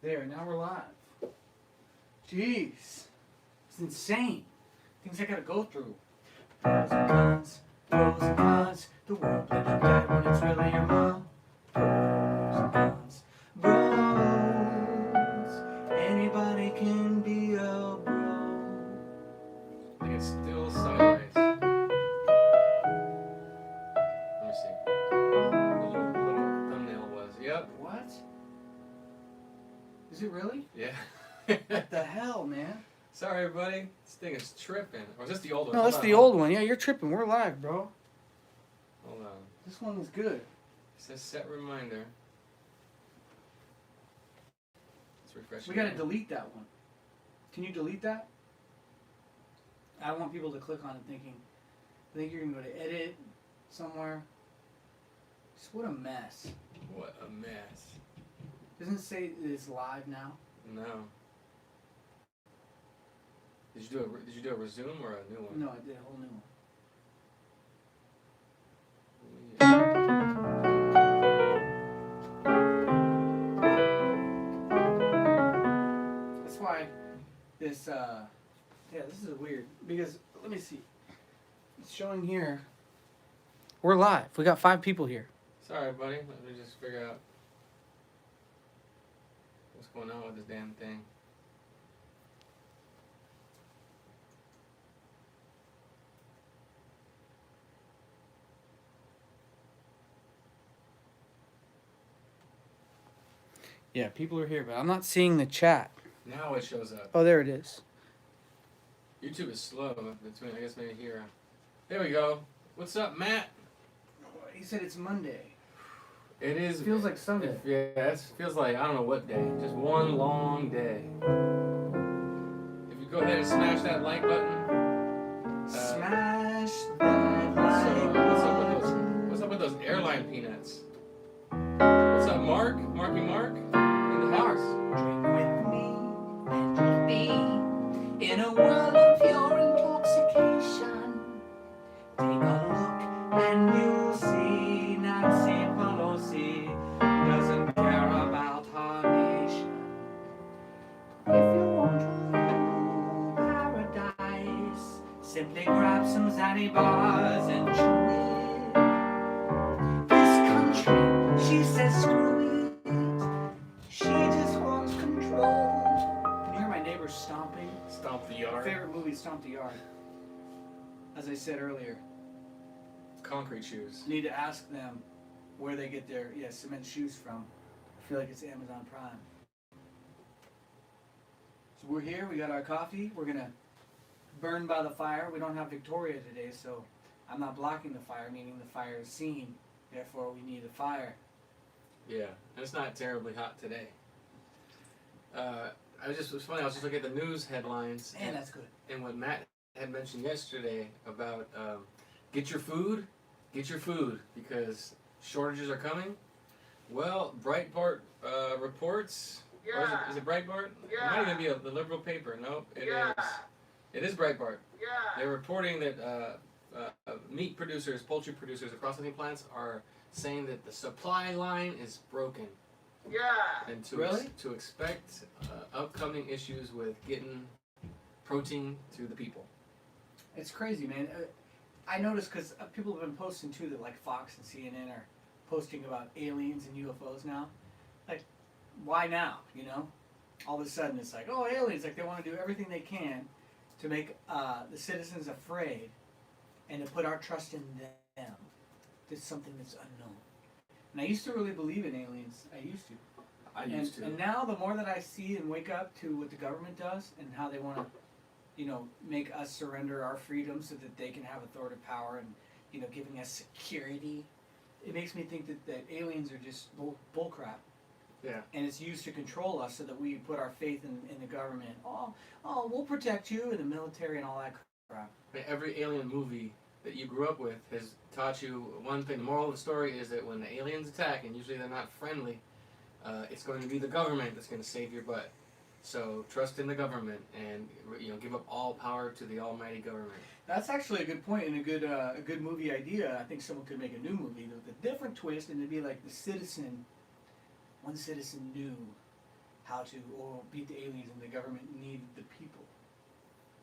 There, now we're live. Jeez. It's insane. Things I gotta go through. Pros and cons, pros and cons. The world looking dead when it's really your mom. Pros and cons, bros. Anybody can be a bro. I think it's still sideways. Let me see. The little thumbnail was. Yep. What? Is it really? Yeah. What the hell, man? Sorry, everybody. This thing is tripping. Or is this the old one? No, that's the old one. Yeah, you're tripping. We're live, bro. Hold on. This one is good. It says set reminder. Let's refresh. We gotta delete that one. Can you delete that? I don't want people to click on it thinking, I think you're gonna go to edit somewhere. Just what a mess. What a mess. Doesn't it say it's live now? No. Did you do a resume or a new one? No, I did a whole new one. That's why this, this is weird. Because, let me see. It's showing here. We're live. We got 5 people here. Sorry, buddy. Let me just figure out what's going on with this damn thing. Yeah, people are here, but I'm not seeing the chat. Now it shows up. Oh, there it is. YouTube is slow between, I guess, maybe here. There we go. What's up, Matt? He said it's Monday. It is. It feels like Sunday. Yeah, it feels like, I don't know what day. Just one long day. If you go ahead and smash that like button. Smash that like button. What's up with those airline peanuts? What's up, Mark? Marky Mark? In the house. Drink with me and you'll be in a world of pure intoxication. Take a look and you'll see Nancy Pelosi doesn't care about her nation. If you want to rule paradise, simply grab some Zanny bars and chew it. This country, she says screw it. She just wants control. Can you hear my neighbors stomping? Stomp the My yard. favorite movie is Stomp the Yard. As I said earlier, Concrete shoes. need to ask them where they get their cement shoes from. I feel like it's Amazon Prime. So we're here, we got our coffee, we're gonna burn by the fire. We don't have Victoria today, so I'm not blocking the fire, meaning the fire is seen. Therefore, we need a fire. Yeah, and it's not terribly hot today. It was funny, I was just looking at the news headlines. Man, that's good. And what Matt had mentioned yesterday about get your food, because shortages are coming. Well, Breitbart reports. Yeah. Is it Breitbart? Yeah. It might even be the liberal paper. Nope, it is. It is Breitbart. Yeah. They're reporting that meat producers, poultry producers, and processing plants are saying that the supply line is broken. Yeah. And Really? to expect upcoming issues with getting protein to the people. It's crazy, man. I noticed because people have been posting too that like Fox and CNN are posting about aliens and UFOs now. Like, why now? You know, all of a sudden it's like, oh, aliens! Like they want to do everything they can to make the citizens afraid and to put our trust in them. It's something that's unknown. And I used to really believe in aliens. I used to. I used to. And now the more that I see and wake up to what the government does and how they want to, make us surrender our freedom so that they can have authoritative power and, giving us security, it makes me think that aliens are just bull crap. Yeah. And it's used to control us so that we put our faith in the government. Oh, we'll protect you and the military and all that crap. Every alien movie that you grew up with has taught you one thing. The moral of the story is that when the aliens attack, and usually they're not friendly, it's going to be the government that's going to save your butt. So trust in the government and give up all power to the almighty government. That's actually a good point and a good movie idea. I think someone could make a new movie with a different twist, and it'd be like the citizen. One citizen knew how to beat the aliens, and the government needed the people.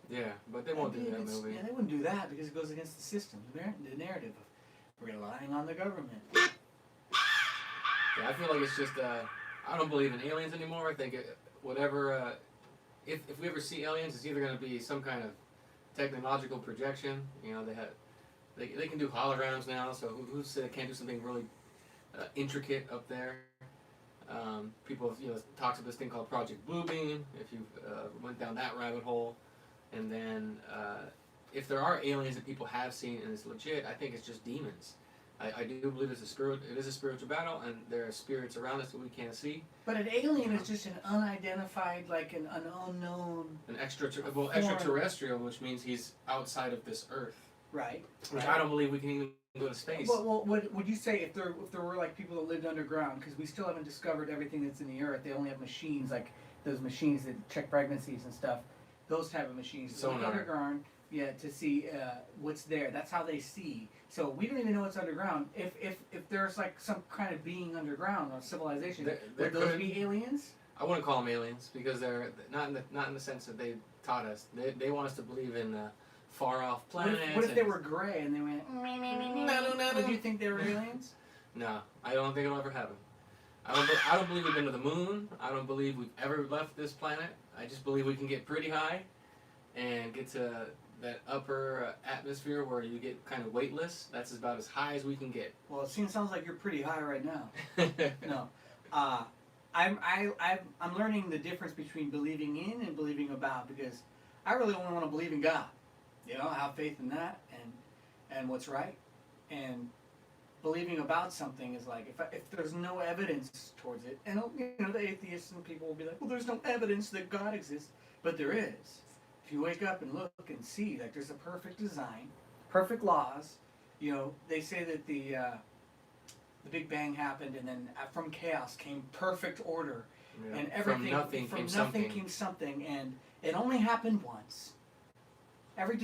Yeah, but they won't do that movie. Yeah, they wouldn't do that because it goes against the system, the narrative of relying on the government. Yeah, I feel like it's just I don't believe in aliens anymore. I think whatever if we ever see aliens, it's either going to be some kind of technological projection. You know, they can do holograms now, so who said they can't do something really intricate up there? People have talked about this thing called Project Bluebeam. If you went down that rabbit hole, and then if there are aliens that people have seen and it's legit, I think it's just demons. I do believe it's it is a spiritual battle, and there are spirits around us that we can't see. But an alien is just an unidentified, like an unknown. An extraterrestrial, which means he's outside of this Earth. Right. Which I don't believe we can even go to space. Well, what would you say if there were like people that lived underground? Because we still haven't discovered everything that's in the Earth. They only have machines, like those machines that check pregnancies and stuff. Those type of machines. Sonar. Underground, yeah, to see what's there. That's how they see. So we don't even know what's underground. If there's like some kind of being underground or civilization, would those be aliens? I wouldn't call them aliens because they're not in the sense that they taught us. They want us to believe in far off planets. What if they were gray and they went? No. Would you think they were aliens? No, I don't think it'll ever happen. I don't believe we've been to the moon. I don't believe we've ever left this planet. I just believe we can get pretty high and get to that upper atmosphere where you get kind of weightless. That's about as high as we can get. Well, it sounds like you're pretty high right now. No, I'm learning the difference between believing in and believing about, because I really only want to believe in God. You know, have faith in that and what's right, and believing about something is like if there's no evidence towards it, and the atheists and people will be like, well, there's no evidence that God exists, but there is. If you wake up and look and see, like, there's a perfect design, perfect laws. You know, they say that the Big Bang happened, and then from chaos came perfect order, and everything from nothing came something, and it only happened once. Every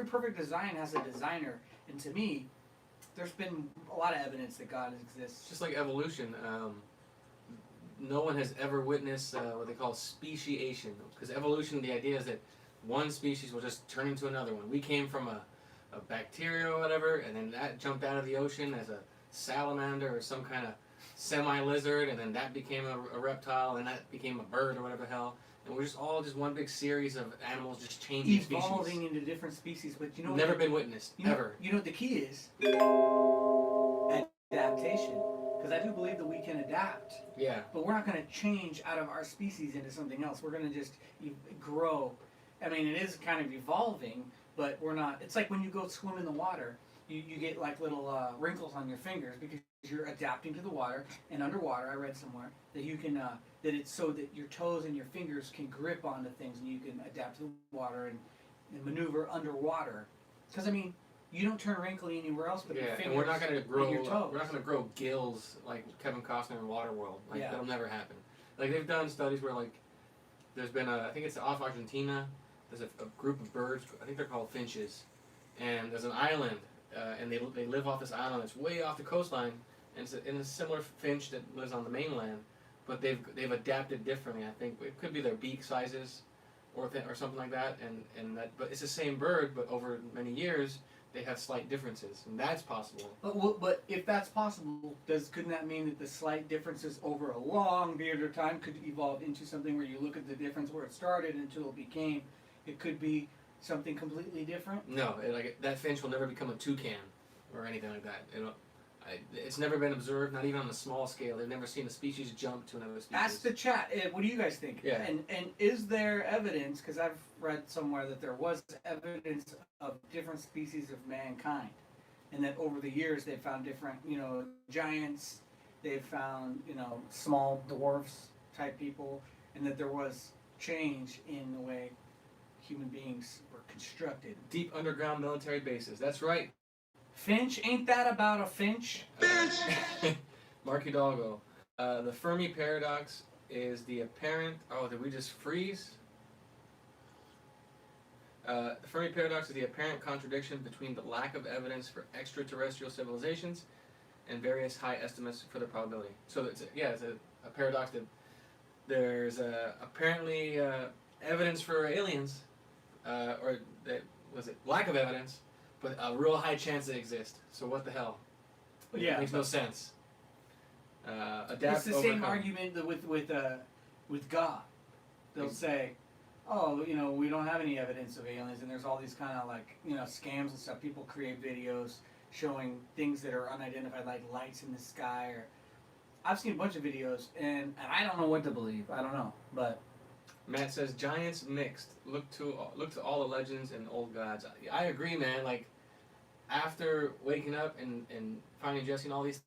perfect design has a designer, and to me, there's been a lot of evidence that God exists. Just like evolution, no one has ever witnessed what they call speciation, because evolution, the idea is that one species will just turn into another one. We came from a bacteria or whatever, and then that jumped out of the ocean as a salamander or some kind of semi-lizard, and then that became a reptile, and that became a bird or whatever the hell. And we're just all just one big series of animals just changing species. Evolving into different species, but you know never been witnessed, ever. You know what the key is? Adaptation. Because I do believe that we can adapt. Yeah. But we're not going to change out of our species into something else. We're going to just grow. I mean, it is kind of evolving, but we're not. It's like when you go swim in the water, you get like little wrinkles on your fingers because you're adapting to the water. And underwater, I read somewhere that you can that it's so that your toes and your fingers can grip onto things, and you can adapt to the water and maneuver underwater. Because I mean, you don't turn wrinkly anywhere else but your fingers. And we're not going to grow. Your toes. We're not going to grow gills like Kevin Costner in Waterworld. Like yeah. That'll never happen. Like they've done studies where like there's been I think it's off Argentina. There's a group of birds. I think they're called finches, and there's an island, and they live off this island that's way off the coastline, and it's a similar finch that lives on the mainland, but they've adapted differently. I think it could be their beak sizes, or something like that, and that. But it's the same bird, but over many years they have slight differences, and that's possible. But if that's possible, couldn't that mean that the slight differences over a long period of time could evolve into something where you look at the difference where it started until it became? It could be something completely different. No, that finch will never become a toucan or anything like that. It's never been observed, not even on a small scale. They've never seen a species jump to another species. Ask the chat. What do you guys think? Yeah. And is there evidence? Because I've read somewhere that there was evidence of different species of mankind, and that over the years they've found different, giants. They've found, small dwarfs type people, and that there was change in the way human beings were constructed. Deep underground military bases. That's right. Finch, ain't that about a finch? Mark Hidalgo. The Fermi paradox is the apparent. Oh, did we just freeze? The Fermi paradox is the apparent contradiction between the lack of evidence for extraterrestrial civilizations and various high estimates for the probability. So it's a paradox that there's apparently evidence for aliens, or that was it lack of evidence, but a real high chance they exist. So what the hell? Yeah, It makes no sense. Adapt, it's the same overcome. argument that with God. They'll say, "Oh, you know, we don't have any evidence of aliens," and there's all these kind of like, you know, scams and stuff. People create videos showing things that are unidentified, like lights in the sky. Or I've seen a bunch of videos, and I don't know what to believe. I don't know, but Matt says giants mixed. Look to all the legends and old gods. I agree, man. Like after waking up and finding Jesse and all these,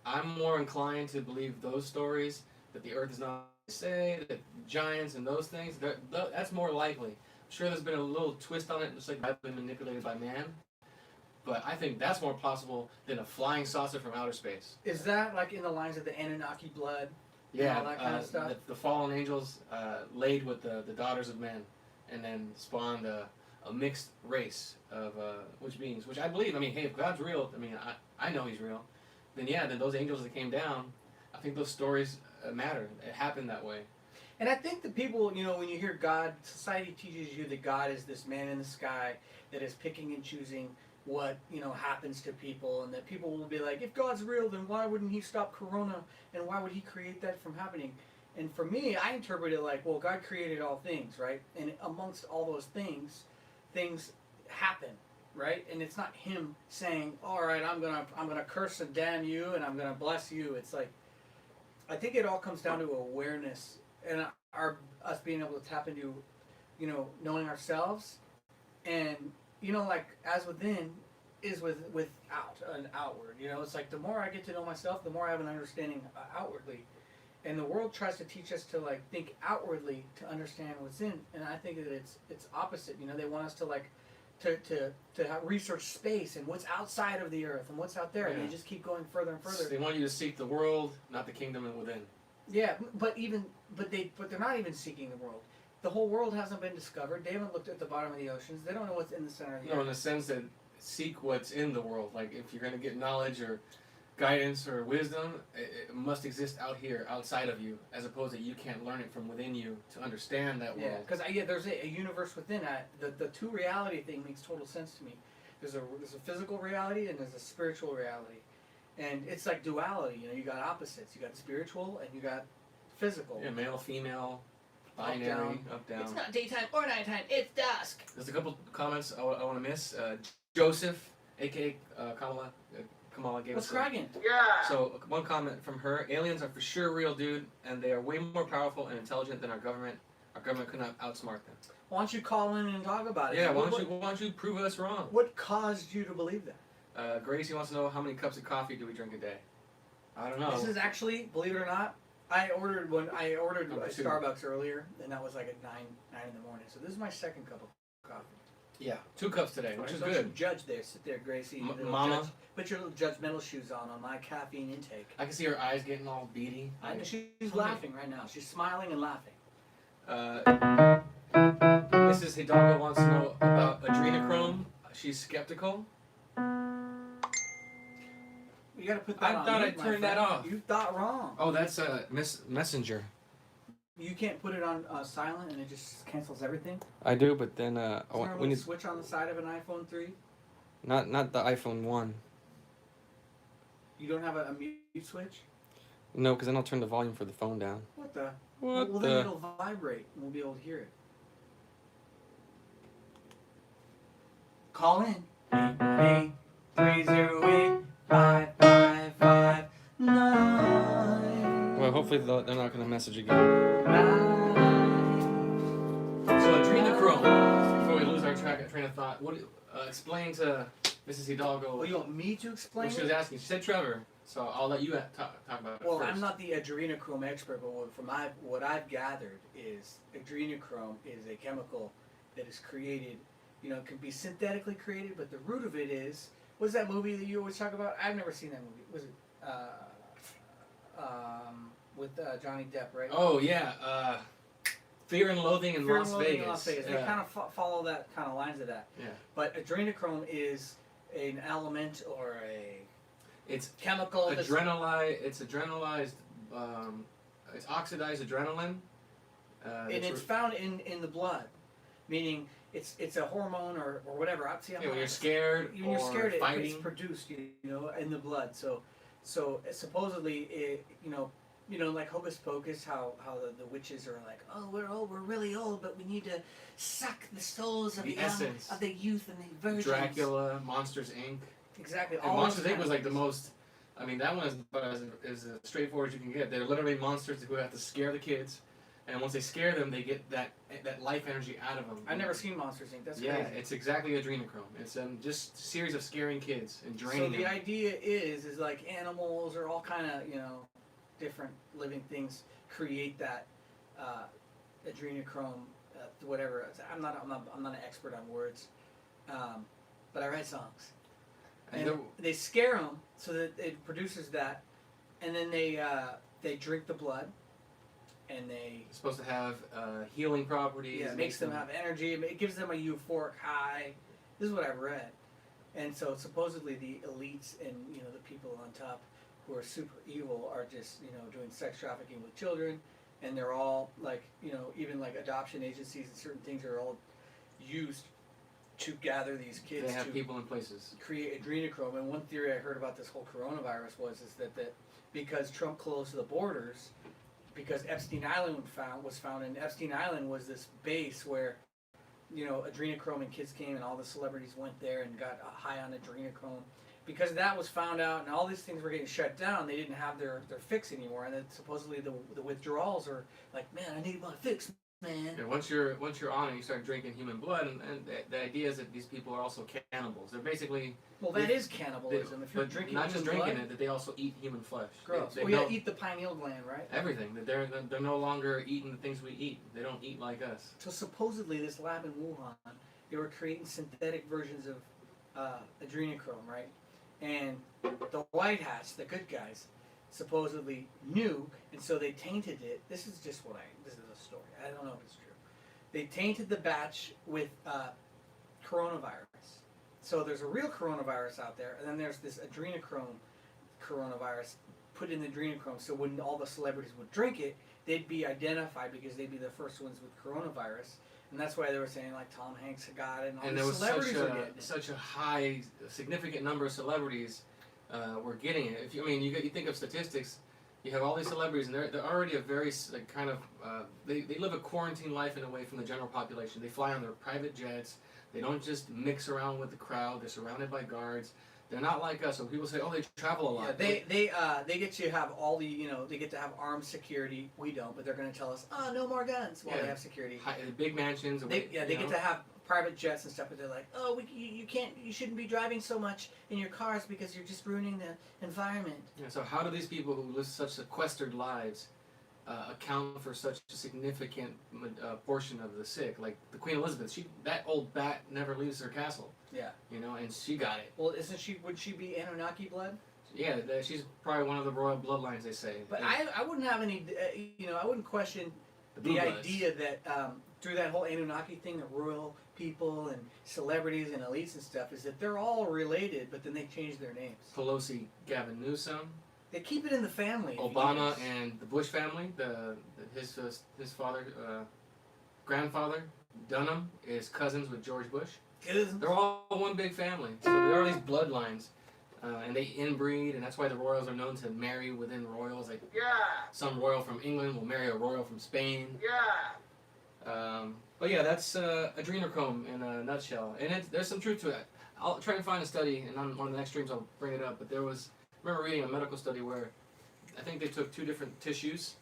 I'm more inclined to believe those stories that the Earth is not say that giants and those things. That's more likely. I'm sure there's been a little twist on it, just like I've been manipulated by man. But I think that's more possible than a flying saucer from outer space. is that like in the lines of the Anunnaki blood? Yeah, all that kind of stuff? The fallen angels laid with the daughters of men, and then spawned a mixed race of which beings. Which I believe. I mean, hey, if God's real, I mean, I know He's real. Then yeah, then those angels that came down, I think those stories matter. It happened that way. And I think that people, you know, when you hear God, society teaches you that God is this man in the sky that is picking and choosing what, you know, happens to people, and that people will be like, if God's real, then why wouldn't He stop Corona, and why would He create that from happening? And for me, I interpret it like, well, God created all things, right? And amongst all those things happen, right? And it's not Him saying, all right, I'm gonna curse and damn you, and I'm gonna bless you. It's like, I think it all comes down to awareness and us being able to tap into, you know, knowing ourselves, and, you know, like as within is without and outward. You know, it's like the more I get to know myself, the more I have an understanding outwardly, and the world tries to teach us to like think outwardly to understand what's in, and I think that it's opposite. You know, they want us to like to research space and what's outside of the earth and what's out there, and they just keep going further and further. They want you to seek the world, not the kingdom and within. Yeah, but they're not even seeking the world. The whole world hasn't been discovered. They haven't looked at the bottom of the oceans. They don't know what's in the center of the No, in earth. the sense that seek what's in the world. Like if you're going to get knowledge or guidance or wisdom, it must exist out here, outside of you, as opposed to you can't learn it from within you to understand that world. Yeah, because there's a universe within. The two reality thing makes total sense to me. There's a physical reality and there's a spiritual reality, and it's like duality. You know, you got opposites. You got spiritual and you got physical. Yeah, male, female, binary, up, down. It's not daytime or nighttime. It's dusk. There's a couple comments I want to miss. Joseph, aka Kamala gave What's us. cracking? So one comment from her: aliens are for sure real, dude, and they are way more powerful and intelligent than our government. Our government could not outsmart them. Why don't you call in and talk about it? Yeah, why don't you prove us wrong? What caused you to believe that? Gracie wants to know how many cups of coffee do we drink a day? I don't know. This is actually, believe it or not, I ordered Number a two. Starbucks earlier, and that was like at 9 in the morning. So this is my second cup of coffee. Yeah, 2 cups today, which is Don't good. you judge there, sit there, Gracie. Little Mama. judge- put your little judgmental shoes on my caffeine intake. I can see her eyes getting all beady. She's laughing right now. She's smiling and laughing. Mrs. Hidalgo wants to know about adrenochrome. She's skeptical. You gotta put that I on thought mute, I my turned that friend. off. You thought wrong. Oh, that's Messenger. You can't put it on silent and it just cancels everything. I do, but then Is there a we little need switch on the side of an iPhone 3? not the iPhone 1. You don't have a mute switch? No, because then I'll turn the volume for the phone down. What the? What Well, the? then it'll vibrate and we'll be able to hear it. Call in. 8308555 Well, hopefully they're not going to message again. 9. So adrenochrome. Before we lose our train of thought, what? Explain to Mrs. Hidalgo Well, you want me to explain what she was it? asking. She said Trevor, so I'll let you talk about it Well, first. I'm not the adrenochrome expert, but what I've gathered is adrenochrome is a chemical that is created, you know, it can be synthetically created, but the root of it is, what's that movie that you always talk about? I've never seen that movie. Was it with Johnny Depp, right? Oh yeah, Fear and Loathing in Fear Las and Loathing Vegas. in Las Vegas. They Yeah. kind of follow that kind of lines of that. Yeah. But adrenochrome is an element or a It's chemical. that's- adrenalized. It's adrenalized it's oxidized adrenaline. And it's found in the blood, meaning it's a hormone or whatever. when you're scared when you're or scared, it's fighting. produced, in the blood. So supposedly, like Hocus Pocus, how the witches are like, oh, we're really old, but we need to suck the souls of The the young, essence. of the youth and the virgins. Dracula, Monsters Inc. Exactly. And all Monsters those Inc. was kind like of the things. most. I mean, that one is about as straightforward as you can get. They're literally monsters who have to scare the kids, and once they scare them, they get that life energy out of them. I've never seen Monsters Inc. That's Yeah, crazy. it's exactly adrenochrome. It's just a series of scaring kids and So draining the them. idea is like animals or all kind of different living things create that adrenochrome, whatever. I'm not an expert on words, but I write songs, and they scare them so that it produces that, and then they drink the blood, and It's supposed to have healing properties. it makes them have energy. It gives them a euphoric high. This is what I've read, and so supposedly the elites and the people on top who are super evil are just doing sex trafficking with children, and they're all like even like adoption agencies and certain things are all used to gather these kids They have to people in places. create adrenochrome. And one theory I heard about this whole coronavirus is that because Trump closed the borders, because Epstein Island was found, and Epstein Island was this base where adrenochrome and kids came, and all the celebrities went there and got high on adrenochrome. Because that was found out, and all these things were getting shut down, they didn't have their fix anymore, and then supposedly the withdrawals are like, man, I need my fix, man. Yeah, once you're on it, you start drinking human blood, and the idea is that these people are also cannibals. They're basically That is cannibalism. If you're but drinking not just human drinking blood, it, that they also eat human flesh. gross. They Well, yeah, don't- eat the pineal gland, right? everything. That they're no longer eating the things we eat. They don't eat like us. So supposedly, this lab in Wuhan, they were creating synthetic versions of adrenochrome, right? And the White Hats, the good guys, supposedly knew, and so they tainted it. This is just this is a story. I don't know if it's true. They tainted the batch with coronavirus. So there's a real coronavirus out there, and then there's this adrenochrome coronavirus put in the adrenochrome. So when all the celebrities would drink it, they'd be identified because they'd be the first ones with coronavirus. And that's why they were saying like Tom Hanks got it, and all And the there was celebrities were getting it. such a high, significant number of celebrities were getting it. You think of statistics, you have all these celebrities, and they're already a very kind of they live a quarantine life in a way from the general population. They fly on their private jets. They don't just mix around with the crowd. They're surrounded by guards. They're not like us. So people say, oh, they travel a lot. Yeah, they get to have all the they get to have armed security. We don't, but they're going to tell us, oh, no more guns while they have security. Big mansions. They get to have private jets and stuff, but they're like, oh, you shouldn't be driving so much in your cars because you're just ruining the environment. Yeah, so how do these people who live such sequestered lives account for such a significant portion of the sick? Like the Queen Elizabeth, that old bat never leaves her castle. Yeah. And she got it. Well, would she be Anunnaki blood? Yeah, she's probably one of the royal bloodlines, they say. But I wouldn't have any, I wouldn't question the idea that through that whole Anunnaki thing, the royal people and celebrities and elites and stuff, is that they're all related, but then they change their names. Pelosi, Gavin Newsom, They keep it in the family. Obama, and the Bush family. His father, grandfather, Dunham, is cousins with George Bush. They're all one big family. So there are these bloodlines, and they inbreed, and that's why the royals are known to marry within royals. Like some royal from England will marry a royal from Spain. But yeah, that's adrenochrome in a nutshell, and there's some truth to it. I'll try and find a study, and on one of the next streams I'll bring it up. But I remember reading a medical study where I think they took two different tissues,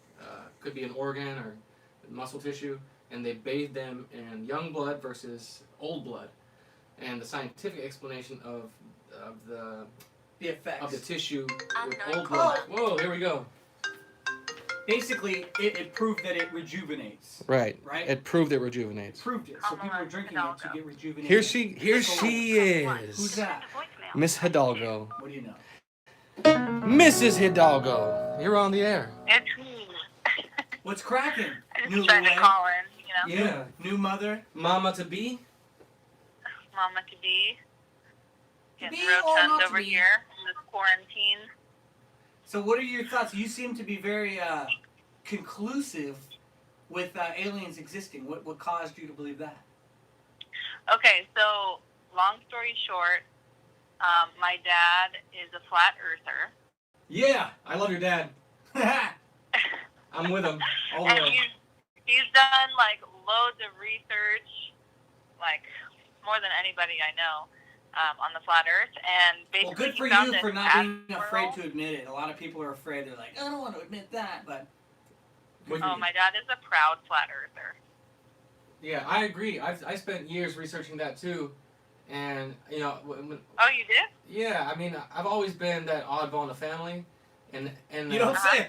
could be an organ or muscle tissue, and they bathed them in young blood versus old blood. And the scientific explanation of the effects of the tissue with old blood. Whoa, here we go. Basically, it proved that it rejuvenates. Right. Right? It proved it rejuvenates. Proved it. So people are drinking it to get rejuvenated. Here she is. Who's that? Miss Hidalgo. What do you know? Mrs. Hidalgo. You're on the air. It's me. What's cracking? I'm just trying to call in, Yeah. New mother. Mama to be. Mama to be. Getting be real or turned not to over be? here in this quarantine. So what are your thoughts? You seem to be very conclusive with aliens existing? What caused you to believe that? Okay, so long story short, my dad is a flat earther. Yeah, I love your dad. I'm with him all the And way. he's done like loads of research, like more than anybody I know, on the flat Earth. And basically, Well, good for he found you this for not being admiral. afraid to admit it. A lot of people are afraid. They're like, I don't want to admit that, but. Oh, my dad is a proud flat earther. Yeah, I agree. I spent years researching that too, and you know. Oh, you did? Yeah, I mean, I've always been that oddball in the family, and You don't say.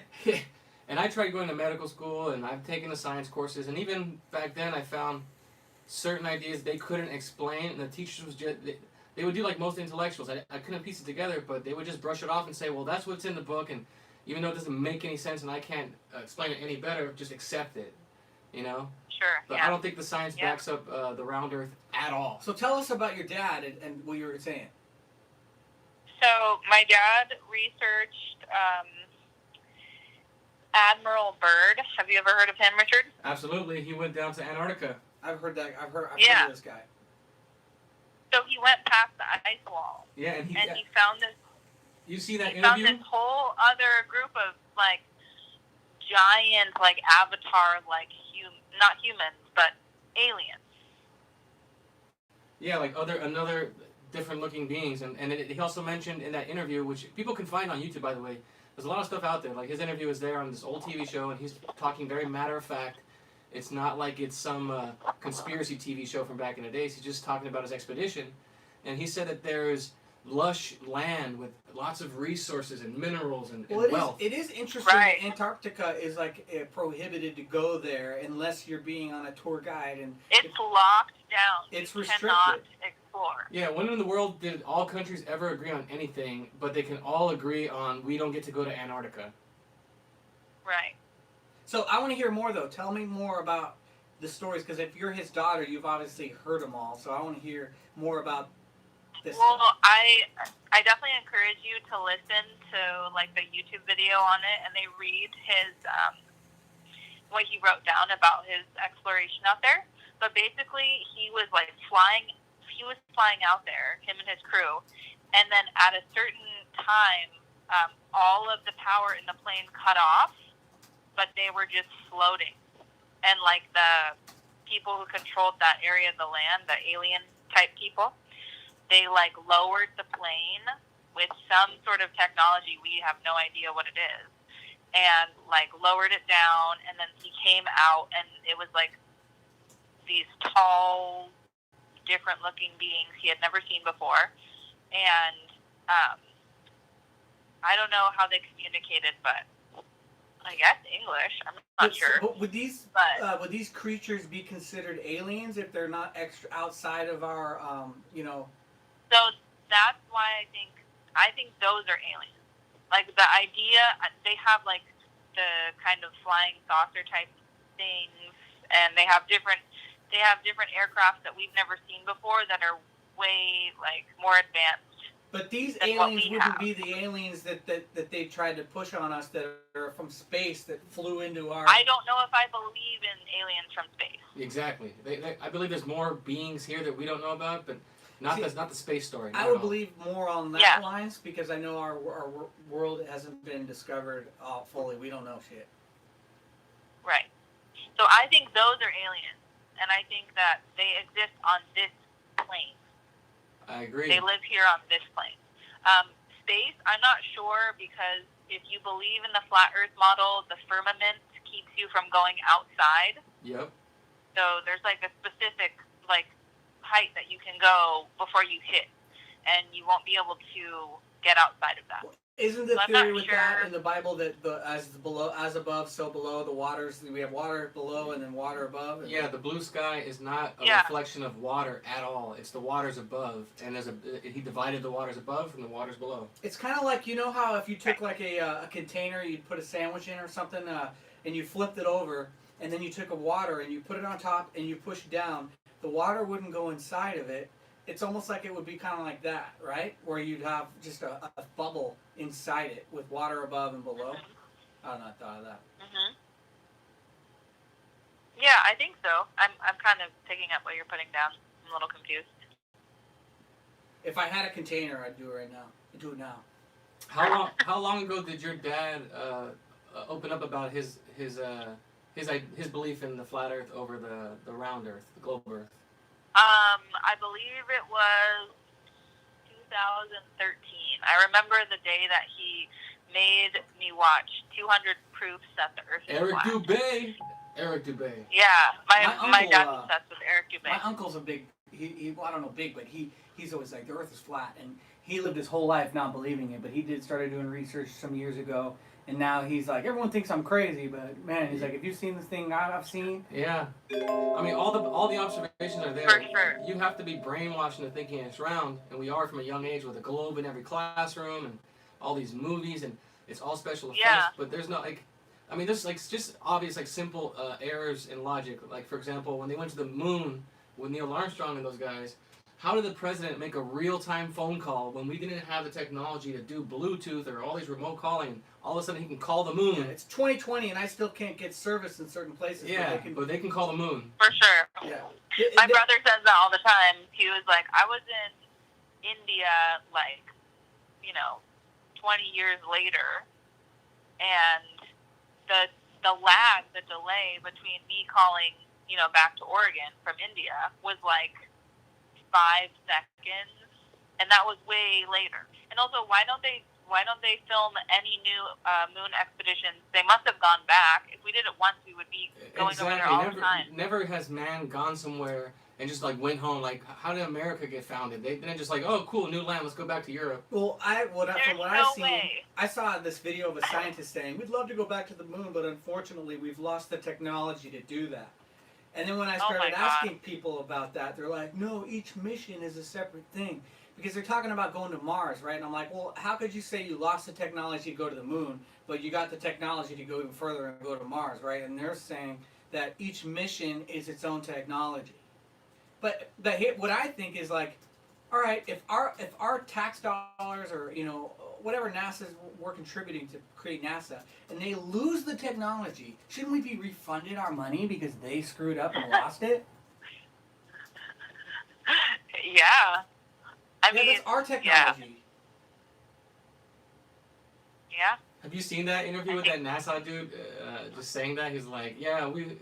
And I tried going to medical school, and I've taken the science courses, and even back then I found certain ideas they couldn't explain, and the teachers was just they would do like most intellectuals. I couldn't piece it together, but they would just brush it off and say, well, that's what's in the book, and even though it doesn't make any sense and I can't explain it any better, just accept it, you know? Sure, But yeah. I don't think the science backs up the round Earth at all. So tell us about your dad and what you were saying. So my dad researched Admiral Byrd. Have you ever heard of him, Richard? Absolutely. He went down to Antarctica. I've heard that. I've heard of this guy. So he went past the ice wall. Yeah, and he found this. You see that he found interview? this whole other group of like giant, like avatar, like not humans, but aliens. Yeah, like another different looking beings, and he also mentioned in that interview, which people can find on YouTube, by the way. There's a lot of stuff out there. Like his interview is there on this old TV show, and he's talking very matter of fact. It's not like it's some conspiracy TV show from back in the days. He's just talking about his expedition, and he said that there's lush land with lots of resources and minerals and wealth. It is interesting Right. that Antarctica is like prohibited to go there unless you're being on a tour guide, and It's locked down. It's You restricted. cannot explore. Yeah, when in the world did all countries ever agree on anything, but they can all agree on we don't get to go to Antarctica? Right. So I want to hear more though. Tell me more about the stories, because if you're his daughter, you've obviously heard them all. So I want to hear more about this Well, stuff. I definitely encourage you to listen to like the YouTube video on it, and they read his what he wrote down about his exploration out there. But basically, he was flying out there, him and his crew, and then at a certain time, all of the power in the plane cut off, but they were just floating, and like the people who controlled that area of the land, the alien type people, they like lowered the plane with some sort of technology, we have no idea what it is, and like lowered it down, and then he came out, and it was like these tall, different looking beings he had never seen before, and I don't know how they communicated, but I guess English, I'm not sure. But would these creatures be considered aliens if they're not extra outside of our So that's why I think those are aliens. Like the idea, they have like the kind of flying saucer type things, and they have different aircraft that we've never seen before that are way like more advanced. But these That's what aliens we wouldn't have. be the aliens that they tried to push on us that are from space that flew into our. I don't know if I believe in aliens from space. Exactly. I believe there's more beings here that we don't know about, but not the space story. I would believe more on that lines because I know our world hasn't been discovered fully. We don't know shit. Right. So I think those are aliens, and I think that they exist on this plane. I agree. They live here on this plane. Space, I'm not sure, because if you believe in the flat Earth model, the firmament keeps you from going outside. Yep. So there's like a specific like height that you can go before you hit, and you won't be able to get outside of that. Isn't the I'm theory not with sure. that in the Bible that as above, so below, the waters, we have water below and then water above? And Yeah, the blue sky is not a reflection of water at all. It's the waters above, and he divided the waters above from the waters below. It's kind of like, you know how if you took like a container, you'd put a sandwich in or something, and you flipped it over, and then you took a water and you put it on top and you pushed down, the water wouldn't go inside of it. It's almost like it would be kind of like that, right? Where you'd have just a bubble inside it with water above and below. I don't know, I thought of that. Mhm. Yeah, I think so. I'm kind of picking up what you're putting down. I'm a little confused. If I had a container, I'd do it right now. I'd do it now. How long ago did your dad open up about his belief in the flat Earth over the round Earth, the globe Earth? I believe it was 2013. I remember the day that he made me watch 200 proofs that the Earth is Eric flat. Dubé. Eric Dubé. Yeah, my uncle, dad's obsessed with Eric Dubé. My uncle's a big. Well, I don't know big, but he's always like the Earth is flat, and he lived his whole life not believing it. But he started doing research some years ago, and now he's like, everyone thinks I'm crazy, but man, he's like, have you seen this thing I've seen? Yeah. I mean, all the observations are there. For sure. You have to be brainwashed into thinking it's round, and we are from a young age with a globe in every classroom and all these movies, and it's all special effects. Yeah. But there's not there's just obvious simple errors in logic. Like for example, when they went to the moon with Neil Armstrong and those guys, how did the president make a real-time phone call when we didn't have the technology to do Bluetooth or all these remote calling? All of a sudden he can call the moon. Yeah, it's 2020, and I still can't get service in certain places. Yeah, but they can call the moon. For sure. Yeah. My brother says that all the time. He was like, I was in India, 20 years later, and the lag, the delay between me calling, back to Oregon from India was 5 seconds, and that was way later. And also, why don't they film any new moon expeditions? They must have gone back. If we did it once, we would be going over there all the time. Never has man gone somewhere and just went home. How did America get founded? They didn't just oh cool, new land, let's go back to Europe. Well, There's no way. I saw this video of a scientist saying we'd love to go back to the moon, but unfortunately we've lost the technology to do that. And then when I started asking people about that, they're like, no, each mission is a separate thing. Because they're talking about going to Mars, right? And I'm like, well, how could you say you lost the technology to go to the moon, but you got the technology to go even further and go to Mars, right? And they're saying that each mission is its own technology. But what I think is all right, if our tax dollars or whatever we're contributing to create NASA, and they lose the technology, shouldn't we be refunded our money because they screwed up and lost it? Yeah. I mean, that's our technology. Yeah. Have you seen that interview with that NASA dude? Just saying that he's like, yeah, we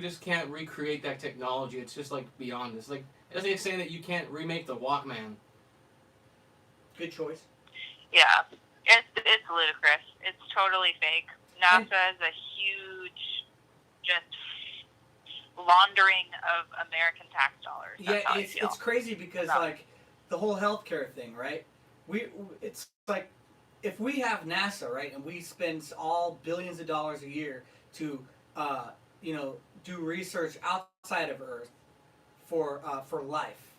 just can't recreate that technology. It's just beyond this. It's like saying that you can't remake the Walkman. Good choice. Yeah, it's ludicrous. It's totally fake. NASA is a huge, just laundering of American tax dollars. That's how I feel. It's crazy because the whole healthcare thing, right? It's if we have NASA, right, and we spend all billions of dollars a year to do research outside of Earth for life,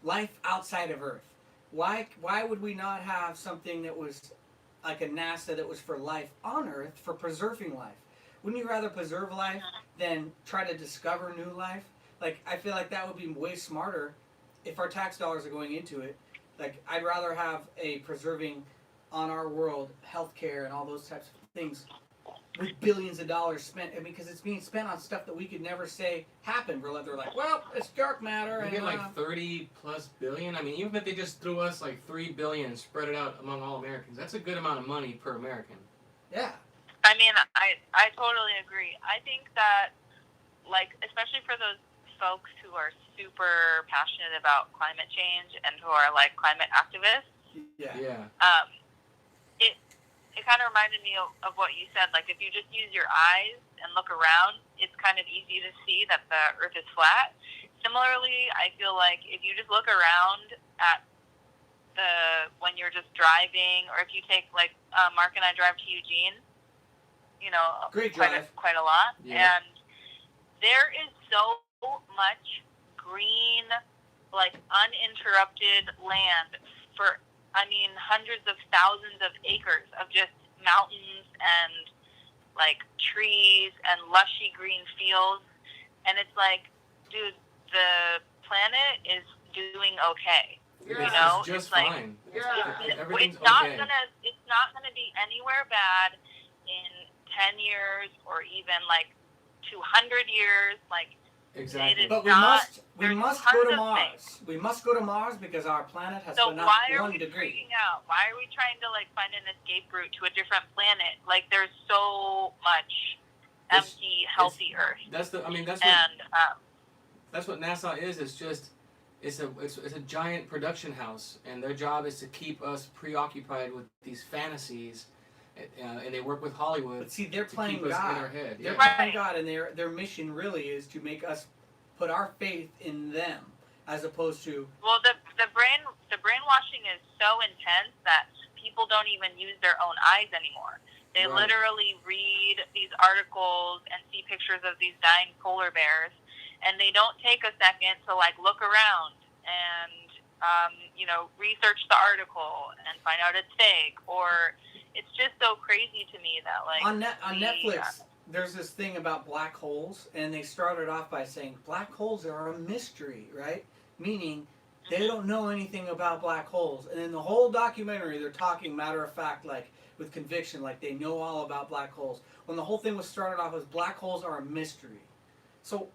life outside of Earth. Why would we not have something that was like a NASA that was for life on Earth, for preserving life? Wouldn't you rather preserve life than try to discover new life? I feel like that would be way smarter if our tax dollars are going into it. I'd rather have a preserving on our world healthcare and all those types of things with billions of dollars spent. I mean, because it's being spent on stuff that we could never say happened. They're like, well, it's dark matter. We and get 30+ billion. I mean, even if they just threw us $3 billion and spread it out among all Americans, that's a good amount of money per American. Yeah. I mean, I totally agree. I think that, especially for those folks who are super passionate about climate change and who are climate activists. Yeah. Yeah. It kind of reminded me of what you said. If you just use your eyes and look around, it's kind of easy to see that the Earth is flat. Similarly, I feel like if you just look around at when you're just driving, or if you take Mark and I drive to Eugene, Great drive. quite a lot, Yeah. and there is so much green, uninterrupted land for, hundreds of thousands of acres of just mountains and trees and lushy green fields, and it's dude, the planet is doing okay. It's just fine. Everything's It's not okay. gonna be anywhere bad in 10 years or even 200 years. Like, Exactly. It is But not- we there's must tons go to of Mars. things. We must go to Mars because our planet has so been up why are 1 we degree. freaking out? Why are we trying to like find an escape route to a different planet? Like, there's so much empty, healthy Earth, That's the. I mean, that's what NASA is. It's just. It's a giant production house, and their job is to keep us preoccupied with these fantasies, and they work with Hollywood But see, they're to playing keep us in God. our head. They're Yeah. playing God, and their mission really is to make us put our faith in them, as opposed to well, the brainwashing is so intense that people don't even use their own eyes anymore. They Right. literally read these articles and see pictures of these dying polar bears, and they don't take a second to like look around and research the article and find out it's fake. Or it's just so crazy to me that like on Netflix. There's this thing about black holes, and they started off by saying black holes are a mystery, right? Meaning they don't know anything about black holes, and in the whole documentary, they're talking matter of fact, like with conviction, like they know all about black holes. When the whole thing was started off as black holes are a mystery, so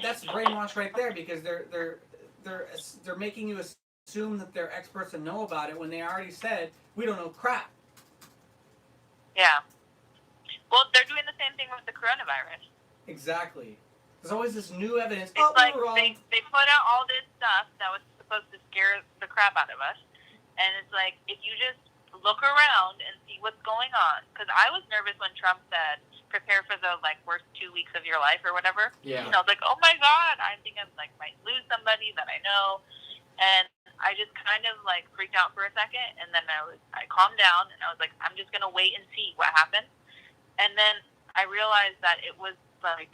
that's brainwash right there, because they're making you assume that they're experts and know about it when they already said we don't know crap. Yeah. Well, they're doing the same thing with the coronavirus. Exactly. There's always this new evidence. It's like we were wrong. they put out all this stuff that was supposed to scare the crap out of us, and it's like, if you just look around and see what's going on. Because I was nervous when Trump said, prepare for the like worst 2 weeks of your life or whatever. Yeah. And I was like, oh my God, I think I like might lose somebody that I know. And I just kind of like freaked out for a second, and then I calmed down, and I was like, I'm just gonna wait and see what happens. And then I realized that it was like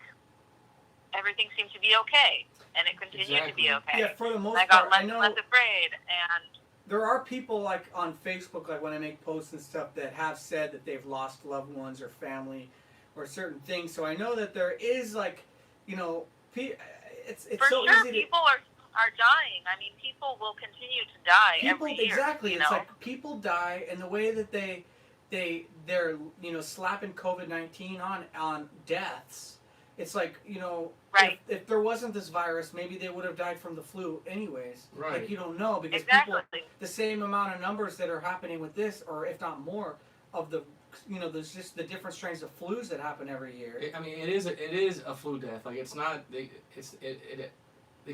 everything seemed to be okay, and it continued to be okay. Yeah, for the most I got part, I less know and less afraid, and there are people like on Facebook, like when I make posts and stuff, that have said that they've lost loved ones or family or certain things. So I know that there is like, it's for so sure easy to. people are dying. I mean, people will continue to die every year. Exactly. You It's know? like people die, and the way that they're slapping COVID-19 on deaths. It's like, Right. if there wasn't this virus, maybe they would have died from the flu anyways. Right. Like, you don't know, because Exactly. people, the same amount of numbers that are happening with this, or if not more, of the, there's just the different strains of flus that happen every year. It is a flu death. Like, it's not. They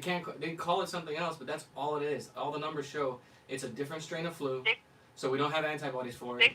can't. They call it something else, but that's all it is. All the numbers show it's a different strain of flu, so we don't have antibodies for it.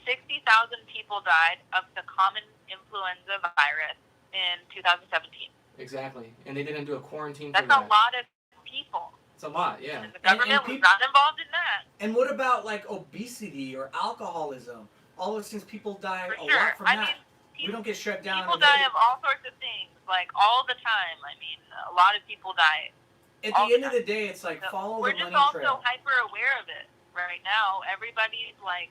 60,000 people died of the common influenza virus in 2017. Exactly, and they didn't do a quarantine That's for that. a lot of people. It's a lot, yeah. And the government was not involved in that. And what about like obesity or alcoholism? All those things, people die For a sure. lot from I that. mean, We don't get shut down. people die of all sorts of things, like all the time. I mean, a lot of people die. At all the end the of the day, it's like, So follow we're the just money also trail. hyper aware of it right now. Everybody's like,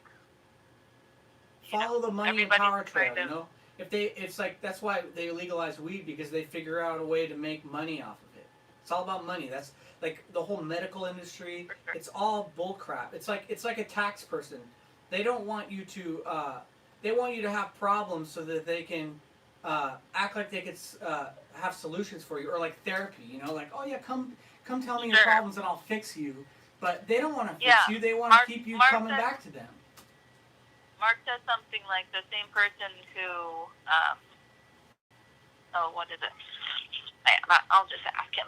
Follow the money and everybody's power trail, kind of- it's like, that's why they legalize weed, because they figure out a way to make money off of it. It's all about money. That's like the whole medical industry. For sure. It's all bull crap. It's like a tax person. They don't want you to. They want you to have problems so that they can act like they could have solutions for you, or like therapy. Like, oh yeah, come tell me your Sure. problems and I'll fix you. But they don't want to fix Yeah. you. They want to Mark- keep you Mark coming said- back to them. Mark says something like the same person who, what is it? I'll just ask him.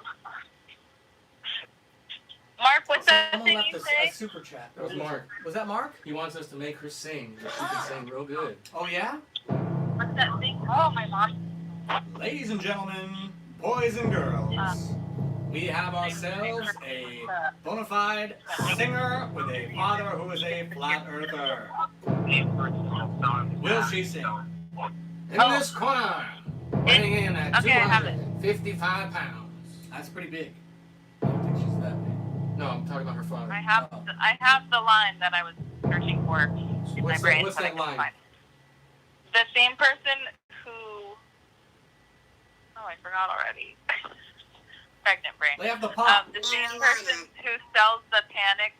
Mark, what's that Someone thing left you a say? super chat. That was Mark. Was that Mark? He wants us to make her sing. She can sing real good. Oh yeah. What's that thing? Oh, my mom. Ladies and gentlemen, boys and girls, we have ourselves a bona fide singer with a father who is a flat earther. Will she sing? In Oh. this corner, weighing in at Okay, I have it. 255 pounds. That's pretty big. I don't think she's that big. No, I'm talking about her father. I have the line that I was searching for in my brain. What's but I that couldn't line? find it. The same person who... Oh, I forgot already. Pregnant brain. Lay off the pot. The same person who sells the panic...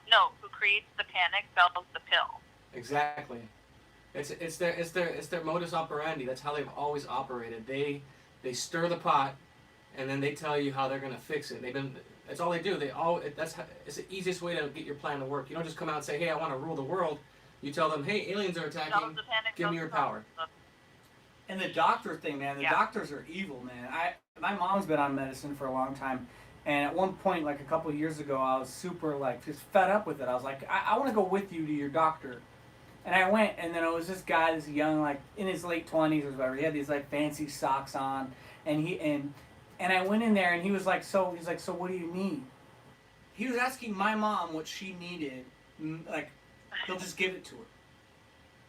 No, who creates the panic sells the pill. Exactly. It's their modus operandi. That's how they've always operated. They stir the pot, and then they tell you how they're gonna fix it. That's all they do. It's the easiest way to get your plan to work. You don't just come out and say, hey, I want to rule the world. You tell them, hey, aliens are attacking. Give me your power. And the doctor thing, man. The doctors are evil, man. My mom's been on medicine for a long time, and at one point, like a couple of years ago, I was super like just fed up with it. I was like, I want to go with you to your doctor. And I went, and then it was this guy, this young, like in his late 20s or whatever. He had these like fancy socks on, and I went in there, and he was like, so what do you need? He was asking my mom what she needed, like he'll just give it to her.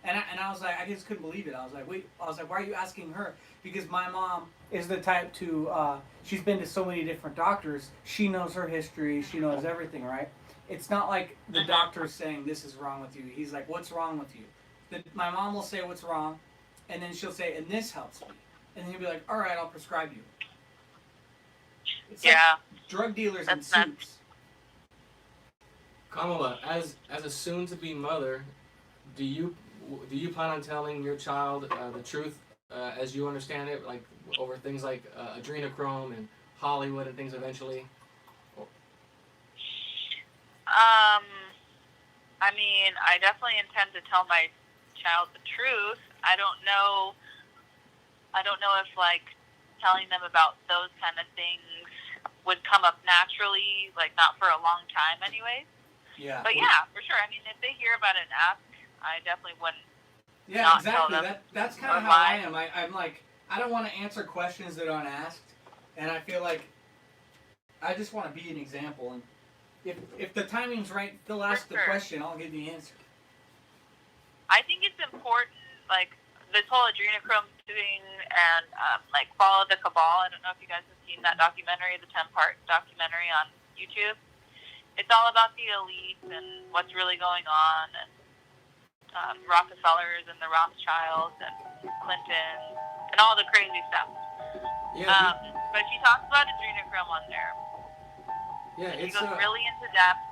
And I was like, I just couldn't believe it. I was like, why are you asking her? Because my mom is the type to, she's been to so many different doctors. She knows her history. She knows everything, right? It's not like the doctor's saying, this is wrong with you. He's like, what's wrong with you? My mom will say what's wrong, and then she'll say, and this helps me. And then he'll be like, all right, I'll prescribe you. It's like drug dealers in suits. Kamala, as a soon-to-be mother, do you plan on telling your child the truth as you understand it, like over things like adrenochrome and Hollywood and things eventually? I mean, I definitely intend to tell my child the truth. I don't know if like telling them about those kind of things would come up naturally, like not for a long time anyways. Yeah. But yeah, for sure. I mean, if they hear about it and ask, I definitely wouldn't. Yeah, not exactly. tell them That's kind of how I am. I'm like, I don't want to answer questions that aren't asked, and I feel like I just want to be an example. And if the timing's right, they'll ask the question. I'll give the answer. I think it's important, like this whole adrenochrome thing, and like Follow the Cabal. I don't know if you guys have seen that documentary, the 10-part documentary on YouTube. It's all about the elite and what's really going on, and Rockefellers and the Rothschilds and Clinton and all the crazy stuff. Yeah. But she talks about adrenochrome on there. Yeah, she goes really into depth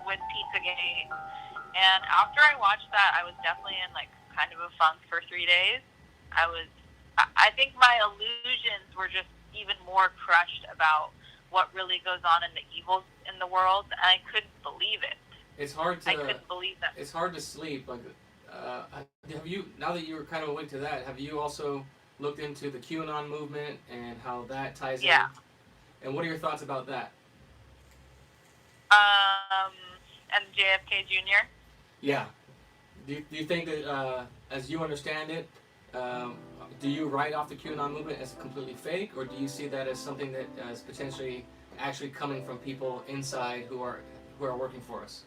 with Pizzagate. And after I watched that, I was definitely in like kind of a funk for 3 days. I think my illusions were just even more crushed about what really goes on in the evil in the world, and I couldn't believe it. I couldn't believe that. It's hard to sleep. Like, have you, now that you were kind of awake to that, have you also looked into the QAnon movement and how that ties in? And what are your thoughts about that? And JFK Jr.? Yeah. Do you think that, as you understand it, do you write off the QAnon movement as completely fake, or do you see that as something that is potentially actually coming from people inside who are working for us?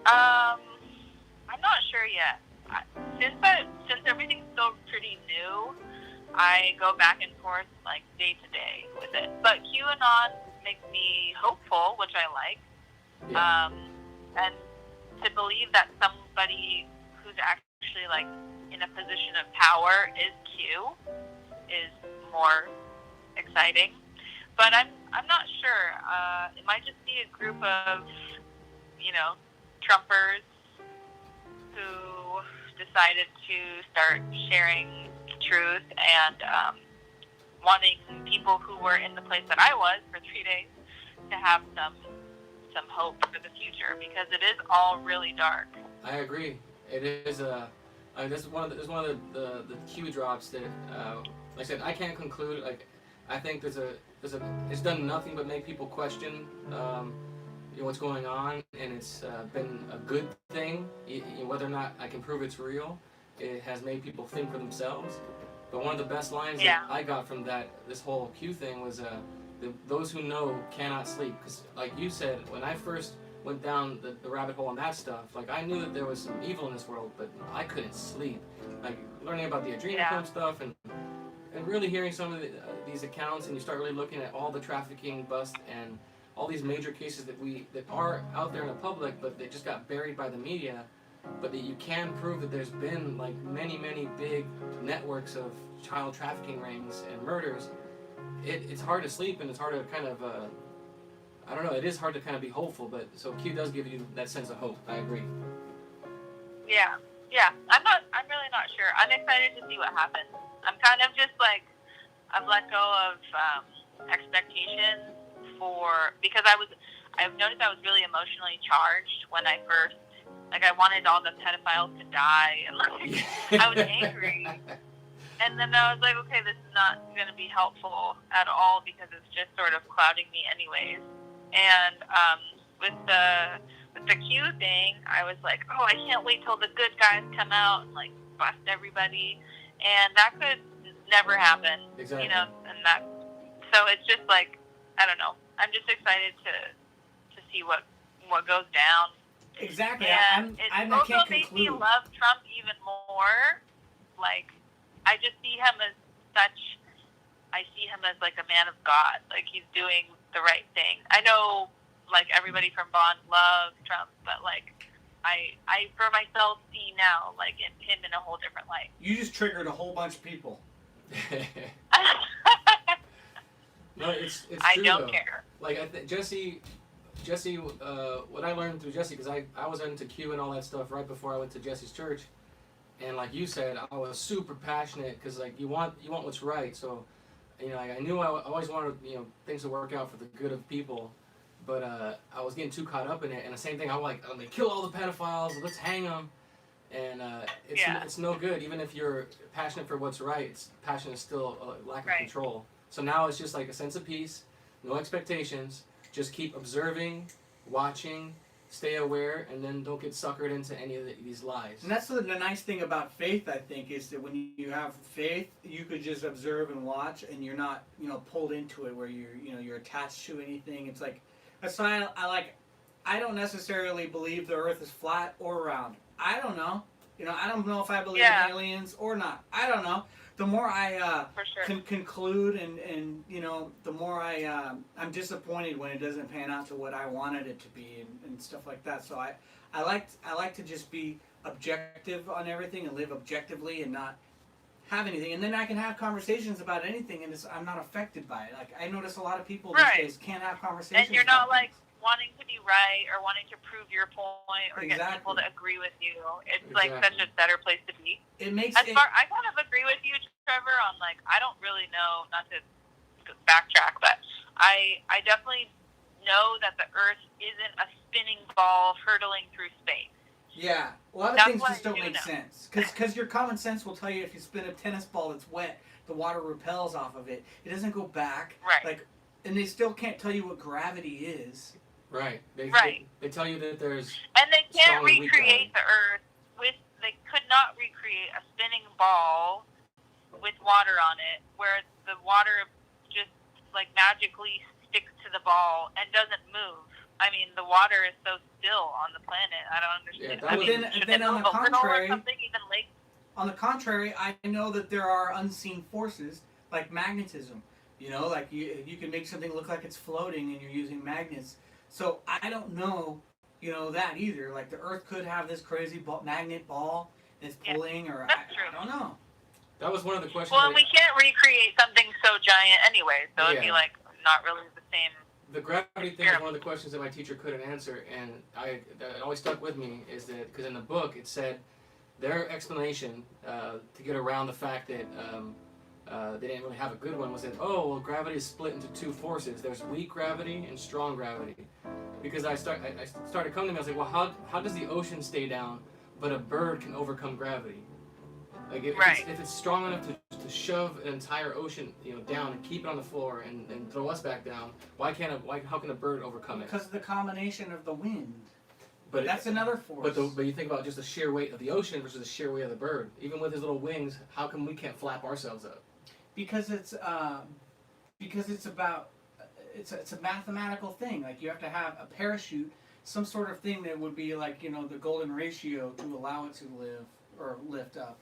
I'm not sure yet. Since everything's still pretty new, I go back and forth like day to day with it. But QAnon makes me hopeful, which I like. Yeah. And to believe that somebody who's actually like in a position of power is Q is more exciting. But I'm not sure. It might just be a group of, Trumpers who decided to start sharing truth and wanting people who were in the place that I was for 3 days to have some hope for the future, because it is all really dark. I agree. It is this is one of the Q drops that, like I said, I can't conclude. Like, I think it's done nothing but make people question what's going on, and it's been a good thing. Whether or not I can prove it's real, it has made people think for themselves. But one of the best lines that I got from this whole Q thing was, those who know cannot sleep. Because, like you said, when I first went down the rabbit hole on that stuff, like, I knew that there was some evil in this world, but I couldn't sleep. Like, learning about the adrenochrome stuff and really hearing some of these accounts, and you start really looking at all the trafficking bust and all these major cases that are out there in the public, but they just got buried by the media, but that you can prove that there's been like many, many big networks of child trafficking rings and murders. It's hard to sleep, and it's hard to kind of, I don't know, it is hard to kind of be hopeful, but so Q does give you that sense of hope. I agree. Yeah. Yeah, I'm really not sure. I'm excited to see what happens. I'm kind of just like, I've let go of expectations because I've noticed I was really emotionally charged when I first, like, I wanted all the pedophiles to die, and like, I was angry. And then I was like, okay, this is not going to be helpful at all because it's just sort of clouding me anyways. And with the Q thing, I was like, oh, I can't wait till the good guys come out and like bust everybody, and that could never happen. Exactly. You know, so it's just like, I don't know. I'm just excited to see what goes down. Exactly. And I it also can't made me conclude. love Trump even more. Like, I just see him as I see him as like a man of God. Like, he's doing the right thing. I know, like, everybody from Bond loves Trump, but like, I for myself see now, like, him in a whole different light. You just triggered a whole bunch of people. No, it's true, I don't though. care. Like, I think Jesse, what I learned through Jesse, because I was into Q and all that stuff right before I went to Jesse's church, and like you said, I was super passionate because like you want what's right. So, you know, I knew I always wanted, you know, things to work out for the good of people, but I was getting too caught up in it. And the same thing, I'm like, kill all the pedophiles, let's hang them, and it's no good. Even if you're passionate for what's right, passion is still a lack of control. So now it's just like a sense of peace, no expectations, just keep observing, watching, stay aware, and then don't get suckered into any of these lies. And that's the nice thing about faith, I think, is that when you have faith, you could just observe and watch, and you're not, you know, pulled into it where you're attached to anything. It's like, that's why I don't necessarily believe the Earth is flat or round. I don't know. You know, I don't know if I believe in aliens or not. I don't know. The more I conclude and you know, the more I'm disappointed when it doesn't pan out to what I wanted it to be and stuff like that. So I like to just be objective on everything and live objectively and not have anything. And then I can have conversations about anything and I'm not affected by it. Like, I notice a lot of people these days can't have conversations. And you're not about like wanting to be right or wanting to prove your point or get people to agree with you. It's like such a better place to be. It makes I kind of agree with you, Trevor, on like, I don't really know, not to backtrack, but I definitely know that the Earth isn't a spinning ball hurtling through space. Yeah, a lot of things just don't make sense. Because your common sense will tell you if you spin a tennis ball that's wet, the water repels off of it. It doesn't go back. Right. Like, and they still can't tell you what gravity is. Right. They tell you that there's. And they can't recreate the Earth they could not recreate a spinning ball with water on it, where the water just like magically sticks to the ball and doesn't move. I mean, the water is so still on the planet. I don't understand. Yeah, then on the contrary, on the contrary, I know that there are unseen forces like magnetism. You know, like you can make something look like it's floating and you're using magnets. So I don't know, you know, that either. Like, the Earth could have this crazy magnet ball that's pulling, or I don't know. That was one of the questions. Well, we can't recreate something so giant anyway, so it'd be like not really the same. The gravity thing is one of the questions that my teacher couldn't answer, and that always stuck with me, is that because in the book it said their explanation to get around the fact that they didn't really have a good one was that, gravity is split into two forces. There's weak gravity and strong gravity. Because I started coming to me, I was like, well, how does the ocean stay down, but a bird can overcome gravity? Like, if it's strong enough to shove an entire ocean, you know, down and keep it on the floor and throw us back down, how can a bird overcome it? Because of the combination of the wind. But that's another force. But you think about just the sheer weight of the ocean versus the sheer weight of the bird. Even with his little wings, how come we can't flap ourselves up? Because it's a mathematical thing. Like, you have to have a parachute, some sort of thing that would be like, you know, the golden ratio to allow it to live or lift up.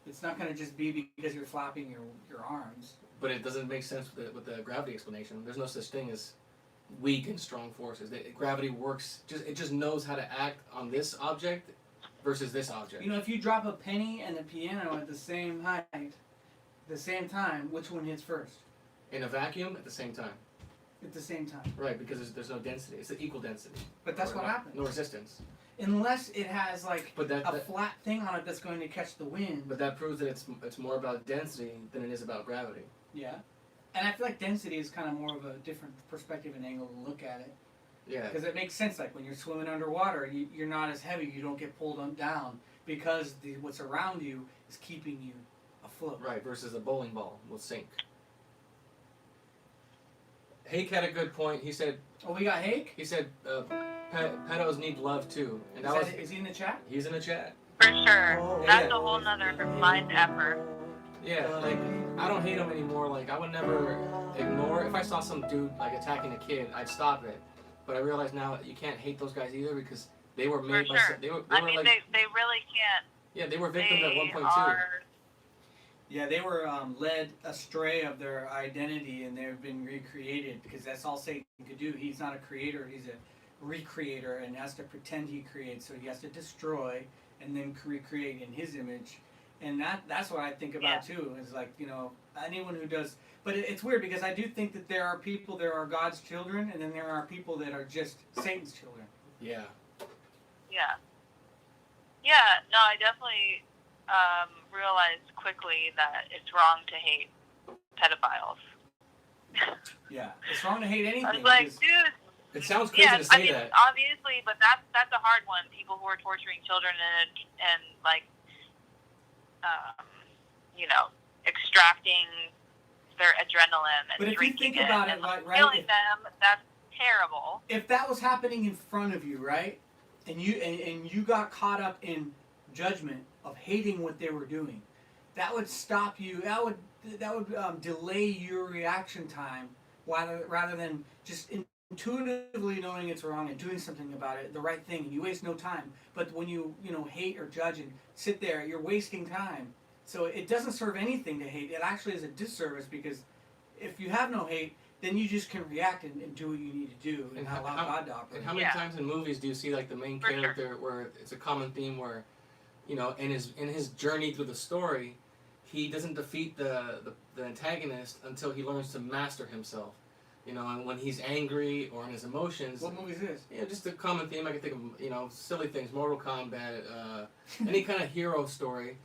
It's not going to just be because you're flapping your arms. But it doesn't make sense with the gravity explanation. There's no such thing as weak and strong forces. Gravity works. It just knows how to act on this object versus this object. You know, if you drop a penny and a piano at the same height, the same time, which one hits first? In a vacuum, at the same time. at the same time. Right, because there's no density. It's an equal density. But that's Or what no, happens. No resistance. Unless it has like But a flat thing on it that's going to catch the wind. but that proves that it's more about density than it is about gravity. Yeah. And I feel like density is kind of more of a different perspective and angle to look at it. Yeah. Because it makes sense. Like when you're swimming underwater, you're not as heavy. You don't get pulled down because what's around you is keeping you afloat. Right, versus a bowling ball will sink. Hake had a good point. He said Oh, we got Hake? pedos need love too. And that was Is he in the chat? he's in the chat. For sure. Oh, That's yeah. a whole nother mind effort. Yeah, like I don't hate him anymore. Like I would never ignore if I saw some dude like attacking a kid, I'd stop it. But I realize now that you can't hate those guys either because they were made For by sure. they were I mean, like they really can't. yeah they were victims at They 1.2. are. Yeah, they were led astray of their identity and they've been recreated because that's all Satan could do. He's not a creator, he's a recreator and has to pretend he creates. So he has to destroy and then recreate in his image. And that's what I think about too, is like, you know, anyone who does. But it's weird because I do think that there are people, there are God's children, and then there are people that are just Satan's children. Yeah. Yeah. Yeah. No, I definitely realized quickly that it's wrong to hate pedophiles. Yeah, it's wrong to hate anything. I was like, because- dude. It sounds crazy Yeah, to say I mean, that. obviously, but that's a hard one. People who are torturing children and like, you know, extracting their adrenaline and But if you drinking think about it, and like, right, killing if- them, that's terrible. if that was happening in front of you, right, and you got caught up in judgment of hating what they were doing, that would stop you. That would delay your reaction time, rather than just intuitively knowing it's wrong and doing something about it, the right thing, and you waste no time. But when you hate or judge and sit there, you're wasting time. So it doesn't serve anything to hate. It actually is a disservice because if you have no hate, then you just can react and do what you need to do and allow God to operate. And how many times in movies do you see like the main For sure. character where it's a common theme where, you know, in his journey through the story, he doesn't defeat the antagonist until he learns to master himself. You know, and when he's angry or in his emotions. What movie is this? Yeah, just a common theme. I can think of, you know, silly things, Mortal Kombat, any kind of hero story.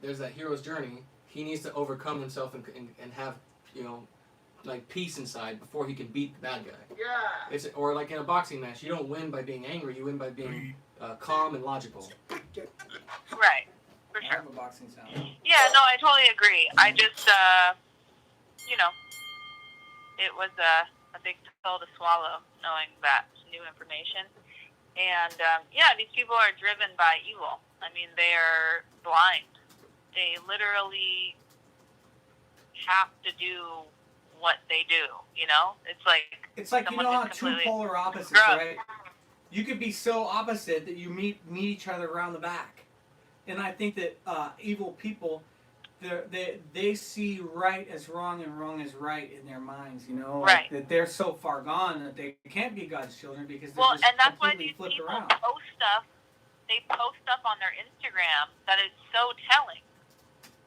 There's that hero's journey. He needs to overcome himself and have, you know, like peace inside before he can beat the bad guy. Yeah. Or like in a boxing match, you don't win by being angry. You win by being calm and logical. Right. For I sure. have a boxing sound. Yeah, no, I totally agree. I just, you know, it was a big pill to swallow knowing that new information. And, yeah, these people are driven by evil. I mean, they're blind. They literally have to do what they do, you know? It's like It's like, you someone know how who's two completely polar opposites, drugged. right? You could be so opposite that you meet each other around the back. And I think that evil people, they see right as wrong and wrong as right in their minds, you know? Right. Like that they're so far gone that they can't be God's children because they're Well, just and that's why completely these flipped people around. post stuff. They post stuff on their Instagram that is so telling.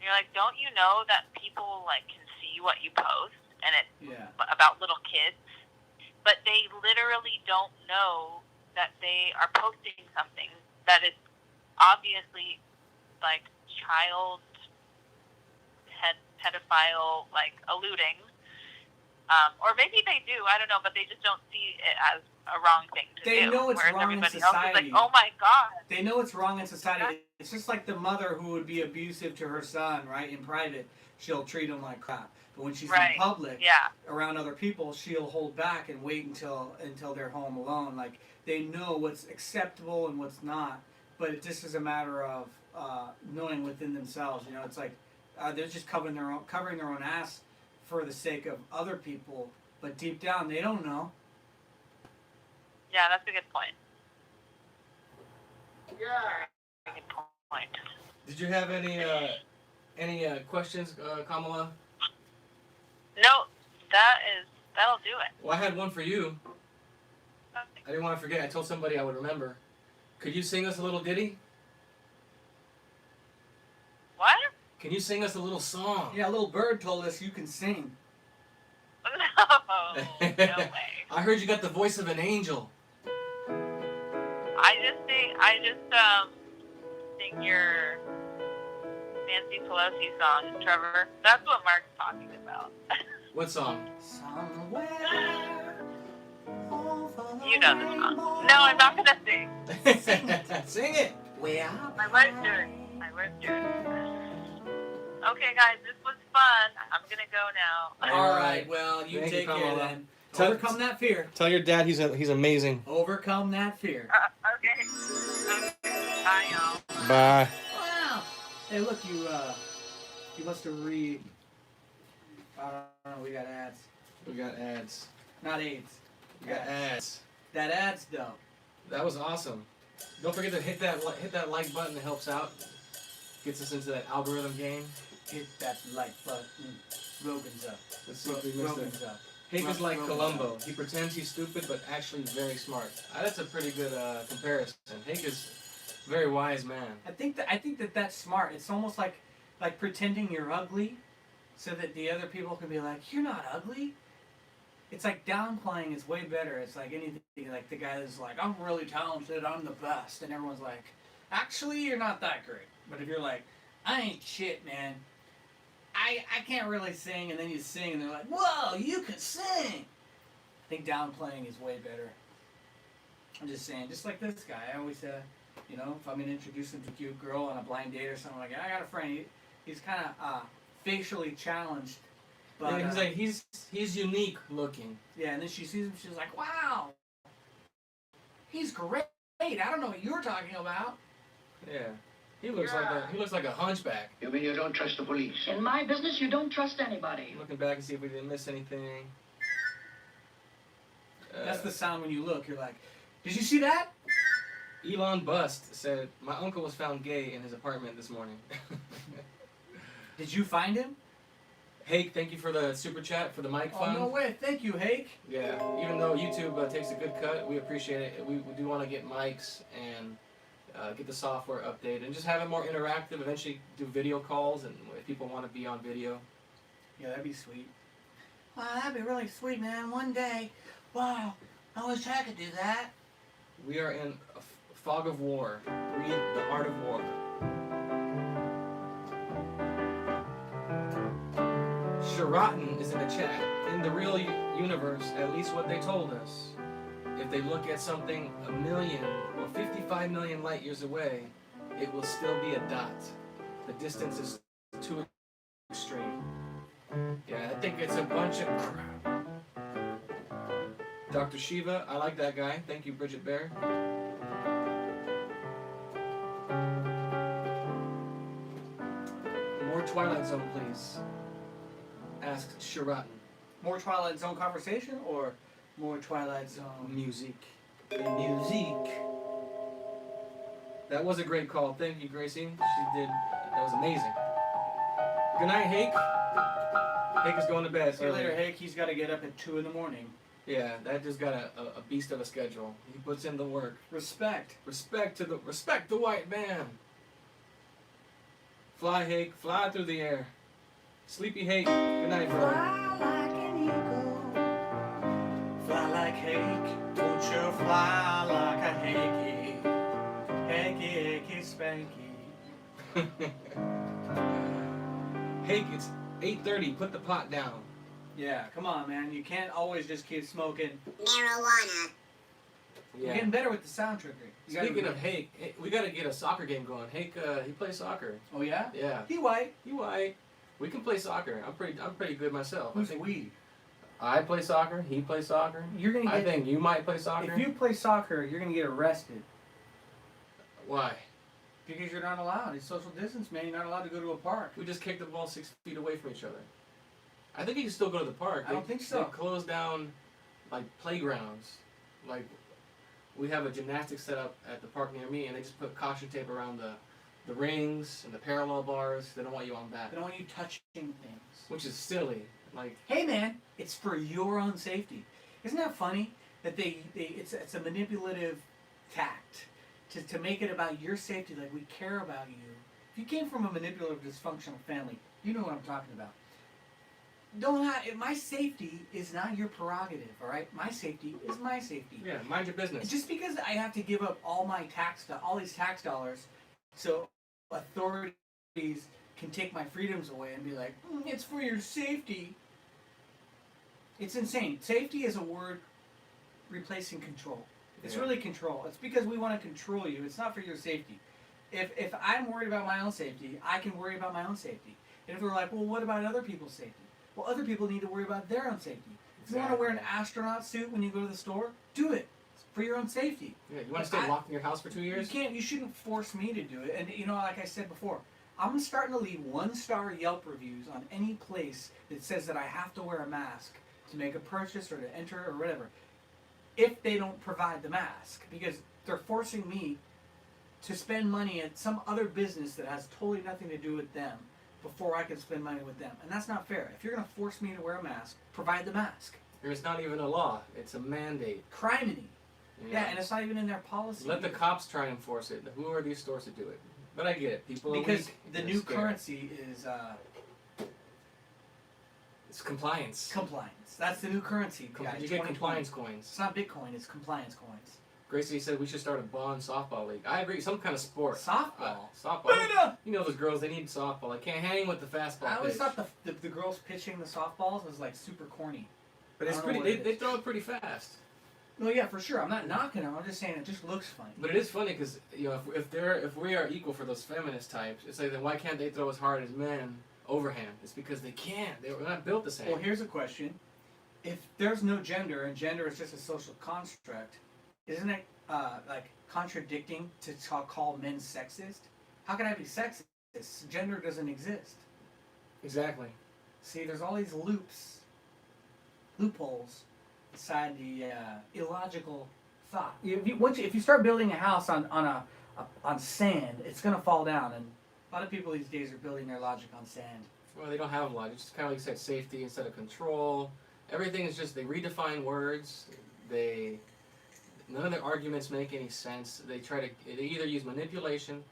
You're like, don't you know that people like can see what you post and it's Yeah. about little kids? But they literally don't know that they are posting something that is obviously like child pedophile, like alluding. Or maybe they do, I don't know, but they just don't see it as a wrong thing to They do. know it's whereas wrong in everybody else is society. like, oh my God. They know it's wrong in society. It's just like the mother who would be abusive to her son, right? In private, she'll treat him like crap. But when she's Right. in public, Yeah. around other people, she'll hold back and wait until they're home alone. Like they know what's acceptable and what's not, but it just is a matter of knowing within themselves. You know, it's like they're just covering their own ass for the sake of other people, but deep down they don't know. Yeah, that's a good point. Yeah. Good point. Did you have any questions, Kamala? No, that'll do it. Well, I had one for you. I didn't want to forget. I told somebody I would remember. Could you sing us a little ditty? What? Can you sing us a little song? Yeah, little bird told us you can sing. No way. I heard you got the voice of an angel. I just sing your Nancy Pelosi song, Trevor. That's what Mark's talking about. What song? Somewhere over You know the song. No, I'm not gonna sing. Sing it. Where My wife's doing. Okay, guys, this was fun. I'm gonna go now. All right, well, you Thank you, take care Kamala. then. Tell- Overcome that fear. Tell your dad he's amazing. Overcome that fear. Okay. Bye, y'all. Bye. Wow. Hey, look, you must have I don't know, we got ads. We got ads. Not AIDS. We got ads. That ad's dope. That was awesome. Don't forget to hit that like button. It helps out. Gets us into that algorithm game. Hit that like button. Rogan's up. Let's see if we missed Rogan's it. up. Hake is like Rogan's Columbo. up. He pretends he's stupid, but actually very smart. That's a pretty good comparison. Hake is a very wise man. I think that that's smart. It's almost like pretending you're ugly, so that the other people can be like, "You're not ugly." It's like downplaying is way better. It's like anything, like the guy that's like, "I'm really talented, I'm the best," and everyone's like, "Actually, you're not that great." But if you're like, "I ain't shit, man. I can't really sing," and then you sing, and they're like, "Whoa, you can sing." I think downplaying is way better. I'm just saying, just like this guy. I always, if I'm gonna introduce him to a cute girl on a blind date or something like that, I got a friend. He's kind of facially challenged. But, Yeah, he's unique looking. yeah, and then she sees him. She's like, "Wow, he's great. I don't know what you're talking about." Yeah. He looks like a hunchback. You mean you don't trust the police? In my business, you don't trust anybody. Looking back and see if we didn't miss anything. That's the sound when you look. You're like, "Did you see that?" Elon Bust said, "My uncle was found gay in his apartment this morning." Did you find him? Hake, thank you for the super chat for the mic Oh fund. no way! Thank you, Hake. Yeah, even though YouTube takes a good cut, we appreciate it. We do want to get mics and get the software updated and just have it more interactive. Eventually do video calls and if people want to be on video. Yeah, that'd be sweet. Wow, that'd be really sweet, man. One day, wow, I wish I could do that. We are in a fog of war. Read The Art of War. Sheraton is in the chat. In the real universe, at least what they told us, if they look at something 1 million or 55 million light years away, it will still be a dot. The distance is too extreme. Yeah, I think it's a bunch of crap. Dr. Shiva, I like that guy. Thank you, Bridget Bear. More Twilight Zone, please. Asked Sheraton. More Twilight Zone conversation or more Twilight Zone Music. music? That was a great call. Thank you, Gracie. She did. That was amazing. Good night, Hake. Hake is going to bed. See you later, early. Hake. He's got to get up at 2 a.m. Yeah, that just got a beast of a schedule. He puts in the work. Respect. Respect the white man. Fly, Hake. Fly through the air. Sleepy Hake. Good night, brother. Fly like an eagle. Fly like Hake. Won't you fly like a Hakey? Hakey, Hakey, Spanky. Hake, it's 8:30. Put the pot down. Yeah, come on, man. You can't always just keep smoking. Marijuana. You're getting better with the sound trickery. You gotta Speaking be- of Hake, we got to get a soccer game going. Hake, he plays soccer. Oh yeah? Yeah. He white. You white. We can play soccer. I'm pretty good myself. Who's I think we? I play soccer. He plays soccer. You're gonna I get. think you might play soccer. If you play soccer, you're gonna get arrested Why? because you're not allowed. It's social distance, man. You're not allowed to go to a park. We just kicked the ball 6 feet away from each other. I think you can still go to the park. I don't think so. They closed down like playgrounds. Like we have a gymnastics set up at the park near me, and they just put caution tape around the rings and the parallel bars. They don't want you on that, They don't want you touching things. which is silly. Like Hey, man, it's for your own safety. Isn't that funny that it's a manipulative tact to make it about your safety? Like we care about you. If you came from a manipulative, dysfunctional family, you know what I'm talking about. don't have my safety is not your prerogative. All right, my safety is my safety. Yeah, mind your business. Just because I have to give up all these tax dollars, so authorities can take my freedoms away and be like, it's for your safety. It's insane. Safety is a word replacing control. It's Yeah. really control. It's because we want to control you. It's not for your safety. If I'm worried about my own safety, I can worry about my own safety. And if we're like, well, what about other people's safety? Well, other people need to worry about their own safety. If you want to wear an astronaut suit when you go to the store, do it. It's for your own safety. Yeah, you want to stay locked in your house for 2 years? You shouldn't force me to do it. And like I said before, I'm starting to leave 1-star Yelp reviews on any place that says that I have to wear a mask to make a purchase or to enter or whatever, if they don't provide the mask, because they're forcing me to spend money at some other business that has totally nothing to do with them before I can spend money with them. And that's not fair. If you're going to force me to wear a mask, provide the mask. It's not even a law. It's a mandate. Criminy. You Yeah, know? and it's not even in their policy. Let the cops try and enforce it. Who are these stores to do it? But I get it. People are because weak. the They're new scared. currency is It's compliance. compliance. That's the new currency. Com- guys, you get 2020. compliance coins. It's not Bitcoin, it's compliance coins. Gracie said we should start a bond softball league. I agree. Some kind of sport. Softball. Softball. Beta! You know those girls, they need softball. They can't hang with the fastball I always pitch. thought the girls pitching the softballs was like super corny. But it's I don't pretty. know They, what it they is. throw it pretty fast. No, yeah, for sure. I'm not knocking them. I'm just saying it just looks funny. But it is funny because if we are equal for those feminist types, it's like then why can't they throw as hard as men overhand? It's because they can't. They're not built the same. Well, here's a question: if there's no gender and gender is just a social construct, isn't it like contradicting to call men sexist? How can I be sexist? Gender doesn't exist. Exactly. See, there's all these loopholes inside the illogical thought. If you start building a house on sand, it's gonna fall down. And a lot of people these days are building their logic on sand. Well, they don't have logic. It's kind of like you said, safety instead of control. Everything is just they redefine words. None of their arguments make any sense. They either use manipulation,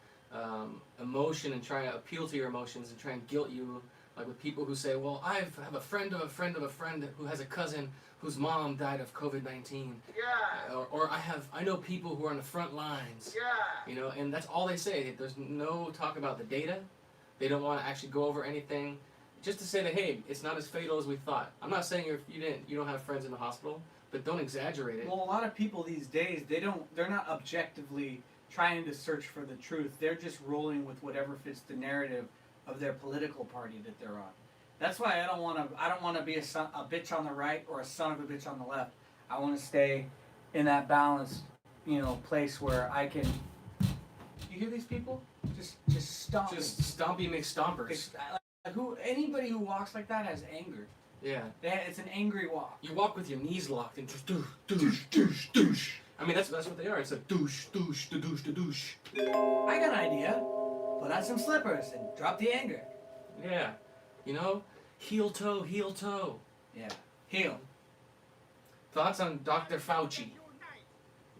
emotion, and try to appeal to your emotions and try and guilt you. Like with people who say, well, I have a friend of a friend of a friend who has a cousin whose mom died of COVID-19. Yeah. Or I know people who are on the front lines. Yeah. And that's all they say. There's no talk about the data. They don't want to actually go over anything. Just to say that, hey, it's not as fatal as we thought. I'm not saying you don't have friends in the hospital, but don't exaggerate it. Well, a lot of people these days they're not objectively trying to search for the truth. They're just rolling with whatever fits the narrative of their political party that they're on. That's why I don't want to be a bitch on the right or a son of a bitch on the left. I want to stay in that balanced, place where I can. You hear these people? Just stop. Just stompy McStompers. Anybody who walks like that has anger. Yeah. It's an angry walk. You walk with your knees locked and just douche. I mean, that's what they are. It's a douche. I got an idea. Put on some slippers and drop the anger. Yeah. Heel toe. Yeah. Heel. Thoughts on Dr. Fauci?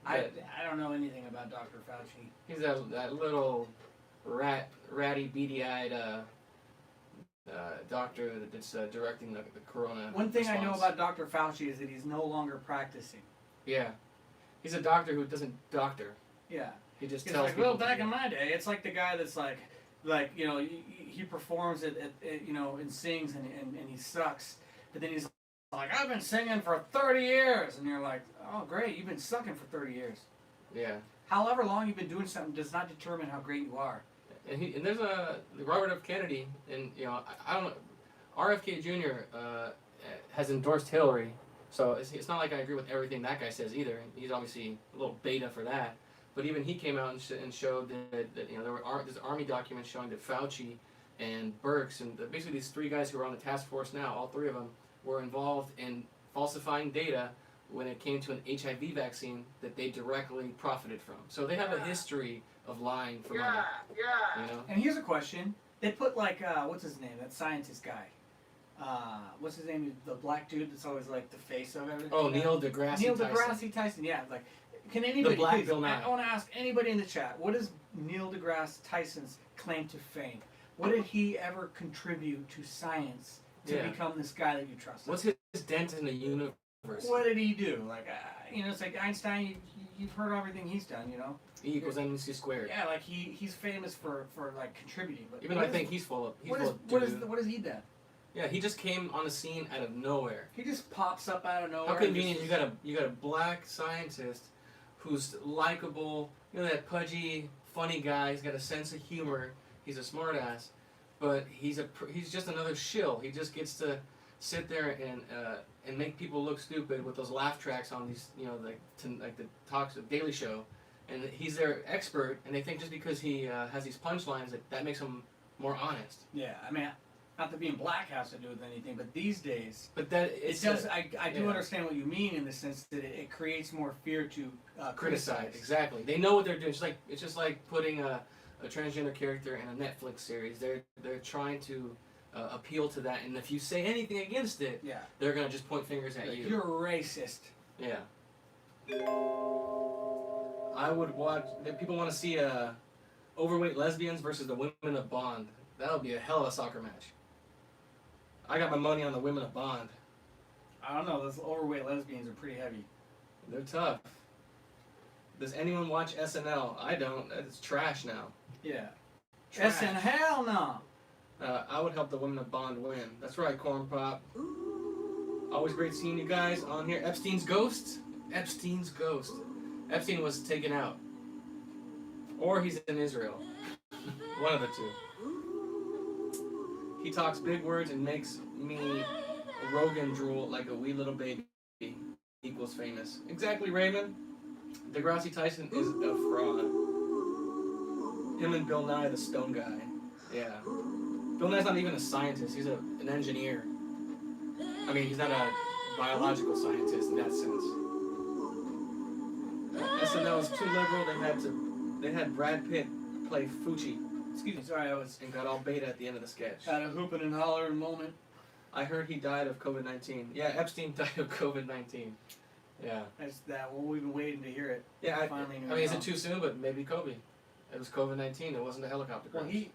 I don't know anything about Dr. Fauci. He's that little ratty, beady-eyed doctor that's directing the corona. One thing I know response. about Dr. Fauci is that he's no longer practicing. Yeah. He's a doctor who doesn't doctor. Yeah. He just He's tells like, people. well, back in my day, it's like the guy that's like he performs at and sings and he sucks, but then he's like, I've been singing for 30 years, and you're like, oh great, you've been sucking for 30 years. Yeah. However long you've been doing something does not determine how great you are. And there's Robert F. Kennedy, and I don't know, RFK Jr. Has endorsed Hillary, so it's not like I agree with everything that guy says either. He's obviously a little beta for that, but even he came out and showed that there were there's Army documents showing that Fauci and Birx and basically these three guys who are on the task force now, all three of them were involved in falsifying data when it came to an HIV vaccine that they directly profited from. So they have a history of lying for money. Yeah. And here's a question: they put like what's his name? That scientist guy. What's his name? The black dude that's always like the face of everything. Oh, Neil deGrasse Neil Tyson. deGrasse Tyson. Yeah, like can anybody? The Black please, Bill Nye. I want to ask anybody in the chat: what is Neil deGrasse Tyson's claim to fame? What did he ever contribute to science to Yeah. become this guy that you trust. What's his dent in the universe? What did he do? Like, it's like Einstein. You've heard everything he's done, E equals MC squared. Yeah, like he's famous for like contributing. But Even though I think he's full of. what has he done? Yeah, he just came on the scene out of nowhere. He just pops up out of nowhere. How and convenient! just- You got a black scientist who's likable. That pudgy, funny guy. He's got a sense of humor. He's a smartass, but he's just another shill. He just gets to sit there and make people look stupid with those laugh tracks on these, like the talks of Daily Show, and he's their expert. And they think just because he has these punchlines that makes him more honest. Yeah, I mean, not that being black has to do with anything, but these days. But that It does. I do yeah. understand what you mean in the sense that it creates more fear to criticize. Exactly. They know what they're doing. It's just like putting a transgender character in a Netflix series. They're trying to appeal to that, and if you say anything against it, Yeah. they're gonna just point fingers at Like, you. you're racist. Yeah. I would watch. People want to see overweight lesbians versus the women of Bond. That would be a hell of a soccer match. I got my money on the women of Bond. I don't know. Those overweight lesbians are pretty heavy. They're tough. Does anyone watch SNL? I don't. It's trash now. Yeah. Trash. And hell no. I would help the women of Bond win. That's right, Corn Pop. Always great seeing you guys on here. Epstein's ghost? Epstein's ghost. Epstein was taken out. Or he's in Israel. One of the two. He talks big words and makes me Rogan drool like a wee little baby. Equals famous. Exactly, Raymond. Degrassi Tyson is a fraud. Him and Bill Nye, the stone guy. Yeah. Bill Nye's not even a scientist. He's an engineer. I mean, he's not a biological scientist in that sense. SNL is too liberal. They had Brad Pitt play Fucci Excuse me. Sorry, I was and got all beta at the end of the sketch. at a hooping and hollering moment. I heard he died of COVID-19. Yeah, Epstein died of COVID-19. Yeah. That's that. Well, we've been waiting to hear it. Yeah. I Finally mean, is it too soon? But maybe Kobe. It was COVID-19. It wasn't a helicopter crash.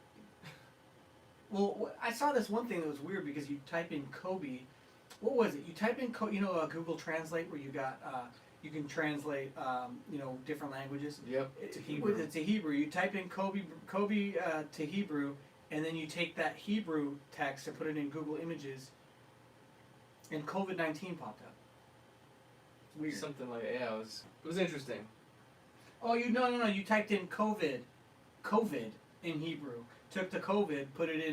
Well, I saw this one thing that was weird because you type in Kobe. What was it? You type in Google Translate where you got you can translate different languages. Yep. To Hebrew. To Hebrew. You type in Kobe to Hebrew, and then you take that Hebrew text and put it in Google Images, and COVID-19 popped up. It's weird. Something like it was interesting. Oh, no. You typed in COVID in Hebrew. Took the COVID, put it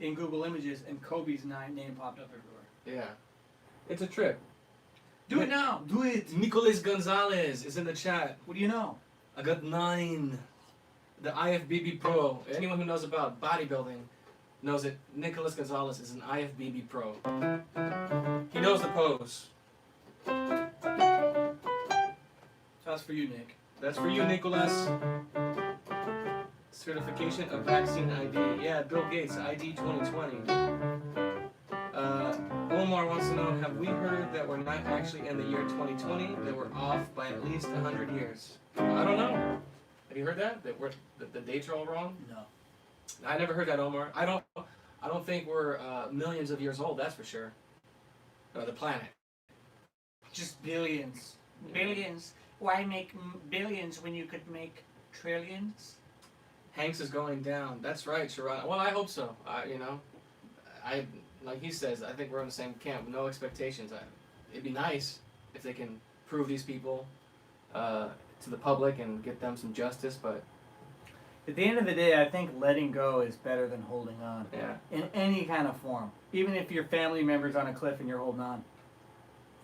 in Google Images, and Kobe's name popped up everywhere. Yeah. It's a trip. Do it now. Do it. Nicolas Gonzalez is in the chat. What do you know? I got 9. The IFBB Pro. Anyone who knows about bodybuilding knows that Nicolas Gonzalez is an IFBB Pro. He knows the pose. That's for you, Nick. That's for you, Nicolas. Certification of vaccine ID. Yeah, Bill Gates, ID 2020. Omar wants to know, have we heard that we're not actually in the year 2020, that we're off by at least 100 years? I don't know. Have you heard that? That the dates are all wrong? No. I never heard that, Omar. I don't think we're millions of years old, that's for sure. The planet. Just billions. Billions. Why make billions when you could make trillions? Hanks is going down. That's right, Sharon. Well, I hope so. I like he says, I think we're in the same camp. No expectations. It'd be nice if they can prove these people to the public and get them some justice, but At the end of the day, I think letting go is better than holding on. yeah. In any kind of form. Even if your family member's on a cliff and you're holding on.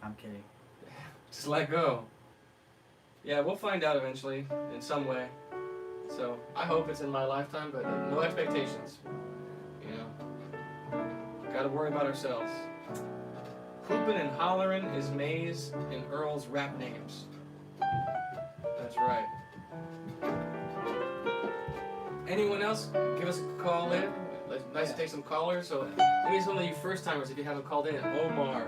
I'm kidding. Just let go. Yeah, we'll find out eventually in some way. So I hope it's in my lifetime, but no expectations. Gotta worry about ourselves. Hoopin' and hollerin' is Maze and Earl's rap names. That's right. Anyone else? Give us a call in. Nice to take some callers. So maybe some of you first timers, if you haven't called in, Omar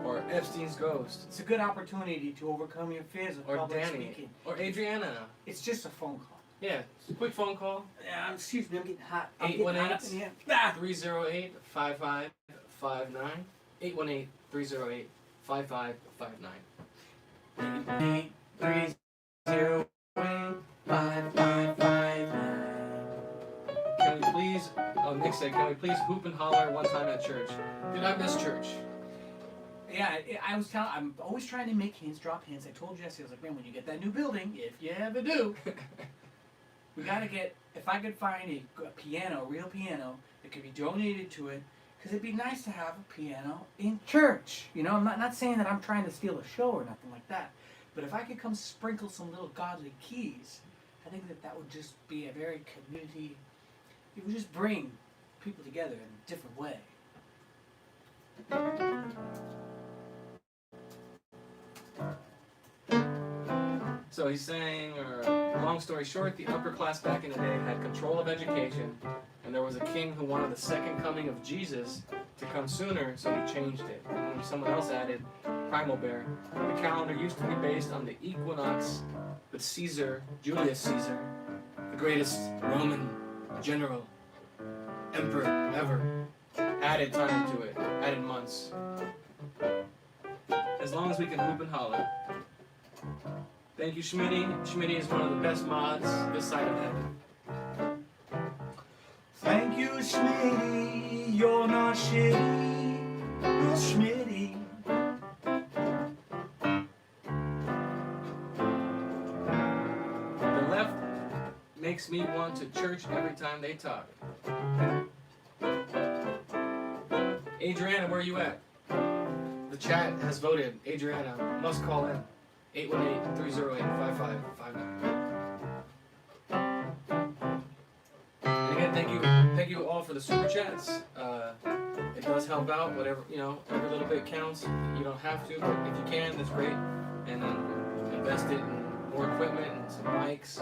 or Epstein's Ghost It's a good opportunity to overcome your fears of or public Danny speaking. or Adriana. It's just a phone call. Yeah, quick phone call. Excuse me, I'm getting hot. I'm getting hot up in here. 308-5555. 5559. 818-308-5559. 818-308-5559. Can we please, Nick said, can we please hoop and holler one time at church? Dude, I miss church. Yeah, I'm always trying to make hands drop hands. I told Jesse, I was like, man, when you get that new building, if you ever do, we gotta get, if I could find a piano, a real piano, that could be donated to it, because it'd be nice to have a piano in church. You know, I'm not saying that I'm trying to steal a show or nothing like that, but if I could come sprinkle some little godly keys, I think that would just be a very community, it would just bring people together in a different way. So he's saying, long story short, the upper class back in the day had control of education, and there was a king who wanted the second coming of Jesus to come sooner, so he changed it. And when someone else added, Primal Bear, the calendar used to be based on the equinox, but Caesar, Julius Caesar, the greatest Roman general, emperor ever, added time to it, added months. As long as we can hoop and holler. Thank you, Schmitty. Schmitty is one of the best mods this side of heaven. Thank you, Schmitty. You're not shitty. You're Schmitty. The left makes me want to church every time they talk. Adriana, where are you at? The chat has voted. Adriana must call in. 818-308-5559. And again, thank you all for the super chats. It does help out. Whatever, every little bit counts. You don't have to, but if you can, that's great. And then invest it in more equipment and some mics.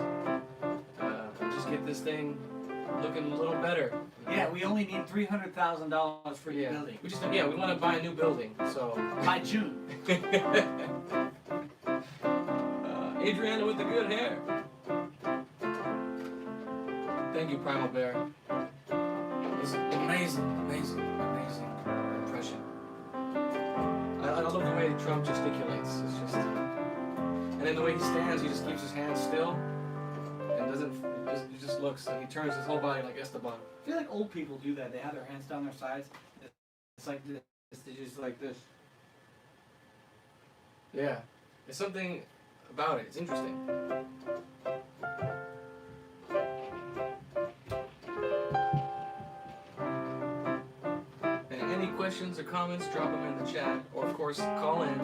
Just get this thing looking a little better. Yeah, we only need $300,000 for your building. We want to buy a new building. So by June. Adriana with the good hair. Thank you, Primal Bear. It's amazing impression. I love the way Trump gesticulates. It's just, and then the way he stands, he just keeps his hands still, and he just looks, and he turns his whole body like Esteban. I feel like old people do that. They have their hands down their sides. It's like this. They just like this. Yeah, there's something about it. It's interesting. And any questions or comments, drop them in the chat, or of course, call in.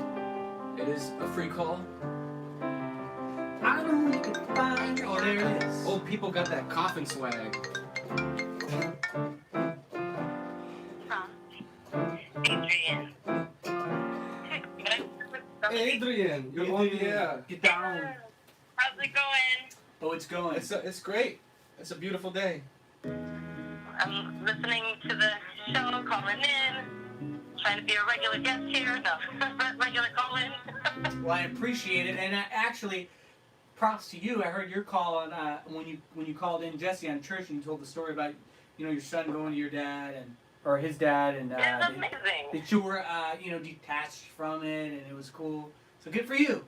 It is a free call. I don't need to find. Oh, there it is. Old people got that coffin swag. Adrian. Adrian, you're on the air. Get down. How's it going? Oh, it's going. It's great. It's a beautiful day. I'm listening to the show, calling in, trying to be a regular guest here. No, regular call-in. Well, I appreciate it, and actually, props to you. I heard your call on when you called in Jesse on church, and you told the story about your son going to your dad or his dad, and It's amazing. that you were detached from it, and it was cool. So good for you.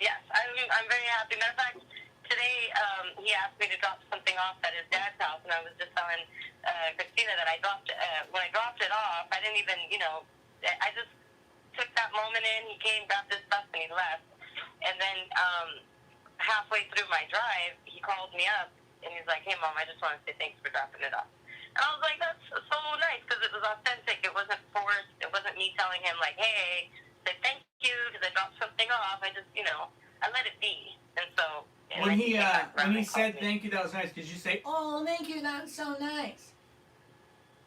Yes, I'm very happy. Matter of fact, today he asked me to drop something off at his dad's house, and I was just telling Christina that I dropped when I dropped it off. I didn't even, I just took that moment in. He came, grabbed his stuff, and he left. And then halfway through my drive, he called me up, and he's like, "Hey, Mom, I just want to say thanks for dropping it off." And I was like, "That's so nice," because it was authentic. It wasn't forced. It wasn't me telling him like, "Hey, say thank you because I dropped something off." I just, I let it be. And so When he said thank you, that was nice. Did you say, "Oh, thank you, that's so nice"?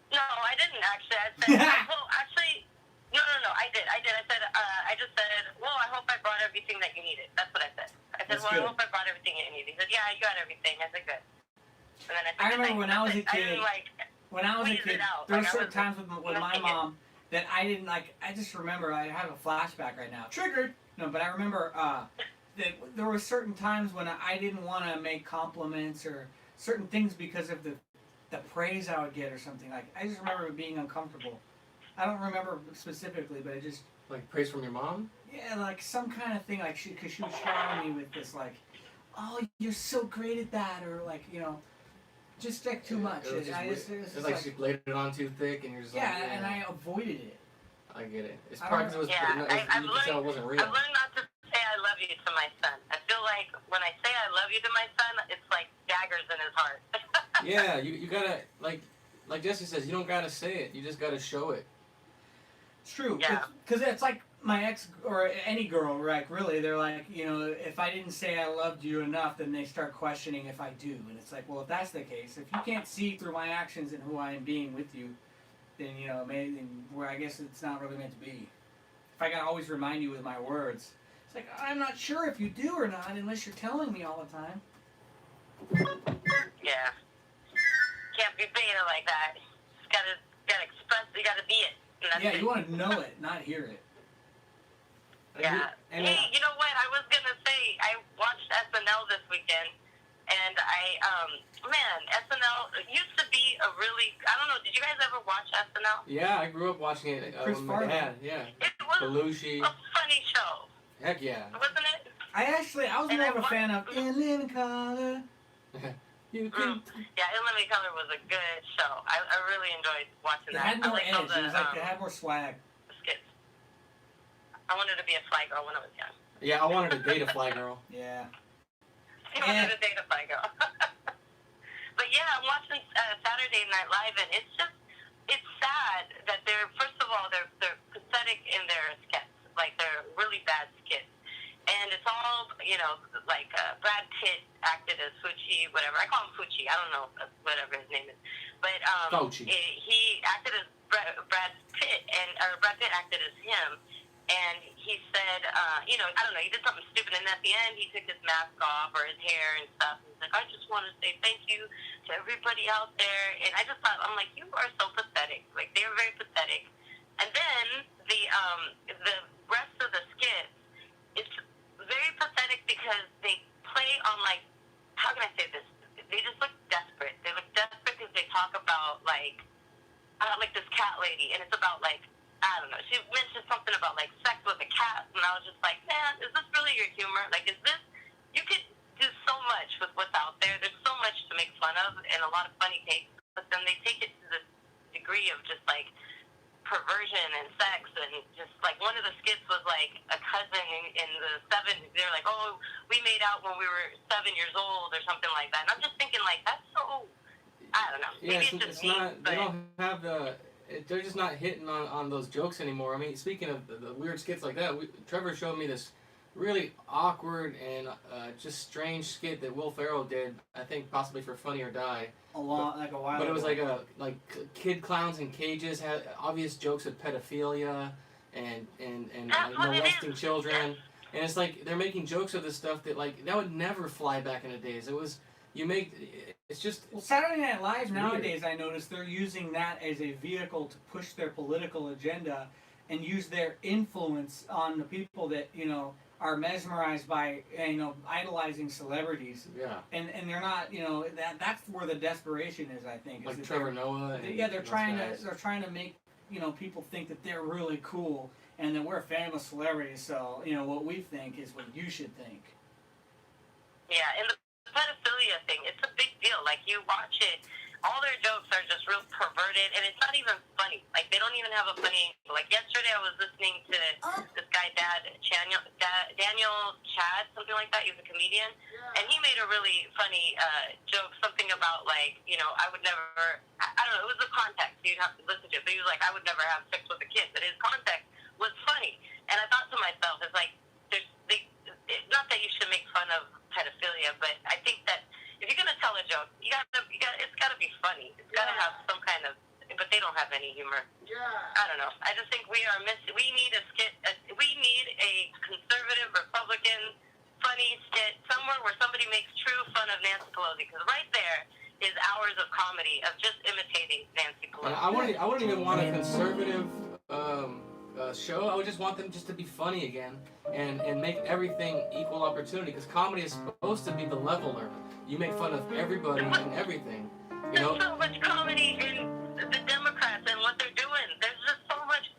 No, I didn't actually. I said, well, actually, no, I did. I said, I just said, well, I hope I brought everything that you needed. That's what I said. I said, That's well, good. I hope I brought everything you needed. He said, yeah, you got everything. I said, good. And then I said, I remember when I was a I kid. didn't, When I was a squeeze kid, it out. there were Like, I certain was times with my milking it. mom that I didn't like. I just remember I have a flashback right now. Triggered. No, but I remember that there were certain times when I didn't want to make compliments or certain things because of the the praise I would get or something. Like I just remember it being uncomfortable. I don't remember specifically, but it just Like praise from your mom? yeah, like some kind of thing. Like because she was showering me with this like, oh, you're so great at that, or like just like too much. It was just It's it's like she laid it on too thick, and you're just like, yeah, and I avoided it. I get it. It's I probably because it was, Yeah, I've you could tell it wasn't real. I've learned not to say I love you to my son. I feel like when I say I love you to my son, it's like daggers in his heart. Yeah, you gotta, like Jesse says, you don't gotta say it, you just gotta show it. It's true. Yeah. Because it's like my ex or any girl, like really, they're like, if I didn't say I loved you enough, then they start questioning if I do, and it's like, well, if that's the case, if you can't see through my actions and who I am being with you, then maybe where I guess it's not really meant to be. If I gotta always remind you with my words, it's like I'm not sure if you do or not unless you're telling me all the time. Yeah. Can't be beta like that. Just gotta express. You gotta be it. And that's Yeah, it. you want to know it, not hear it. Yeah. And Hey, you know what? I was gonna say I watched SNL this weekend, and man, SNL used to be a really. I don't know. Did you guys ever watch SNL? yeah, I grew up watching it Chris with my Farley. dad, yeah. It was Belushi, a funny show, heck yeah. wasn't it? I was And more I of a wa- fan of In Living Color. You can, Yeah, In Living Color was a good show. I really enjoyed watching It that. had I more liked all edge. the It was like it had more swag. skits. I wanted to be a fly girl when I was young. yeah, I wanted to date a fly girl. Yeah. I wanted to date a fly girl. But yeah, I'm watching Saturday Night Live, and it's sad that first of all, they're pathetic in their skits. Like, they're really bad skits. And it's all, like Brad Pitt acted as Fucci, whatever. I call him Fucci. I don't know, whatever his name is. But Fauci. he acted as Brad Pitt, or Brad Pitt acted as him. And he said, I don't know, he did something stupid, and at the end, he took his mask off or his hair and stuff. And he's like, I just want to say thank you to everybody out there. And I just thought, I'm like, you are so pathetic. Like, they're very pathetic. And then the rest of the skits, it's very pathetic because they play on, like, how can I say this? They just look desperate. They look desperate because they talk about, like this cat lady, and it's about, like, I don't know. She mentioned something about, like, sex with a cat, and I was just like, man, is this really your humor? Like, you could do so much with what's out there. There's so much to make fun of and a lot of funny takes, but then they take it to this degree of just, like, perversion and sex, and just, like, one of the skits was, like, a cousin in the 70s. They were like, oh, we made out when we were 7 years old or something like that. And I'm just thinking, like, that's so, I don't know. Yeah, Maybe it's just me, not, but they don't have they're just not hitting on those jokes anymore. I mean, speaking of the weird skits like that, Trevor showed me this really awkward and just strange skit that Will Ferrell did, I think possibly for Funny or Die. A while But it was ago. like kid clowns in cages, had obvious jokes of pedophilia and That's like, what it molesting is. children. And it's like they're making jokes of this stuff that like that would never fly back in the days. It's just Well, Saturday Night Live weird. nowadays, I noticed they're using that as a vehicle to push their political agenda and use their influence on the people that are mesmerized by idolizing celebrities, yeah, and they're not that's where the desperation is. I think is like that Trevor Noah. And they're those trying guys. to make people think that they're really cool and that we're famous celebrities. So what we think is what you should think. yeah, and the pedophilia thing, it's a big deal. Like, you watch it, all their jokes are just real perverted, and it's not even funny. Like, they don't even have a funny angle. Like, yesterday I was listening to this guy, Daniel Chad, something like that. He's a comedian, and he made a really funny joke, something about, like, I would never, I don't know, it was the context. You'd have to listen to it, but he was like, I would never have sex with a kid. But his context was funny, and I thought to myself, it's like, not that you should make fun of pedophilia, but I think that if you're gonna tell a joke, it's gotta be funny. It's gotta have some kind of. But they don't have any humor. Yeah. I don't know. I just think we are missing. We need a skit. We need a conservative Republican funny skit somewhere where somebody makes true fun of Nancy Pelosi. Because right there is hours of comedy of just imitating Nancy And Pelosi. I wouldn't even want a conservative show. I would just want them just to be funny again and make everything equal opportunity. Because comedy is supposed to be the leveler. You make fun of everybody and everything. You know. There's so much much comedy in the Democrats and what they're doing. There's so much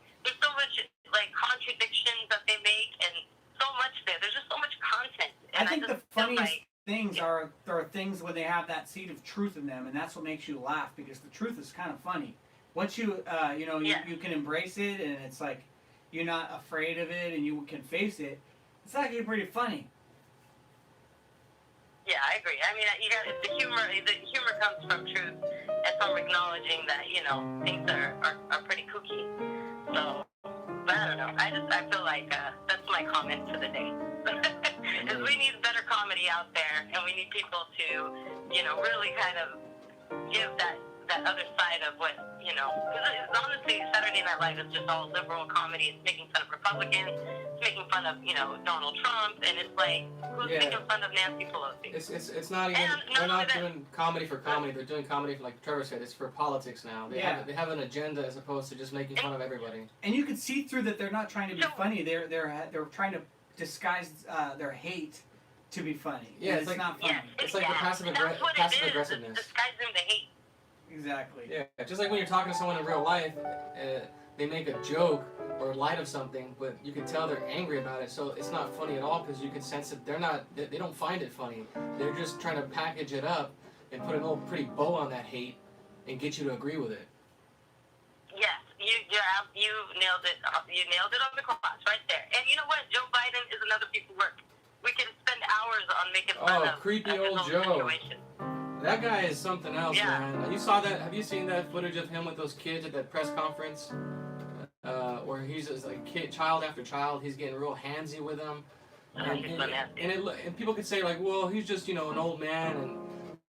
like contradictions that they make, and so much there. There's just so much content. I And think the just feel funniest like, things are things when they have that seed of truth in them, and that's what makes you laugh because the truth is kind of funny. Once you Yeah. you can embrace it, and it's like you're not afraid of it, and you can face it. It's actually pretty funny. yeah, I agree. I mean, you got the humor. The humor comes from truth and from acknowledging that things are pretty kooky. So, but I don't know. I feel like that's my comment for the day. Is we need better comedy out there, and we need people to really kind of give that other side of what because honestly, Saturday Night Live is just all liberal comedy. It's making fun of Republicans. It's making fun of Donald Trump, and it's like who's Yeah. making fun of Nancy Pelosi? It's not even. And They're not that- doing comedy for comedy. They're doing comedy for, like Trevor said. It's for politics now. They have an agenda as opposed to just making fun of everybody. And you can see through that they're not trying to be So- funny. They're trying to disguise their hate to be funny. Yeah, And it's it's like- not funny. Yes, It's like the passive aggressiveness. It's disguising the hate. Exactly. Yeah, just like when you're talking to someone in real life, they make a joke or light of something, but you can tell they're angry about it. So it's not funny at all because you can sense that they don't find it funny. They're just trying to package it up and put a little pretty bow on that hate and get you to agree with it. Yes, you nailed it. You nailed it on the cross right there. And you know what? Joe Biden is another piece of work. We can spend hours on making fun of creepy his old whole Joe. situation. That guy is something else, Yeah. man. You saw that? Have you seen that footage of him with those kids at that press conference? Where he's just like child after child, he's getting real handsy with them. And people could say like, well, he's just an old man,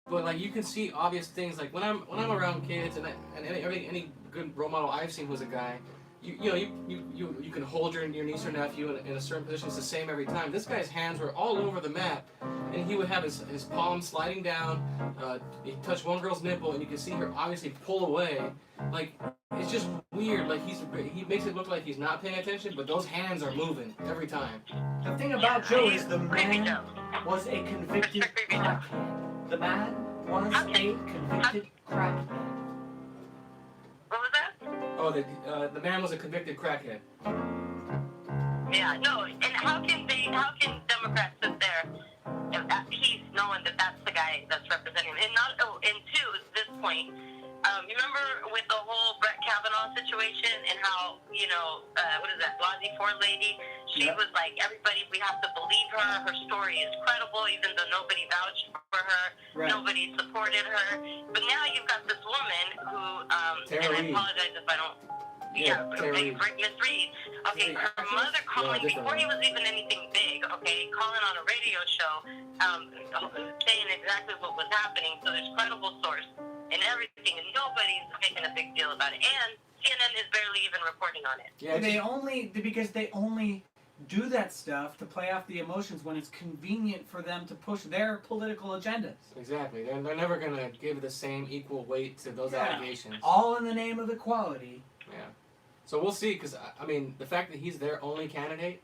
but like you can see obvious things like when I'm around kids and any good role model I've seen who's a guy, you can hold your niece or nephew in a certain position. It's the same every time. This guy's hands were all over the map, and he would have his palm sliding down. He touched one girl's nipple, and you can see her obviously pull away. Like it's just weird. Like he makes it look like he's not paying attention, but those hands are moving every time. The thing about Joe is the Creepy man Joe. was a convicted crackhead. The man was a convicted crackhead. What was that? Oh, the man was a convicted crackhead. Yeah, no. And how can Democrats sit there at peace knowing that that's the guy that's representing them? And two, at this point, you remember with the whole Brett Kavanaugh situation and how, what is that, Blasey Ford lady? She Yep. was like, everybody, we have to believe her. Her story is credible, even though nobody vouched for her. Right. Nobody supported her. But now you've got this woman who, Tara and I Reid. apologize if I don't, Tara Reid. Miss Reid. Okay, her mother calling, different before he one. was even anything big, okay, calling on a radio show, saying exactly what was happening, so there's credible source and everything, and nobody's making a big deal about it, and CNN is barely even reporting on it. Yeah, Because they only do that stuff to play off the emotions when it's convenient for them to push their political agendas. exactly. They're never gonna give the same equal weight to those Yeah. allegations. All in the name of equality. Yeah. So we'll see, because I mean, the fact that he's their only candidate,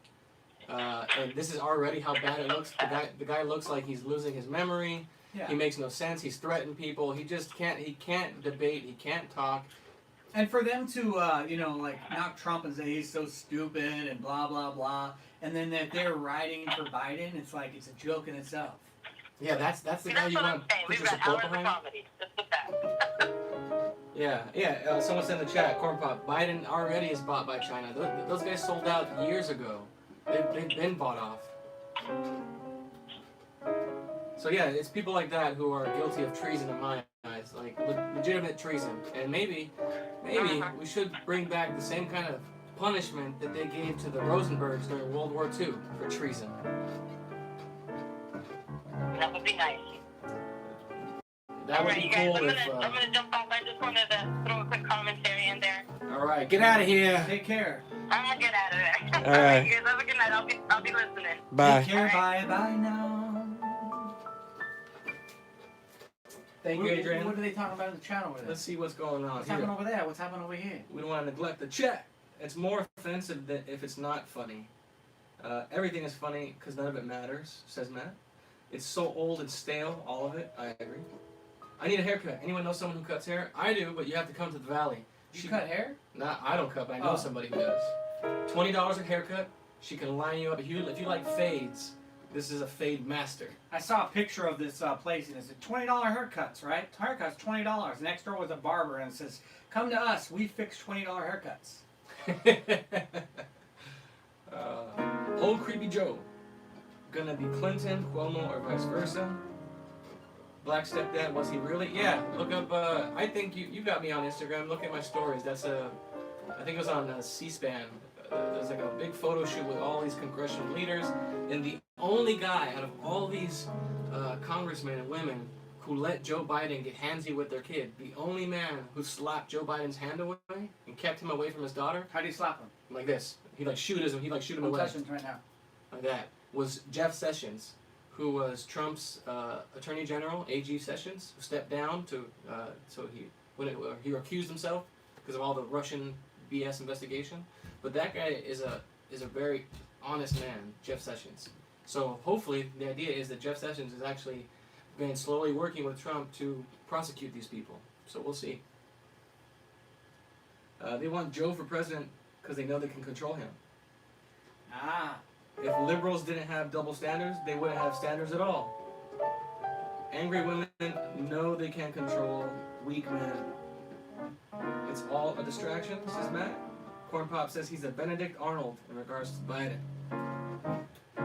and this is already how bad it looks. The guy looks like he's losing his memory. Yeah. He makes no sense. He's threatening people. He just can't. He can't debate. He can't talk. And for them to, knock Trump and say he's so stupid and blah, blah, blah, and then that they're riding for Biden, it's like it's a joke in itself. Yeah, that's the See, guy that's you what I'm want to saying. put We've your got support hours of behind. comedy. Just with that. Yeah. Someone said in the chat, Corn Pop, Biden already is bought by China. Those guys sold out years ago. They've been bought off. So yeah, it's people like that who are guilty of treason in my eyes, like legitimate treason. And maybe we should bring back the same kind of punishment that they gave to the Rosenbergs during World War II for treason. That would be nice. That would Alright, be you guys, cool I'm gonna jump off. I just wanted to throw a quick commentary in there. All right, get out of here. Take care. I'm gonna get out of there. All right. You guys have a good night. I'll be listening. Bye. Take care. Alright. Bye now. Thank you, Adrian. What are they talking about in the chat over there? Let's see what's going on What's here. happening over there? What's happening over here? We don't want to neglect the chat. It's more offensive than if it's not funny. Everything is funny because none of it matters, says Matt. It's so old and stale, all of it. I agree. I need a haircut. Anyone know someone who cuts hair? I do, but you have to come to the valley. You cut hair? Nah, I don't cut, but I know Oh. somebody who does. $20 a haircut. She can line you up. If you like fades, this is a fade master. I saw a picture of this place and it said $20 haircuts, right? Haircuts $20. Next door was a barber and it says, "Come to us. We fix $20 haircuts." Old Creepy Joe. Gonna be Clinton, Cuomo, or vice versa. Black Stepdad, was he really? Yeah, look up, I think you got me on Instagram. Look at my stories. That's I think it was on C-SPAN. There's like a big photo shoot with all these congressional leaders. And the only guy out of all these congressmen and women who let Joe Biden get handsy with their kid, the only man who slapped Joe Biden's hand away and kept him away from his daughter, How do you slap him? like this. He'd like shoot him I'm away. touching him right now. Like that, was Jeff Sessions, who was Trump's Attorney General, A.G. Sessions, who stepped down to he recused himself because of all the Russian BS investigation. But that guy is a very honest man, Jeff Sessions. So hopefully the idea is that Jeff Sessions is actually been slowly working with Trump to prosecute these people. So we'll see. They want Joe for president because they know they can control him. Ah. If liberals didn't have double standards, they wouldn't have standards at all. Angry women know they can't control weak men. It's all a distraction, says Matt. Corn Pop says he's a Benedict Arnold in regards to Biden.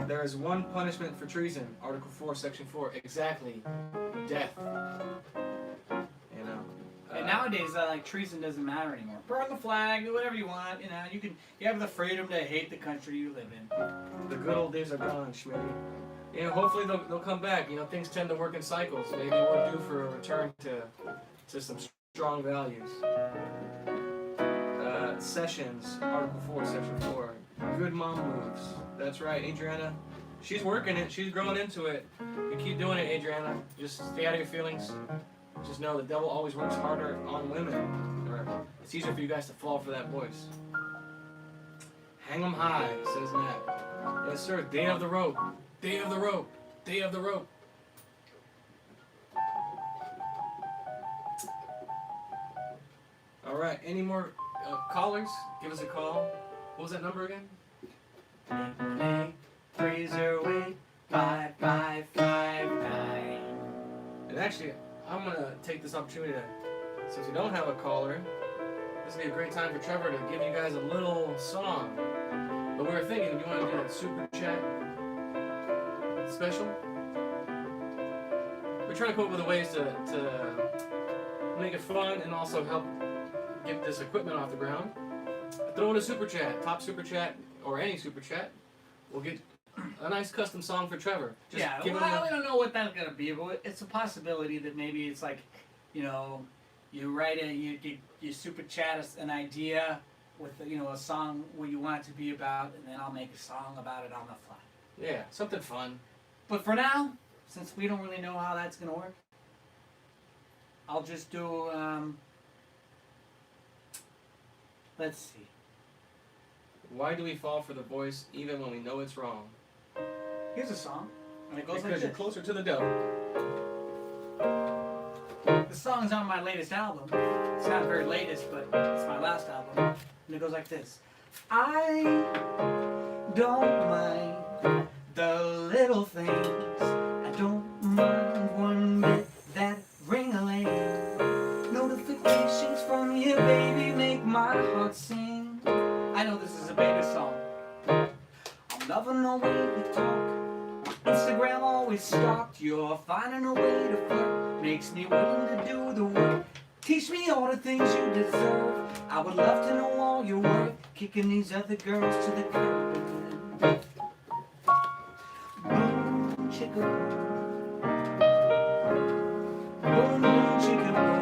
There is one punishment for treason, Article 4, Section 4. Exactly. Death. You know. And nowadays, like treason doesn't matter anymore. Burn the flag, do whatever you want. You know, you have the freedom to hate the country you live in. The good old days are gone, Schmitty. You know, hopefully they'll come back. You know, things tend to work in cycles. Maybe we're due for a return to some strong values. Sessions, Article 4, Section 4. Good mom moves. That's right, Adriana. She's working it. She's growing into it. You keep doing it, Adriana. Just stay out of your feelings. Just know the devil always works harder on women. Or it's easier for you guys to fall for that voice. Hang 'em high, says Matt. Yes, sir. Day of the rope. Day of the rope. Day of the rope. All right. Any more callers? Give us a call. What was that number again? 888-308-5559. And actually, I'm gonna take this opportunity to, since we don't have a caller, this would be a great time for Trevor to give you guys a little song. But we were thinking, do you want to do a super chat special? We're trying to come up with ways to make it fun and also help get this equipment off the ground. Throw in a super chat, top super chat, or any super chat. We'll get a nice custom song for Trevor. Just Yeah, give him well, we don't know what that's gonna be, but it's a possibility that maybe it's like, you know, you write it, you super chat us an idea with a song what you want it to be about, and then I'll make a song about it on the fly. yeah, something fun. But for now, since we don't really know how that's gonna work, I'll just do let's see. Why do we fall for the voice even when we know it's wrong? Here's a song, and it goes Because like you're this. closer to the devil. The song's on my latest album. It's not very latest, but it's my last album. And it goes like this. I don't mind the little things. I don't mind one bit that ring-a-ling. Notifications from you, baby, make my heart sing. I know this is a baby song. I'm loving the way you talk. Instagram always stalked. You're finding a way to flirt. Makes me willing to do the work. Teach me all the things you deserve. I would love to know all your work. Kicking these other girls to the curb. Boom, chicka boom. Boom, boom, chicka boom.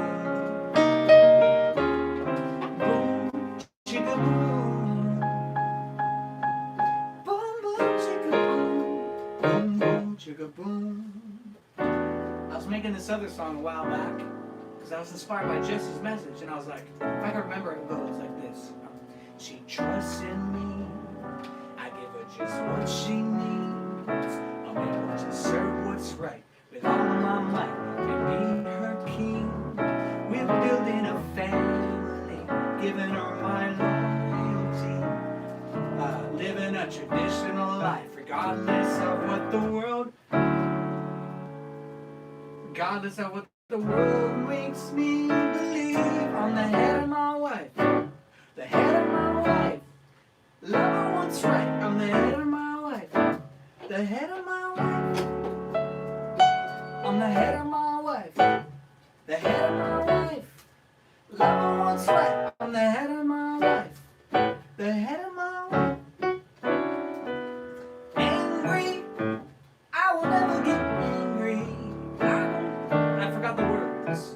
Boom, chicka boom. Boom, boom, chicka boom. Boom, boom, chicka boom. I was making this other song a while back because I was inspired by Jesse's message, and I was like, if I can remember, it goes like this. She trusts in me. I give her just what she needs. I'm able to serve what's right with all my might and be her king. traditional life, regardless of what the world makes me believe. I'm the head of my wife, the head of my wife. Love her what's right. I'm the head of my wife, the head of my wife. I'm the head of my wife, the head of my wife. Love her what's right. I'm the head of my wife, the head of my wife. Angry, I will never get angry. I forgot the words.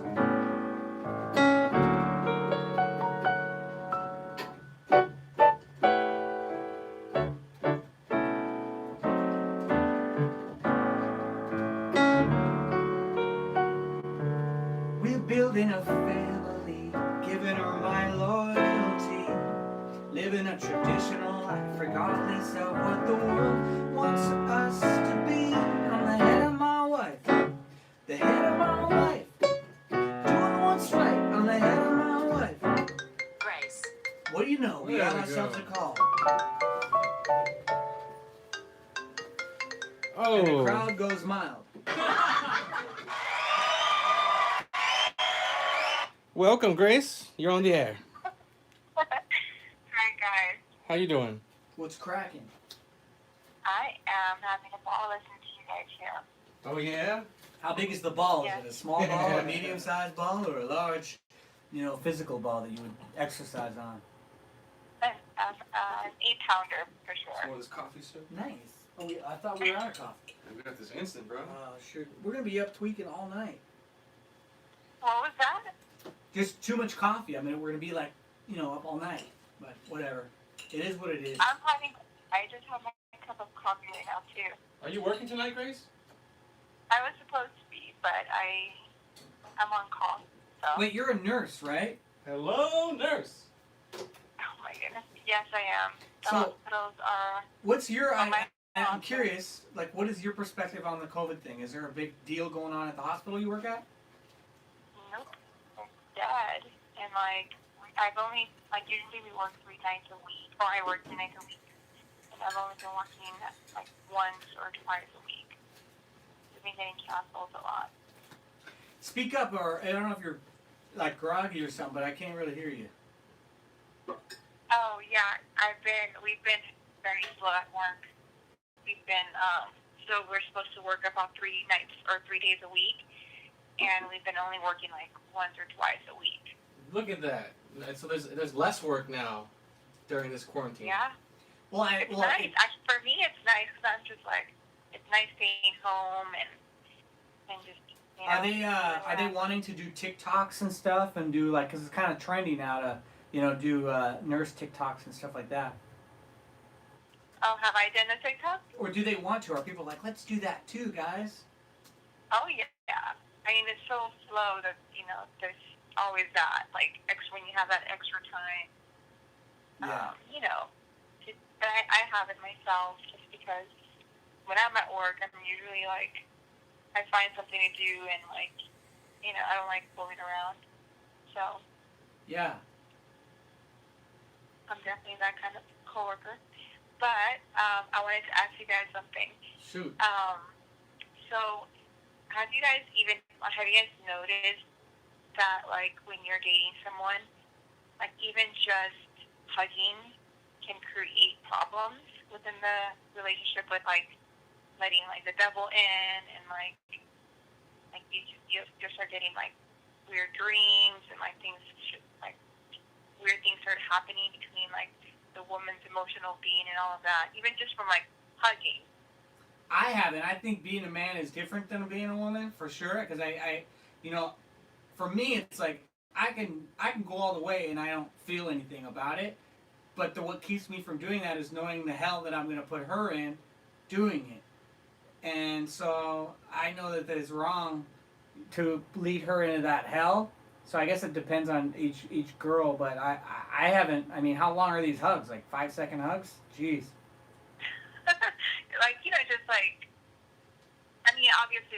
We're building a family, giving her my loyalty, living a traditional life, regardless of what the world wants us to be. I'm the head of my wife, the head of my wife, doing what's right. I'm the head of my wife. Grace. What do you know? We There got we ourselves go. a call, and the Oh, crowd goes mild. welcome, Grace. You're on the air. Hi guys. How you doing? What's cracking? I am having a ball listening to you guys here. Oh yeah. How big is the ball? Yeah. Is it a small ball, a medium-sized ball, or a large, physical ball that you would exercise on? An 8-pounder for sure. More of this coffee, sir? Nice. Oh, I thought we were out of coffee. We got this instant, bro. Sure. We're gonna be up tweaking all night. What was that? Just too much coffee. I mean, we're gonna be like, up all night. But whatever. It is what it is. I just have my cup of coffee right now too. Are you working tonight, Grace? I was supposed to be, but I'm on call. So. Wait, you're a nurse, right? Hello, nurse. Oh my goodness. Yes, I am. The So- hospitals are. What's your? Oh, I'm curious. Like, what is your perspective on the COVID thing? Is there a big deal going on at the hospital you work at? Nope. It's dead. And usually we work 3 nights a week, or I work 2 nights a week. And I've only been working like once or twice a week. We've been getting canceled a lot. Speak up, or I don't know if you're like groggy or something, but I can't really hear you. Oh yeah, we've been very slow at work. We've been, so we're supposed to work about 3 nights or 3 days a week. And we've been only working like once or twice a week. Look at that. So there's less work now during this quarantine. Yeah. Well, It's nice. Actually, for me, it's nice because I'm just like, it's nice staying home and just, Are they wanting to do TikToks and stuff and do like, because it's kind of trendy now to do nurse TikToks and stuff like that? Oh, have I done a TikTok? Or do they want to? Are people like, let's do that too, guys? Oh yeah. I mean, it's so slow that there's always that when you have that extra time. Yeah. And I have it myself just because when I'm at work, I'm usually like, I find something to do and I don't like fooling around. So Yeah. I'm definitely that kind of coworker. But I wanted to ask you guys something. Shoot. So have you guys noticed that when you're dating someone, even just hugging can create problems within the relationship with letting the devil in and you start getting weird dreams and weird things start happening between the woman's emotional being and all of that, even just from hugging. I haven't. I think being a man is different than being a woman, for sure. Because for me, it's like I can go all the way and I don't feel anything about it. But what keeps me from doing that is knowing the hell that I'm going to put her in doing it. And so I know that it's wrong to lead her into that hell. So I guess it depends on each girl. But I haven't. I mean, how long are these hugs? 5-second hugs? Jeez. Obviously,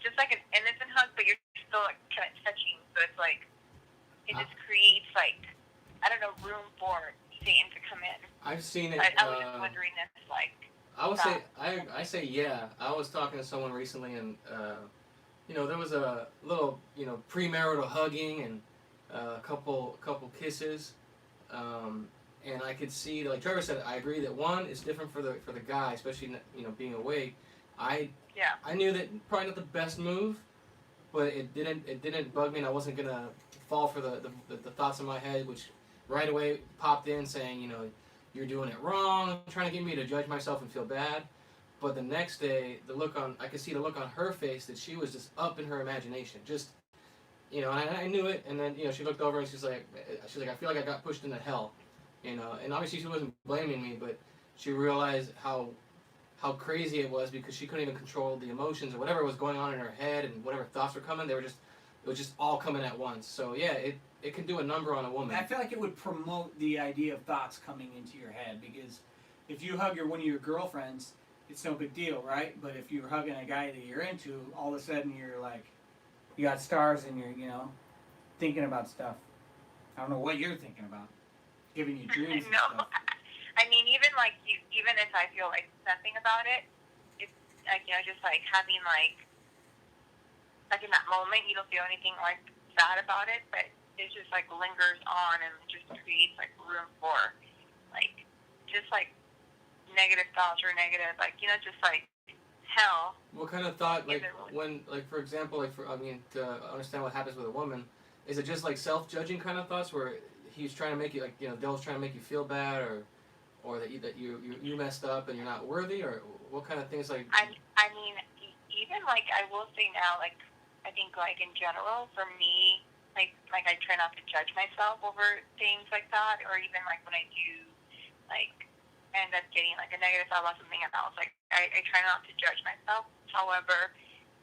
just an innocent hug, but you're still kind of touching. So it's it just creates room for Satan to come in. I've seen it. I was just wondering if, like, I would say I say yeah. I was talking to someone recently, and there was a little premarital hugging and a couple kisses, and I could see, like Trevor said, I agree that one is different for the guy, especially being awake. I knew that probably not the best move, but it didn't bug me, and I wasn't gonna fall for the thoughts in my head, which right away popped in saying, you're doing it wrong, trying to get me to judge myself and feel bad. But the next day, I could see the look on her face that she was just up in her imagination, just, and I knew it. And then, she looked over and she's like, I feel like I got pushed into hell, and obviously she wasn't blaming me, but she realized how crazy it was because she couldn't even control the emotions or whatever was going on in her head and whatever thoughts were coming. It was just all coming at once. So yeah, it can do a number on a woman. I feel like it would promote the idea of thoughts coming into your head, because if you hug one of your girlfriends, it's no big deal, right? But if you're hugging a guy that you're into, all of a sudden you're like, you got stars and you're, thinking about stuff. I don't know what you're thinking about. Giving you dreams and stuff. I mean, even if I feel like nothing about it, it's like, just like having like in that moment, you don't feel anything like sad about it, but it just like lingers on and just creates like room for like just like negative thoughts or negative, like, just like hell. What kind of thought, like when, like for example, to understand what happens with a woman, is it just like self-judging kind of thoughts where he's trying to make you like, Dale's trying to make you feel bad, or that you messed up and you're not worthy, or what kind of things like? I mean, even like I will say now, like I think like in general for me, like I try not to judge myself over things like that, or even like when I do like end up getting like a negative thought about something else, like I try not to judge myself. However,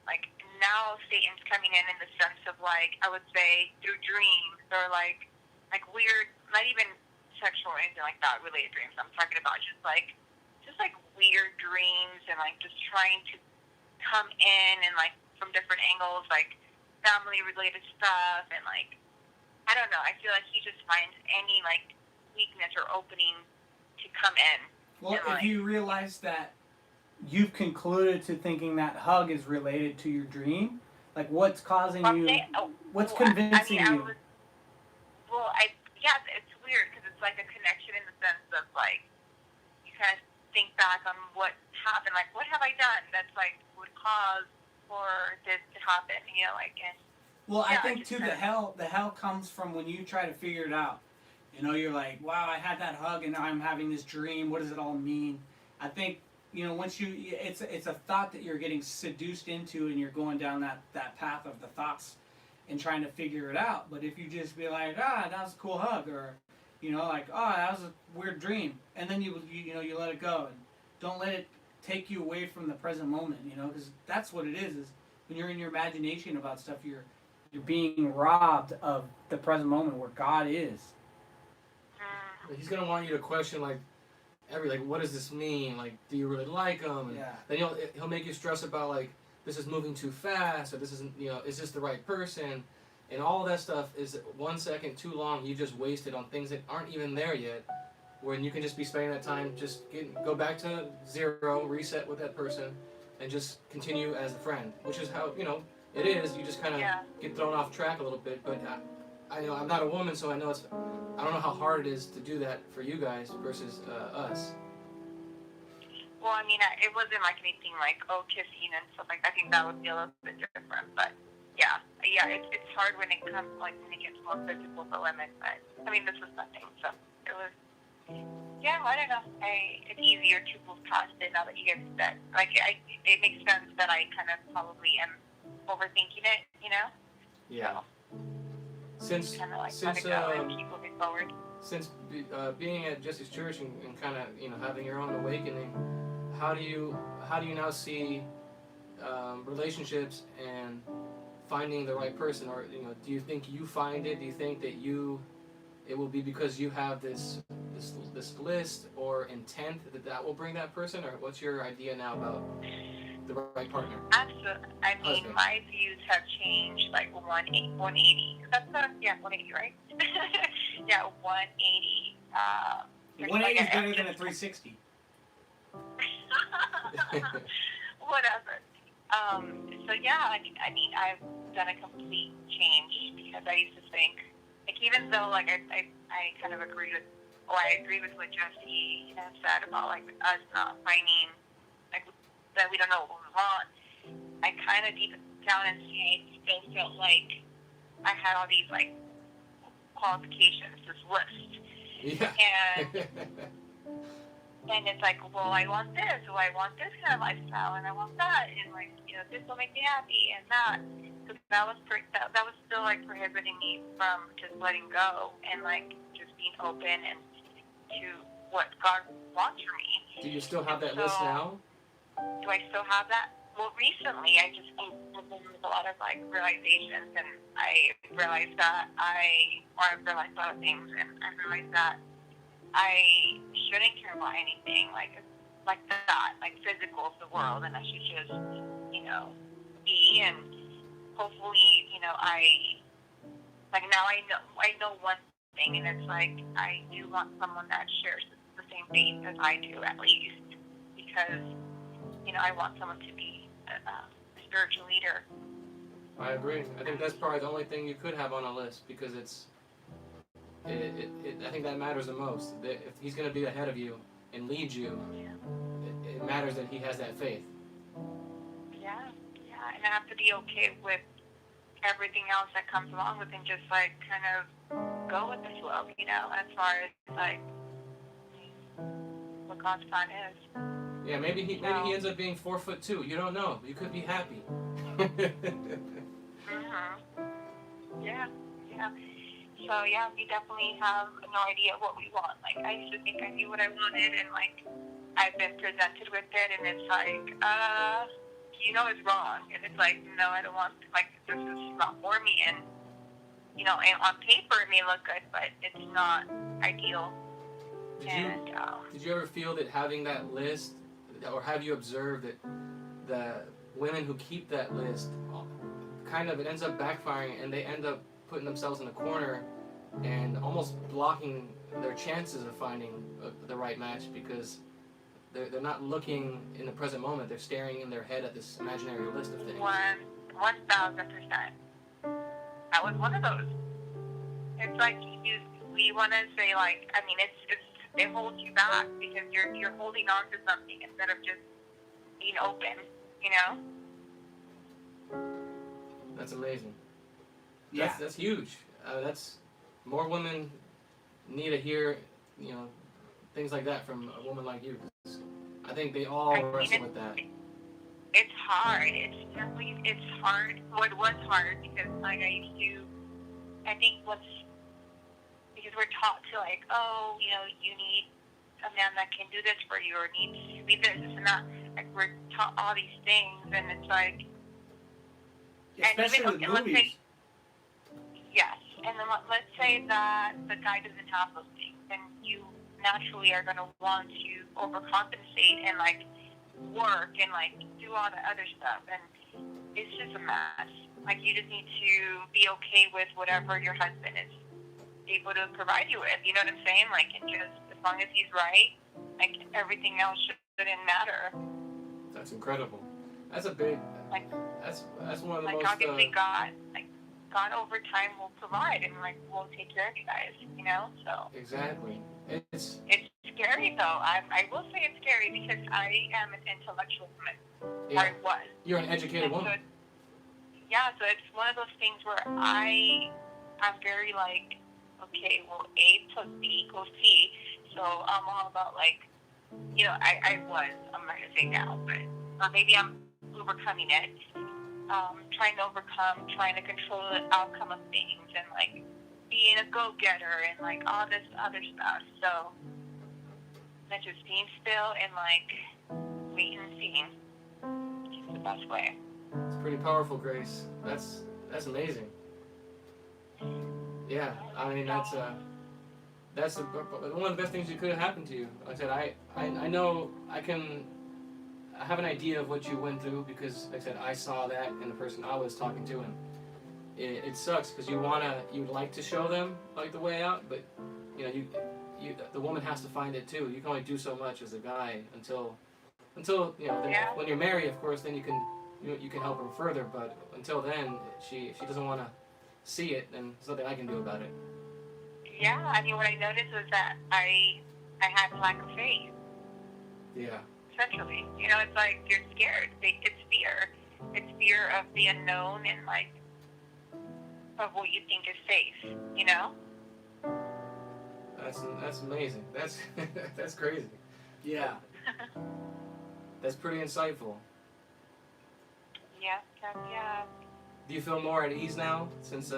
like now Satan's coming in the sense of like I would say through dreams or like weird, not even sexual or anything like that related dreams. I'm talking about just like weird dreams and like just trying to come in and like from different angles, like family related stuff, and like I don't know, I feel like he just finds any like weakness or opening to come in. Well, if you realize that you've concluded to thinking that hug is related to your dream, like what's causing what's convincing you? It's weird because it's like a connection in the sense of like you kind of think back on what happened, like what have I done that's like would cause for this to happen, and well, I think too the hell comes from when you try to figure it out. You're like, wow, I had that hug and now I'm having this dream. What does it all mean? I think, once it's a thought that you're getting seduced into and you're going down that path of the thoughts and trying to figure it out. But if you just be like, that was a cool hug, or, like, that was a weird dream, and then you let it go and don't let it take you away from the present moment, because that's what it is when you're in your imagination about stuff, you're being robbed of the present moment where God is. He's gonna want you to question like what does this mean? Like, do you really like him? And then he'll make you stress about like this is moving too fast, or this isn't, is this the right person? And all that stuff is 1 second too long. You just wasted on things that aren't even there yet. When you can just be spending that time, just go back to zero, reset with that person, and just continue as a friend, which is how it is. You just kind of get thrown off track a little bit, but. I know I'm not a woman, so I don't know how hard it is to do that for you guys versus us. Well, I mean, it wasn't like anything like kissing and stuff like that. I think that would be a little bit different, but yeah, it's hard when it comes when it gets more physical, the limit. But I mean, this was nothing, so it was. Yeah, I don't know. It's easier to move past it now that you get that. Like, it makes sense that I kind of probably am overthinking it, Yeah. So. Since kind of like let it go and keep moving forward. Since being at Jesse's church and kind of having your own awakening, how do you now see relationships and finding the right person, or do you think you find it? Do you think that it will be because you have this list or intent that will bring that person, or what's your idea now about the right partner? Absolutely. I mean, Husband. My views have changed like 180. That's 180, right? Yeah, 180. 180 is better than a 360. Whatever. So yeah, I mean, I've done a complete change because I used to think, like, even though like I kind of agree with, or I agree with what Jesse has said about like us not finding, like, that we don't know what we want. I kind of deep down inside still felt like I had all these like qualifications, this list, Yeah. and it's like, well, I want this, well, I want this kind of lifestyle, and I want that, and like, you know, this will make me happy, and that. So that was still like prohibiting me from just letting go and like just being open and to what God wants for me. Do you still have that So, list now? Do I still have that? Well, recently I've been with a lot of like realizations, and I've realized a lot of things, and I realized that I shouldn't care about anything like that, like physical of the world, and I should just, you know, be, and hopefully, you know, now I know one thing, and it's like I do want someone that shares the same faith as I do, at least, because, you know, I want someone to be a spiritual leader. I agree. I think that's probably the only thing you could have on a list, because I think that matters the most. That if he's going to be ahead of you and lead you, it matters that he has that faith. Yeah, and I have to be okay with everything else that comes along with it, and just like kind of go with the flow, you know, as far as like what God's plan is. Yeah, maybe he ends up being 4'2". You don't know. You could be happy. Yeah. So yeah, we definitely have no idea what we want. Like, I used to think I knew what I wanted, and like I've been presented with it, and it's like, you know, it's wrong, and it's like, no, I don't want. Like, this is not for me, and you know, and on paper it may look good, but it's not ideal. Did you ever feel that having that list, or have you observed that the women who keep that list, kind of, it ends up backfiring, and they end up putting themselves in a corner and almost blocking their chances of finding the right match, because they're not looking in the present moment. They're staring in their head at this imaginary list of things. 1,000%. I was one of those. It's like we want to say, like, I mean, it holds you back because you're holding on to something instead of just being open, you know? That's amazing. Yeah. That's huge. That's more women need to hear, you know, things like that from a woman like you. I think they all wrestle with that. It's hard. It's hard. Well, it was hard because like because we're taught to, like, oh, you know, you need a man that can do this for you, or needs to be this and that. Like, we're taught all these things, and it's like, especially with movies. Yes, and then let's say that the guy doesn't have those things, then you naturally are going to want to overcompensate and like work and like do all the other stuff, and it's just a mess. Like, you just need to be okay with whatever your husband is able to provide you with. You know what I'm saying? Like, and just as long as he's right, like, everything else shouldn't matter. That's incredible. That's a big. Like, that's one of the like, most. Obviously, God over time will provide, and like we'll take care of you guys. You know, so. Exactly. It's scary though. I will say it's scary because I am an intellectual woman. Yeah. I was. You're an educated woman. So it's one of those things where I'm very like, okay, well, A plus B equals C. So I'm all about, like, you know, I'm not going to say now, but maybe I'm overcoming it. Trying to control the outcome of things, and like being a go-getter, and like all this other stuff. So that's just being still and like waiting and seeing. It's the best way. It's pretty powerful, Grace. That's amazing. Yeah, I mean, that's one of the best things that could have happened to you. Like I said, I know I have an idea of what you went through, because, like I said, I saw that in the person I was talking to, and it sucks because you'd like to show them like the way out, but you know, the woman has to find it too. You can only do so much as a guy until you know. Then, Yeah. when you're married, of course, then you can help her further. But until then, she doesn't want to see it, and there's nothing I can do about it. Yeah, I mean, what I noticed was that I had lack of faith, Yeah. essentially. You know, it's like you're scared. It's fear. It's fear of the unknown and, like, of what you think is safe, you know? That's amazing. That's that's crazy. Yeah. That's pretty insightful. Yeah. Do you feel more at ease now since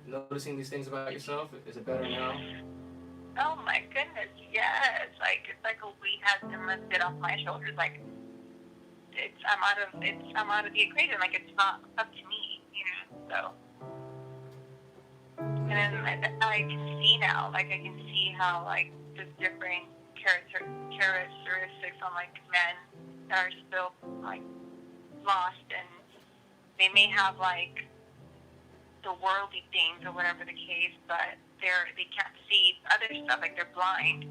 noticing these things about yourself? Is it better now? Oh my goodness, yes. It's like a weight has been lifted off my shoulders. Like I'm out of the equation. Like it's not up to me, you know. So, and then I can see now. Like I can see how like there's different characteristics on like men that are still like lost, and they may have like the worldly things or whatever the case, but they can't see other stuff. Like they're blind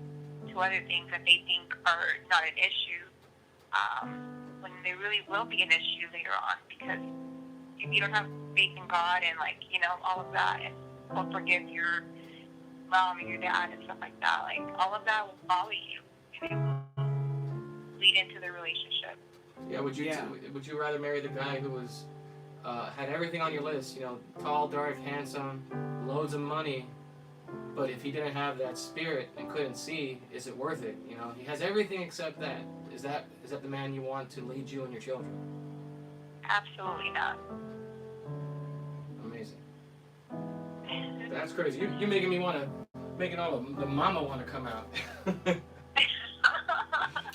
to other things that they think are not an issue, when they really will be an issue later on. Because if you don't have faith in God and like all of that, and will forgive your mom and your dad and stuff like that, like all of that will follow you and it will lead into the relationship. Yeah. Would you rather marry the guy who was had everything on your list? Tall, dark, handsome, loads of money. But if he didn't have that spirit and couldn't see, is it worth it? He has everything except that. Is that the man you want to lead you and your children? Absolutely not. Amazing. That's crazy. You're making me making all the mama want to come out.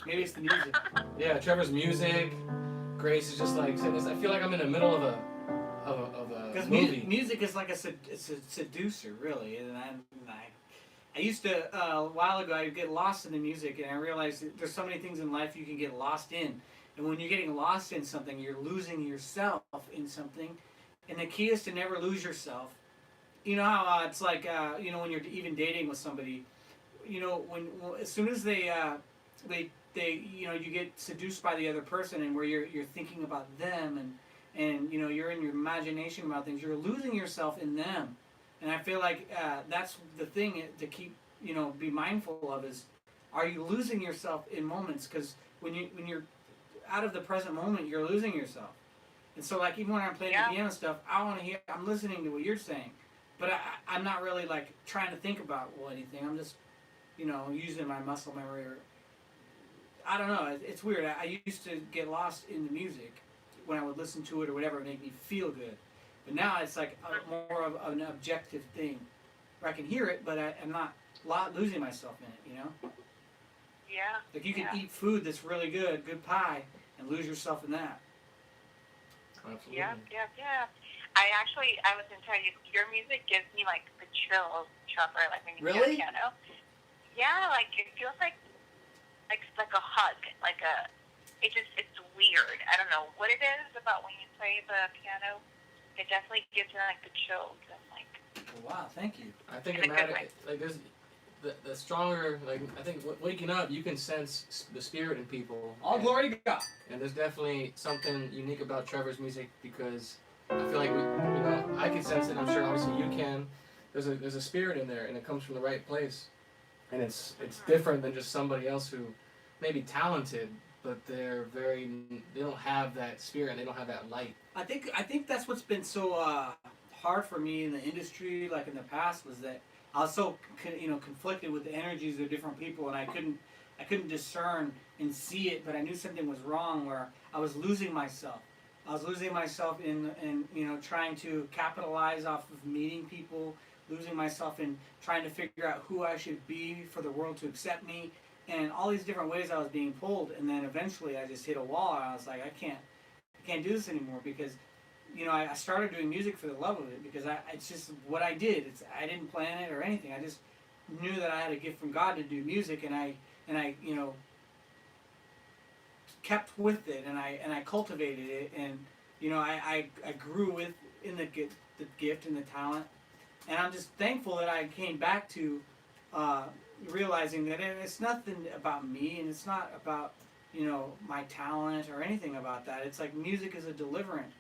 Maybe it's the music. Yeah, Trevor's music. Grace is just like saying this. I feel like I'm in the middle of a Because movie. music is like it's a seducer, really. And I used to, a while ago, I would get lost in the music, and I realized that there's so many things in life you can get lost in. And when you're getting lost in something, you're losing yourself in something. And the key is to never lose yourself. You know how it's like, when you're even dating with somebody, as soon as they you get seduced by the other person, and where you're thinking about them, and you're in your imagination about things, you're losing yourself in them. And I feel like that's the thing to keep be mindful of is, are you losing yourself in moments? Because when you're out of the present moment, you're losing yourself. And so like even when I'm playing the piano stuff, I'm listening to what you're saying, but I'm not really like trying to think about anything. I'm just using my muscle memory, or I don't know. It's weird. I used to get lost in the music when I would listen to it or whatever, it made me feel good. But now it's like more of an objective thing, where I can hear it, but I'm not losing myself in it. Yeah. Like you can eat food that's really good pie, and lose yourself in that. Absolutely. Yeah. I was gonna tell you, your music gives me like the chills, Trevor, like when you play the piano. Yeah, like it feels like a hug, it's weird. I don't know what it is about when you play the piano. It definitely gives me like the chills and like. Wow, thank you. I think it matters. Like there's the stronger. Like I think waking up, you can sense the spirit in people. All glory to God. And there's definitely something unique about Trevor's music, because I feel like I can sense it. I'm sure obviously you can. There's a spirit in there, and it comes from the right place, and it's different than just somebody else who may be talented, but they don't have that spirit, they don't have that light. I think that's what's been so hard for me in the industry, like in the past, was that I was so conflicted with the energies of different people, and I couldn't discern and see it, but I knew something was wrong, where I was losing myself. I was losing myself in trying to capitalize off of meeting people, losing myself in trying to figure out who I should be for the world to accept me, and all these different ways I was being pulled. And then eventually I just hit a wall, and I was like, I can't do this anymore, because I started doing music for the love of it, because it's just what I did. I didn't plan it or anything. I just knew that I had a gift from God to do music, and I kept with it, and I cultivated it, and I grew in the gift and the talent, and I'm just thankful that I came back to realizing that it's nothing about me, and it's not about, you know, my talent or anything about that. It's like music is a deliverant.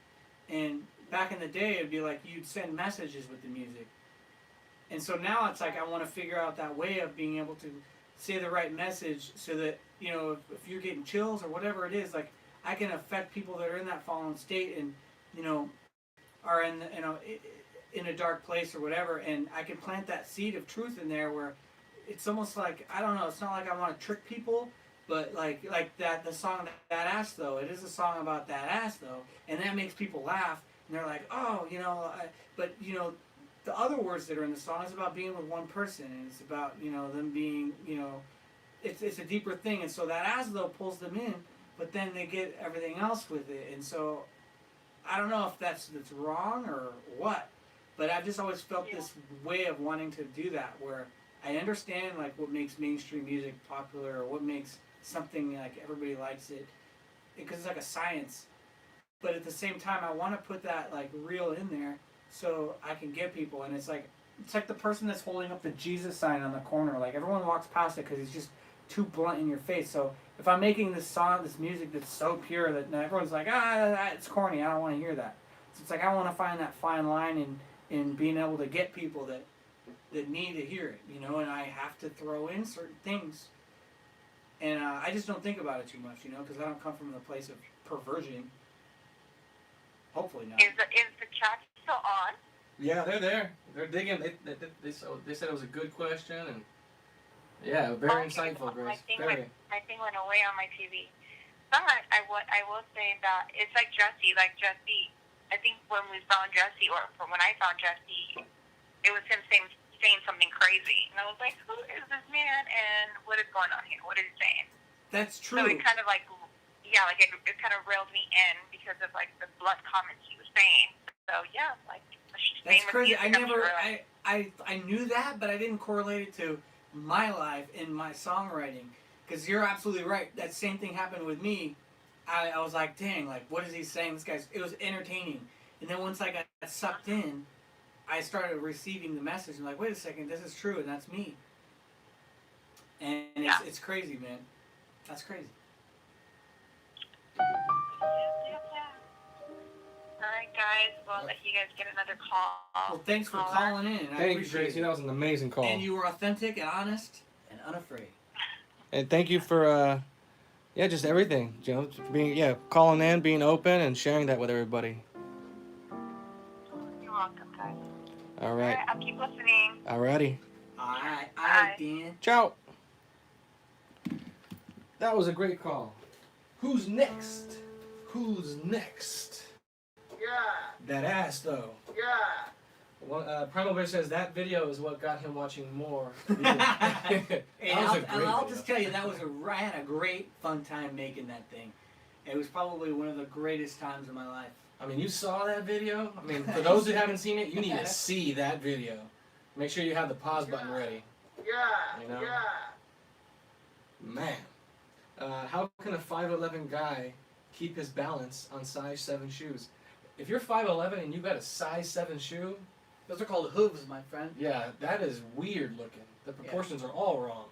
And back in the day, it'd be like you'd send messages with the music. And so now it's like I want to figure out that way of being able to say the right message so that, you know, if you're getting chills or whatever it is, like I can affect people that are in that fallen state and, you know, are in, you know, in a dark place or whatever, and I can plant that seed of truth in there where it's almost like, I don't know, it's not like I want to trick people, but like that, the song That Ass Though, it is a song about that ass though, and that makes people laugh, and they're like, oh, you know, but, you know, the other words that are in the song is about being with one person, and it's about, you know, them being, you know, it's a deeper thing, and so that ass though pulls them in, but then they get everything else with it, and so I don't know if that's wrong or what, but I've just always felt this way of wanting to do that, where I understand like what makes mainstream music popular or what makes something like everybody likes it, because it's like a science, but at the same time I want to put that like real in there so I can get people, and it's like the person that's holding up the Jesus sign on the corner, like everyone walks past it because he's just too blunt in your face. So if I'm making this song, this music that's so pure that everyone's like, it's corny, I don't want to hear that. So it's like I want to find that fine line in being able to get people that need to hear it, you know, and I have to throw in certain things. And I just don't think about it too much, you know, because I don't come from the place of perversion. Hopefully not. Is the chat still on? Yeah, they're there. They're digging. They said it was a good question, and yeah, very insightful, Grace. Very. My thing went away on my TV. But I will say that it's like Jesse. Like Jesse, I think when we found Jesse, or from when I found Jesse, it was him saying something crazy, and I was like, who is this man, and what is going on here? What is he saying? That's true. So it kind of like, yeah, like it kind of railed me in because of like the blunt comments he was saying. So yeah, like. That's crazy. I knew that, but I didn't correlate it to my life and my songwriting. Because you're absolutely right. That same thing happened with me. I was like, dang, like, what is he saying? It was entertaining. And then once I got sucked in, I started receiving the message. I'm like, wait a second, this is true, and that's me. And it's crazy, man. That's crazy. Alright, guys. We'll let you guys get another call. Well, thanks for calling in. Thank you, Tracy. That was an amazing call. And you were authentic and honest and unafraid. And thank you for, just everything. You know, being, calling in, being open, and sharing that with everybody. You're welcome, guys. All right. I'll keep listening. Alrighty. All right, Bye. Dan. Ciao. That was a great call. Who's next? Who's next? Yeah. That ass, though. Yeah. Well, Primal Bear says that video is what got him watching more. I'll just tell you, I had a great fun time making that thing. It was probably one of the greatest times of my life. I mean, you saw that video? I mean, for those who haven't seen it, you need to see that video. Make sure you have the pause button ready. Yeah, you know? Man. How can a 5'11" guy keep his balance on size 7 shoes? If you're 5'11" and you got a size 7 shoe... Those are called hooves, my friend. Yeah, that is weird looking. The proportions are all wrong.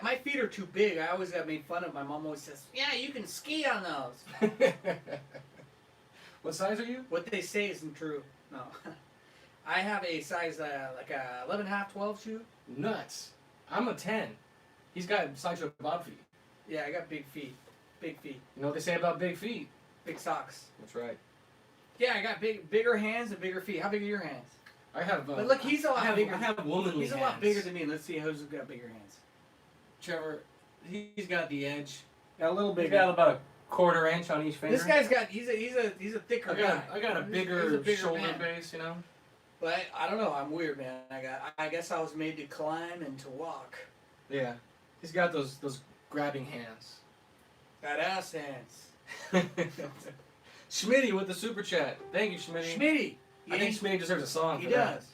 My feet are too big. I always got made fun of. My mom always says, yeah, you can ski on those. What size are you? What they say isn't true. No. I have a size, like a 11.5, 12 shoe. Nuts. I'm a 10. He's got Sideshow Bob feet. Yeah, I got big feet. Big feet. You know what they say about big feet? Big socks. That's right. Yeah, I got bigger hands and bigger feet. How big are your hands? I have. But look, he's a lot bigger. I have womanly He's a hands. lot bigger than me. Let's see who's got bigger hands. Trevor, he's got the edge. Got a little bigger. He's got about a 1/4 inch on each finger. This guy's got. He's a thicker guy. I got a bigger, shoulder man. base, you know. But I don't know. I'm weird, man. I guess I was made to climb and to walk. Yeah, he's got those grabbing hands. Got ass hands. Schmitty with the super chat. Thank you, Schmitty. Schmitty. I think Schmitty deserves a song. He for that. does.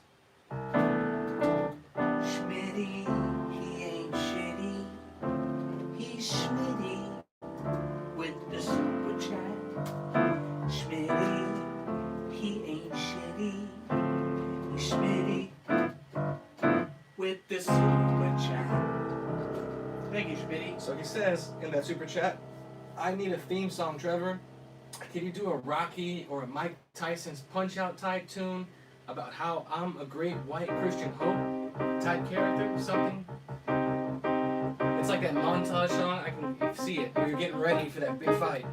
Schmitty, he ain't shitty. He's Schmitty with the super chat. Schmitty, he ain't shitty. He's Schmitty with the super chat. Thank you, Schmitty. So he says in that super chat, I need a theme song, Trevor. Can you do a Rocky or a Mike Tyson's Punch Out type tune about how I'm a great white Christian hope type character? Something. It's like that montage song. I can see it where you're getting ready for that big fight.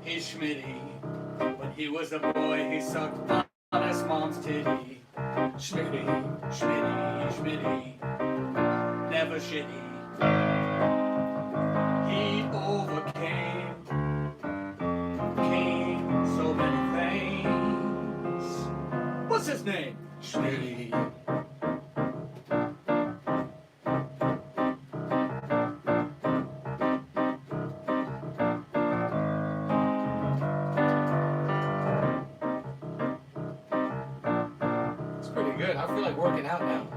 He's Schmitty. When he was a boy, he sucked on his mom's titty. Schmitty, Schmitty, Schmitty, never shitty. He overcame so many things. What's his name? Schmitty. It's pretty good. I feel like working out now.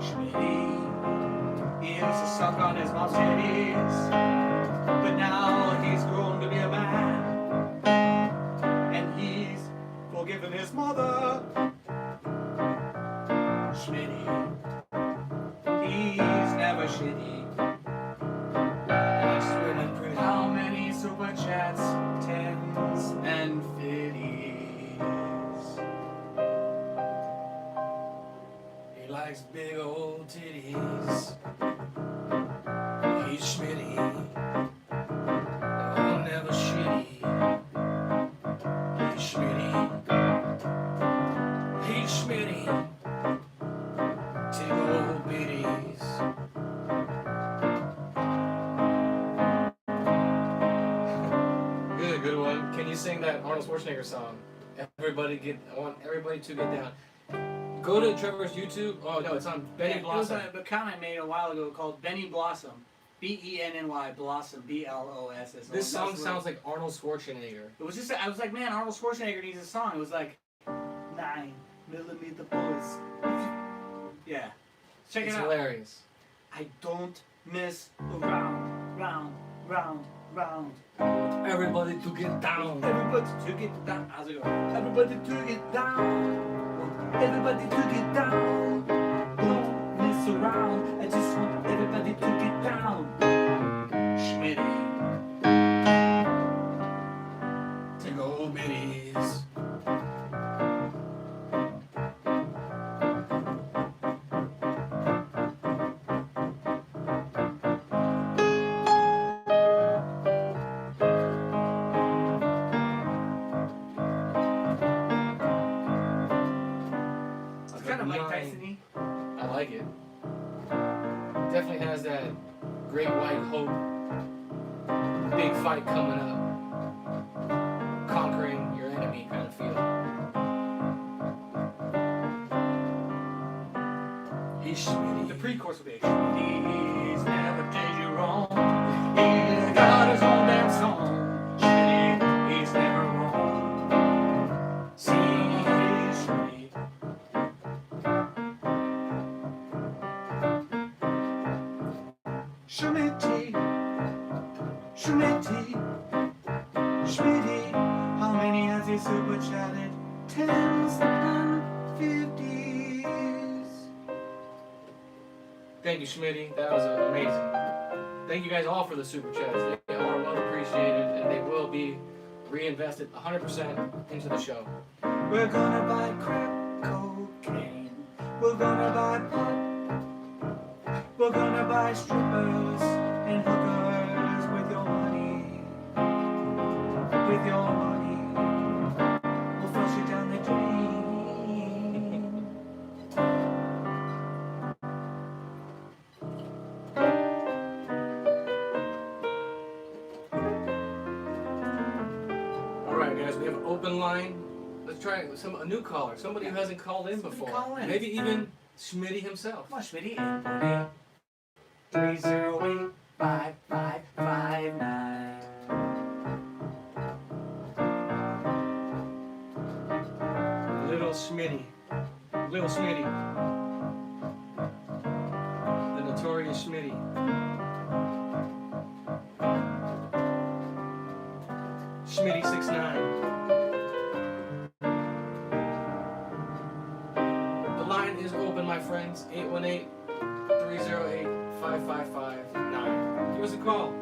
Schmitty, he used to suck on his mom's titties, but now he's grown to be a man, and he's forgiven his mother. Schmitty, he's never shitty. How many super chats, tens and fifties? He likes big old titties. He's Schmitty. Oh, never shitty. He's Schmitty. He's Schmitty. Big old bitties. Good one. Can you sing that Arnold Schwarzenegger song? I want everybody to get down. Go to Trevor's YouTube. Oh no, it's on Benny It was Blossom. an account I made a while ago called Benny Blossom. Benny Blossom, BLOSS. This song sounds like Arnold Schwarzenegger. It was just, I was like, man, Arnold Schwarzenegger needs a song. It was like 9mm bullets. Yeah. Check It's it out. hilarious. I don't mess around, round. Everybody to get down. Everybody to get down. How's it going? Everybody to get down. Everybody to get down. Don't mess around. I just want everybody to get down. Schmitty. Take old middies. It's kind of Mike Tyson-y. I like it. Definitely has that great white hope. Big fight coming up. Conquering your enemy kind of feel. He's Schmitty. The pre-chorus will be Schmitty's never did you wrong. He's got his own damn song. Schmitty, he's never wrong. See, Schmitty. Schmitty, how many has he super chatted? Tens and fifties. Thank you, Schmitty. That was amazing. Thank you guys all for the super chats. They are well appreciated, and they will be reinvested 100% into the show. We're gonna buy crack cocaine. We're gonna buy pot. We're gonna buy strippers and hookers with your money. With your money. We'll flush it down the drain. Alright guys, we have an open line. Let's try a new caller, somebody who hasn't called in Somebody before. call in. Maybe even Schmitty himself. Come on, Schmitty. 308-5559. Little Schmitty. The notorious you, Schmitty? Schmitty69. The line is open, my friends. 818-308-5559. Give us a call.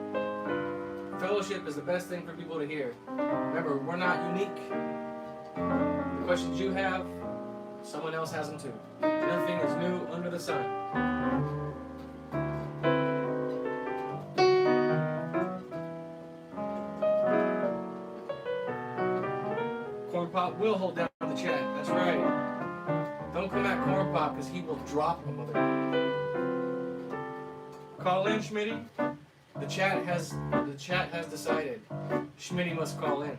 Fellowship is the best thing for people to hear. Remember, we're not unique. The questions you have, someone else has them too. Nothing is new under the sun. Corn Pop will hold down the chat. That's right. Don't come at Corn Pop because he will drop a mother. Call in, Schmitty. The chat has decided. Schmitty must call in.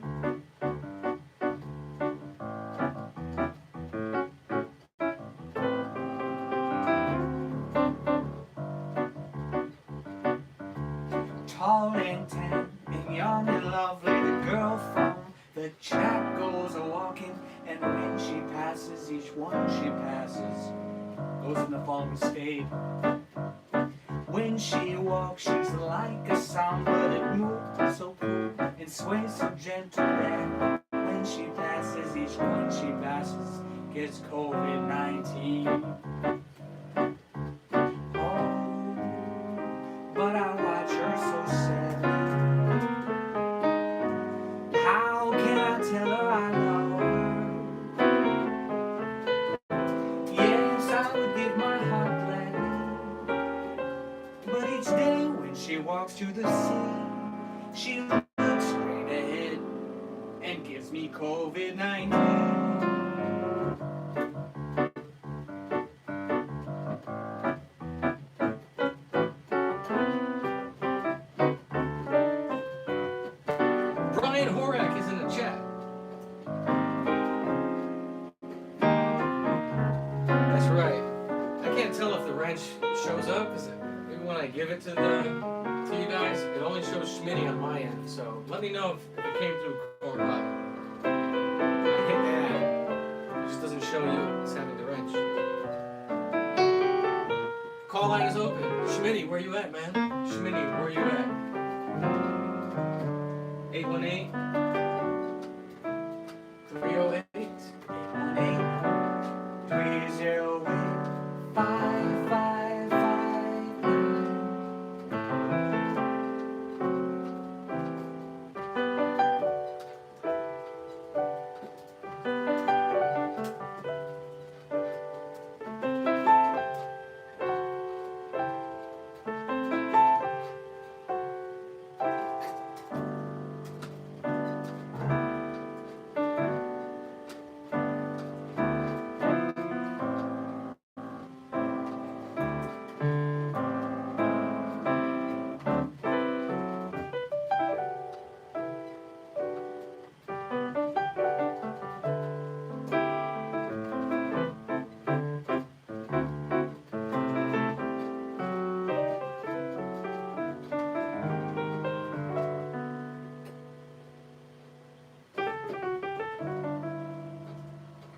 Tall and tan and young and lovely, the girl from the chat goes a-walking, and when she passes, each one she passes goes in the following state. When she walks, she's like a sound, but it moves so cool and sways so gentle that when she passes, each one she passes gets COVID-19. But I watch her so sad. How can I tell her I love her? Yes, I would give my heart gladly. But each day when she walks to the sea, she looks straight ahead and gives me COVID-19. Brian Horak is in the chat. That's right. I can't tell if the wrench shows up because maybe when I give it to you guys, it only shows Schmitty on my end. So let me know if it came through Corn Pop. I hit add. It just doesn't show you it's having the wrench. Call line is open. Schmitty, where you at, man? Schmitty, where you at? 818 308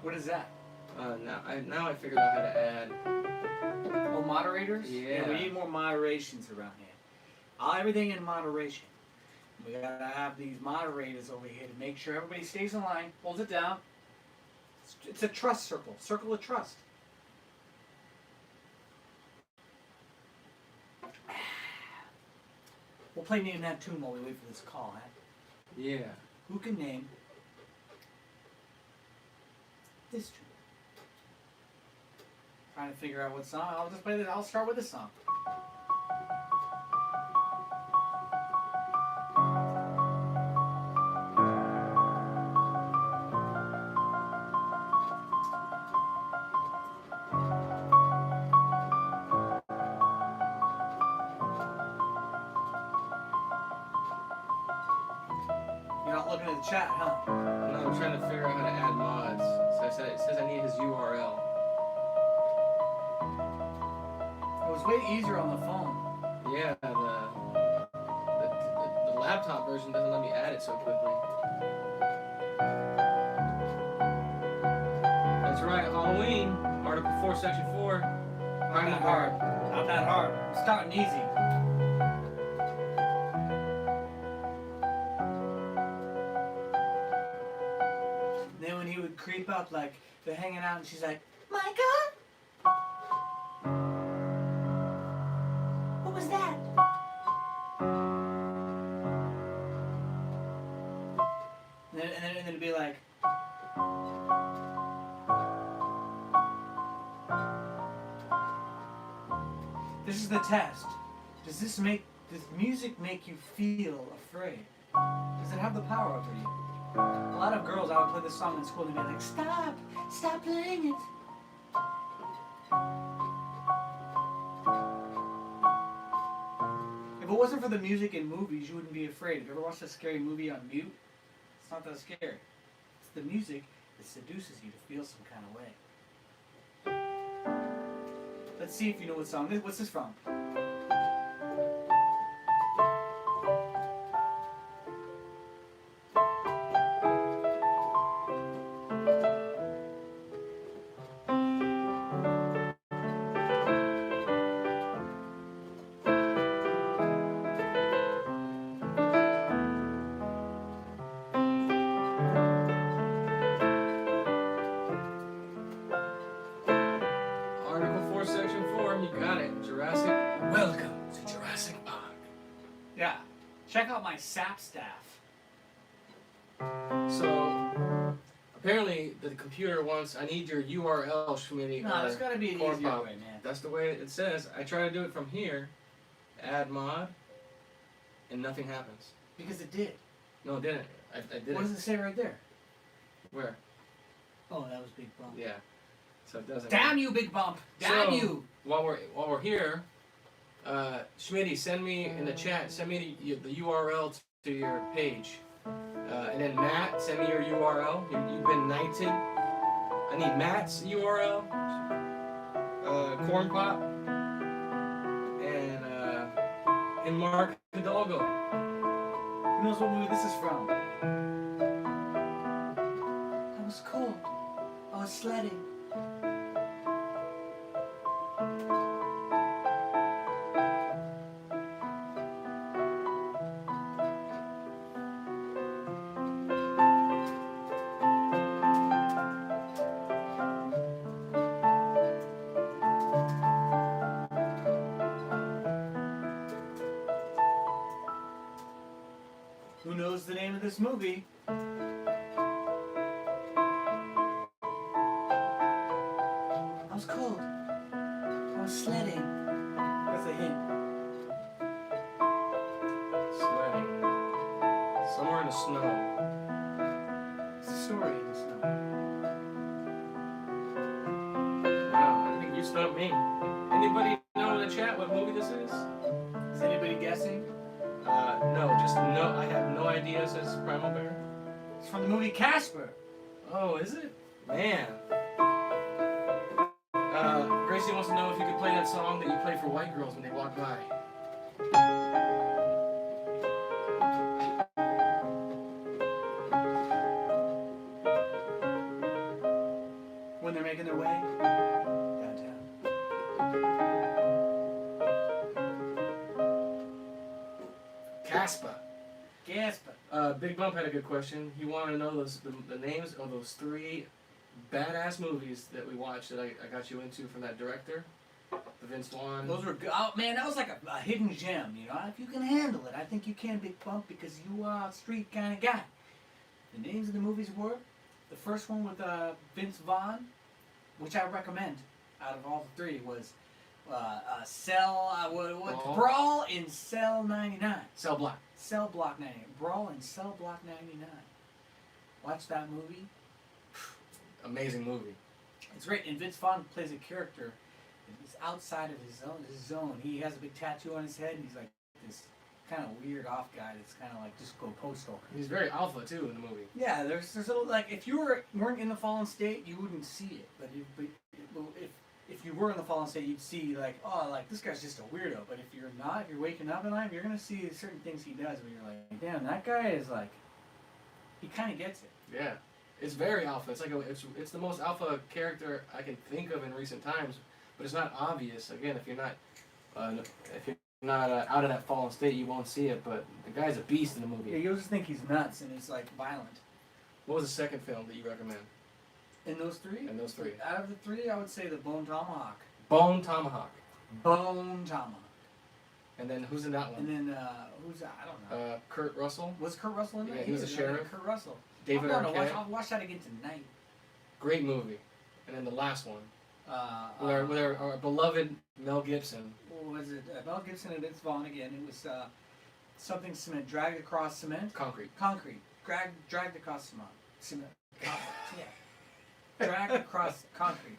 What is that? Now I figured out how to add. Oh, moderators? Yeah. We need more moderations around here. Everything in moderation. We gotta have these moderators over here to make sure everybody stays in line, holds it down. It's a trust circle of trust. We'll play Name That Tune while we wait for this call, huh? Yeah. Who can name this tune? Trying to figure out what song. I'll just play this. I'll start with this song. You're not looking at the chat, huh? No, I'm trying to figure out how to add mods. So it says I need his URL. It was way easier on the phone. Yeah, the laptop version doesn't let me add it so quickly. That's right, Halloween, Article 4, Section 4. Primal Guard. Not that hard. I'm starting easy. And then when he would creep up, like they're hanging out, and she's like, "Micah, what was that?" And then it'd be like, "This is the test. Does music make you feel afraid? Does it have the power over you?" A lot of girls, I would play this song in school and they'd be like, stop playing it. If it wasn't for the music in movies, you wouldn't be afraid. If you ever watched a scary movie on mute, it's not that scary. It's the music that seduces you to feel some kind of way. Let's see if you know what song this is. What's this from? Article 4, Section 4, you got it. Jurassic. Welcome to Jurassic Park. Yeah. Check out my SAP staff. So, apparently, the computer wants, I need your URL, Schmitty. No, there's gotta be an Corn easier Pop. way, man. That's the way it says. I try to do it from here, add mod, and nothing happens. Because it did. No, it didn't. I did What it. does it say right there? Where? Oh, that was Big Bump. Yeah. So it doesn't. Damn you, Big Bump! Damn So- you! While we're here, Schmitty, send me in the chat. Send me the URL to your page, and then Matt, send me your URL. You've been knighted. I need Matt's URL, Corn Pop, and Mark Hidalgo. Who knows what movie this is from? I was cold. I was sledding. Who knows the name of this movie? I was cold. I was sledding. That's a hint. Sledding. Somewhere in the snow. It's a story in the snow. Wow, I think you stumped me. Anybody know in the chat what movie this is? Is anybody guessing? No, just no. I have no idea. Says Primal Bear. It's from the movie Casper. Oh, is it? Man. Gracie wants to know if you could play that song that you play for white girls when they walk by. When they're making their way downtown. Caspa. Casper. Big Bump had a good question. He wanted to know the names of those 3 badass movies that we watched that I got you into from that director, the Vince Vaughn. Those were good. Oh man, that was like a hidden gem, you know. If you can handle it, I think you can, Big Bump, because you are a street kind of guy. The names of the movies were the first one with Vince Vaughn, which I recommend out of all the 3, was Brawl in Cell 99. Cell Block. Cell Block 99. Brawl in Cell Block 99. Watch that movie. Amazing movie. It's great, and Vince Vaughn plays a character that's outside of his zone. He has a big tattoo on his head, and he's like this kind of weird off guy that's kind of like just go postal. He's very alpha too in the movie. Yeah, there's a little, like, if you weren't in the Fallen State, you wouldn't see it. But if you were in the Fallen State, you'd see like, oh, like this guy's just a weirdo. But if you're not, if you're waking up in life, you're gonna see certain things he does where you're like, damn, that guy is like, he kind of gets it. Yeah. It's very alpha. It's like it's the most alpha character I can think of in recent times, but it's not obvious. Again, if you're not If you're not out of that fallen state, you won't see it. But the guy's a beast in the movie. Yeah, you'll just think he's nuts and he's like violent. What was the second film that you recommend? In those three? In those three. Out of the three, I would say the Bone Tomahawk. Bone Tomahawk. Bone Tomahawk. And then who's in that And one? then who's that? I don't know. Kurt Russell. Was Kurt Russell in that? Yeah, he was a is, sheriff. Kurt Russell. David Arquette. I'll watch that again tonight. Great movie. And then the last one, Uh, with our beloved Mel Gibson. what was it? Mel Gibson and Vince Vaughn again. It was something cement, dragged across cement. Concrete. Concrete. Dragged across cement. Cement. Yeah. Dragged across concrete.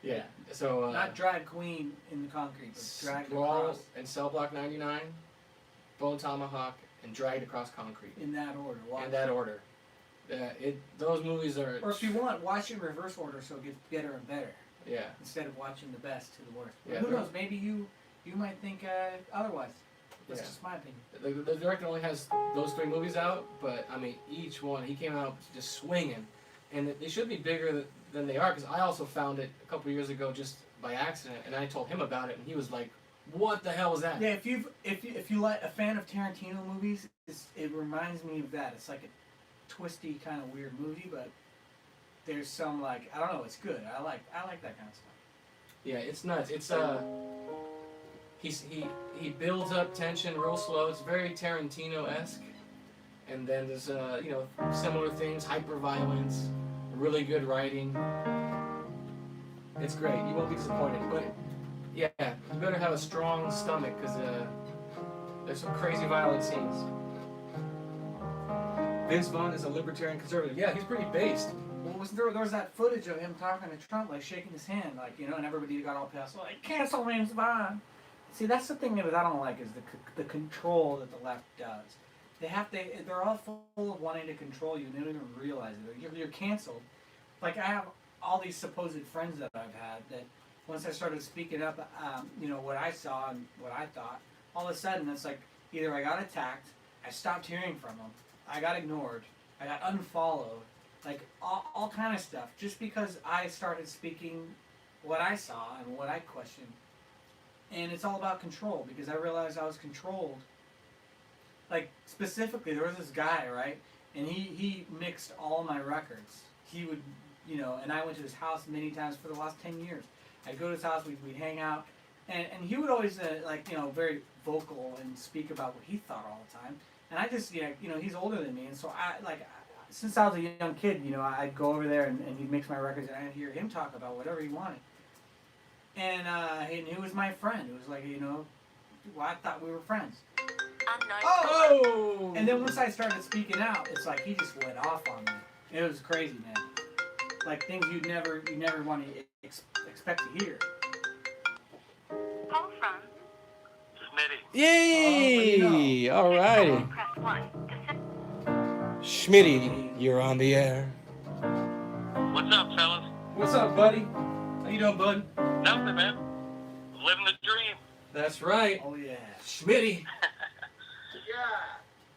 Yeah. So. Not drag queen in the concrete, but dragged Brawl across and Cell Block 99, Bone Tomahawk, and Dragged Across Concrete. in that order. Watch In that order. Those movies are. Or if you want, watch it in reverse order so it gets better and better Yeah. instead of watching the best to the worst. But Yeah, who they're- knows? Maybe you might think otherwise. That's Yeah. just my opinion. The director only has those three movies out, but I mean, each one he came out just swinging, and they should be bigger than they are. Because I also found it a couple years ago just by accident, and I told him about it, and he was like, "What the hell is that?" Yeah, if you like a fan of Tarantino movies, it reminds me of that. It's like a twisty kind of weird movie, but there's some like I don't know. It's good. I like that kind of stuff. Yeah, it's nuts. It's he builds up tension real slow. It's very Tarantino-esque, and then there's similar things, hyper violence, really good writing. It's great. You won't be disappointed. But yeah, you better have a strong stomach because there's some crazy violent scenes. Vince Vaughn is a libertarian conservative. Yeah, he's pretty based. Well, there was that footage of him talking to Trump, like shaking his hand, like and everybody got all pissed, like cancel Vince Vaughn. See, that's the thing that I don't like is the control that the left does. They're all full of wanting to control you, and they don't even realize it. You're canceled. Like I have all these supposed friends that I've had that once I started speaking up, what I saw and what I thought, all of a sudden it's like either I got attacked, I stopped hearing from them, I got ignored, I got unfollowed, like all kind of stuff, just because I started speaking what I saw and what I questioned. And it's all about control, because I realized I was controlled. Like, specifically, there was this guy, right? And he mixed all my records. He would, and I went to his house many times for the last 10 years. I'd go to his house, we'd hang out, and he would always, very vocal and speak about what he thought all the time. And I just, he's older than me, and so since I was a young kid, I'd go over there and he'd mix my records, and I'd hear him talk about whatever he wanted. And he was my friend. It was like, I thought we were friends. Oh! And then once I started speaking out, it's like he just went off on me. It was crazy, man. Like things you never want to expect to hear. Call from Smitty. Yay! Oh, Alrighty. press 1 to Schmitty, you're on the air. What's up, fellas? What's up, buddy? How you doing, bud? Nothing, man. Living the dream. That's right. Oh yeah. Schmitty.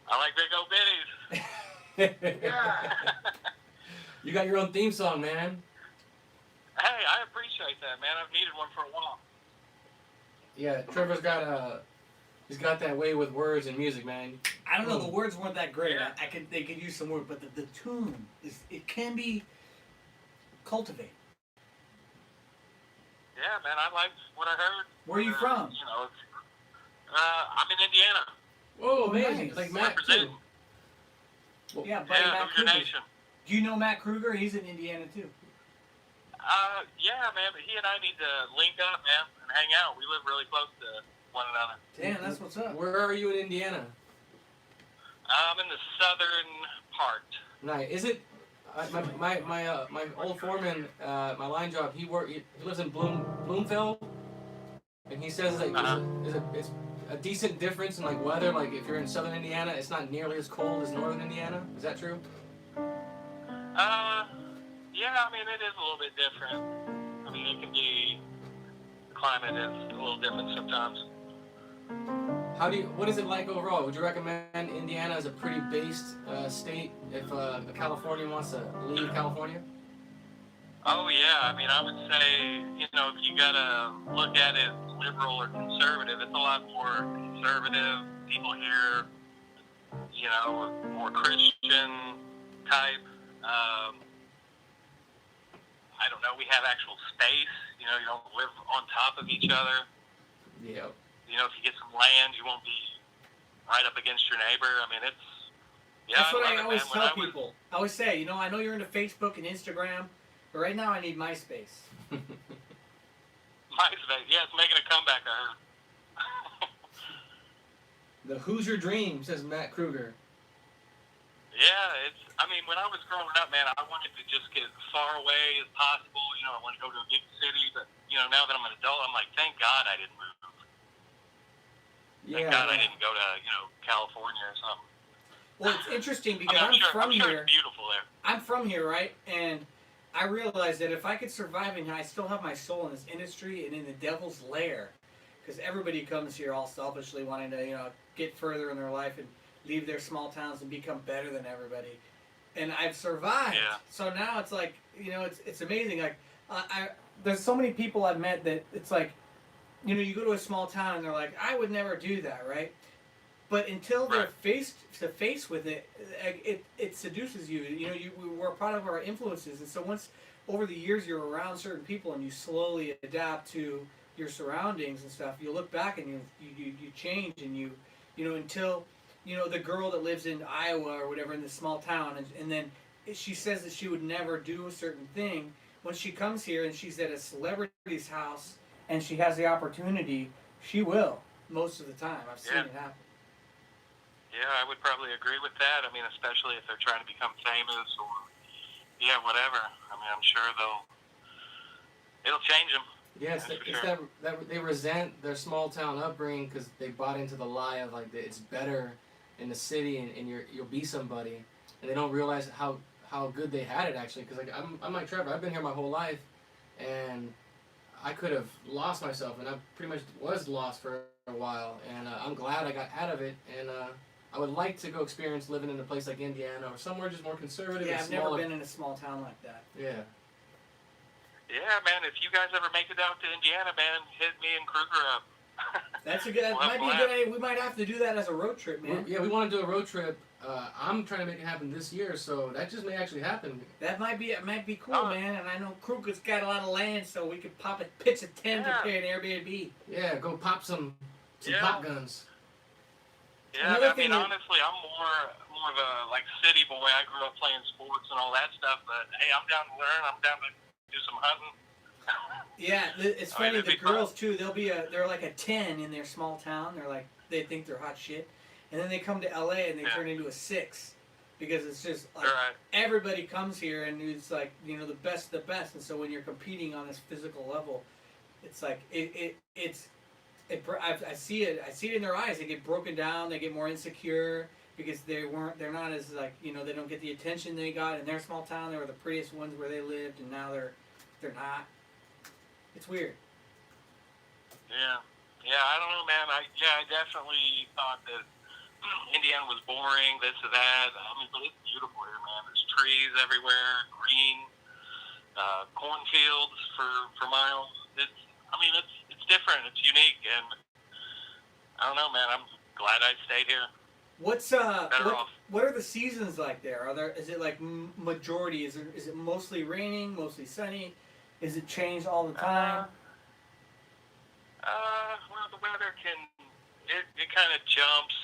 I like big old bitties. You got your own theme song, man. Hey, I appreciate that, man. I've needed one for a while. Yeah, Trevor's got he's got that way with words and music, man. I don't know. The words weren't that great. Yeah. They could use some word, but the tune it can be cultivated. Yeah, man, I liked what I heard. Where are you from? I'm in Indiana. Whoa, amazing. nice. Like Matt too. Representing. Yeah, buddy, Yeah, Matt Hoosier Kruger. Nation. Do you know Matt Kruger? He's in Indiana too. Yeah, man, but he and I need to link up, man, and hang out. We live really close to one another. Damn, that's what's up. Where are you in Indiana? I'm in the southern part. Nice. Is it? My old foreman, my line job. He lives in Bloomfield, and he says like it's a decent difference in like weather. Like if you're in southern Indiana, it's not nearly as cold as northern Indiana. Is that true? Yeah, I mean, it is a little bit different. I mean, it can be, the climate is a little different sometimes. What is it like overall? Would you recommend Indiana as a pretty based state if a Californian wants to leave California? Oh, yeah, I mean, I would say, if you gotta look at it liberal or conservative. It's a lot more conservative. People here, you know, are more Christian type. I don't know. We have actual space. You know, you don't live on top of each other. Yeah. You know, if you get some land, you won't be right up against your neighbor. I mean, it's That's what love I it, always man. When tell I was- people. I always say, you know, I know you're into Facebook and Instagram, but right now I need MySpace. MySpace, yeah, it's making a comeback. I heard. The Who's Your Dream, says Matt Kruger. Yeah, it's. I mean, when I was growing up, man, I wanted to just get as far away as possible. You know, I wanted to go to a big city, but you know, now that I'm an adult, I'm like, thank God I didn't move. Thank God I didn't go to California or something. Well, it's interesting because I'm sure, from I'm sure here. it's beautiful there. I'm from here, right? And I realized that if I could survive in here, I still have my soul in this industry and in the devil's lair. Because everybody comes here all selfishly wanting to, you know, get further in their life and leave their small towns and become better than everybody. And I've survived. Yeah. So now it's like, you know, it's amazing. Like, there's so many people I've met that it's like, you know, you go to a small town and they're like, I would never do that, right? But until they're Right. face to face with it, it seduces you. You know, we're a product of our influences, and so once over the years you're around certain people and you slowly adapt to your surroundings and stuff, you look back and you change, and you know, until you know the girl that lives in Iowa or whatever in this small town, and then she says that she would never do a certain thing. When she comes here and she's at a celebrity's house and she has the opportunity, she will most of the time. I've seen Yeah. it happen. Yeah, I would probably agree with that. I mean, especially if they're trying to become famous or, yeah, whatever. I mean, I'm sure it'll change them. Yeah, it's That's for it's sure. that they resent their small town upbringing because they bought into the lie of like it's better in the city and you'll be somebody, and they don't realize how good they had it actually. Because like I'm like Trevor, I've been here my whole life, and I could have lost myself, and I pretty much was lost for a while, and I'm glad I got out of it, and I would like to go experience living in a place like Indiana or somewhere just more conservative. Yeah, and I've never smaller. been in a small town like that. Yeah. Yeah, man, if you guys ever make it out to Indiana, man, hit me and Kruger up. That's a good. That We'll might have be a a good laugh. idea. We might have to do that as a road trip, man. We want to do a road trip. I'm trying to make it happen this year, so that just may actually happen. That might be. It might be cool, Oh. man. And I know Kruger's got a lot of land, so we could pitch a tent Yeah. to pay an Airbnb. Yeah, go pop some Yeah. pop guns. Yeah, Another I thing mean, that- honestly, I'm more of a like city boy. I grew up playing sports and all that stuff, but hey, I'm down to learn. I'm down to do some hunting. Yeah, it's I mean, funny. it'd The be fun. girls too. They're like a 10 in their small town. They're like they think they're hot shit, and then they come to LA and they Yeah. turn into a 6 because it's just like Right. everybody comes here and it's like, you know, the best of the best. And so when you're competing on this physical level, it's like I see it in their eyes. They get broken down. They get more insecure because they're not as like, you know, they don't get the attention they got in their small town. They were the prettiest ones where they lived, and now they're not. It's weird. Yeah. Yeah, I don't know, man. I definitely thought that Indiana was boring, this or that. I mean, but it's beautiful here, man. There's trees everywhere, green, cornfields for miles. It's different. It's unique, and I don't know, man. I'm glad I stayed here. What's Better off. what are the seasons like there? Is it like majority? Is it mostly raining, mostly sunny? Is it changed all the time? Well, the weather it kind of jumps.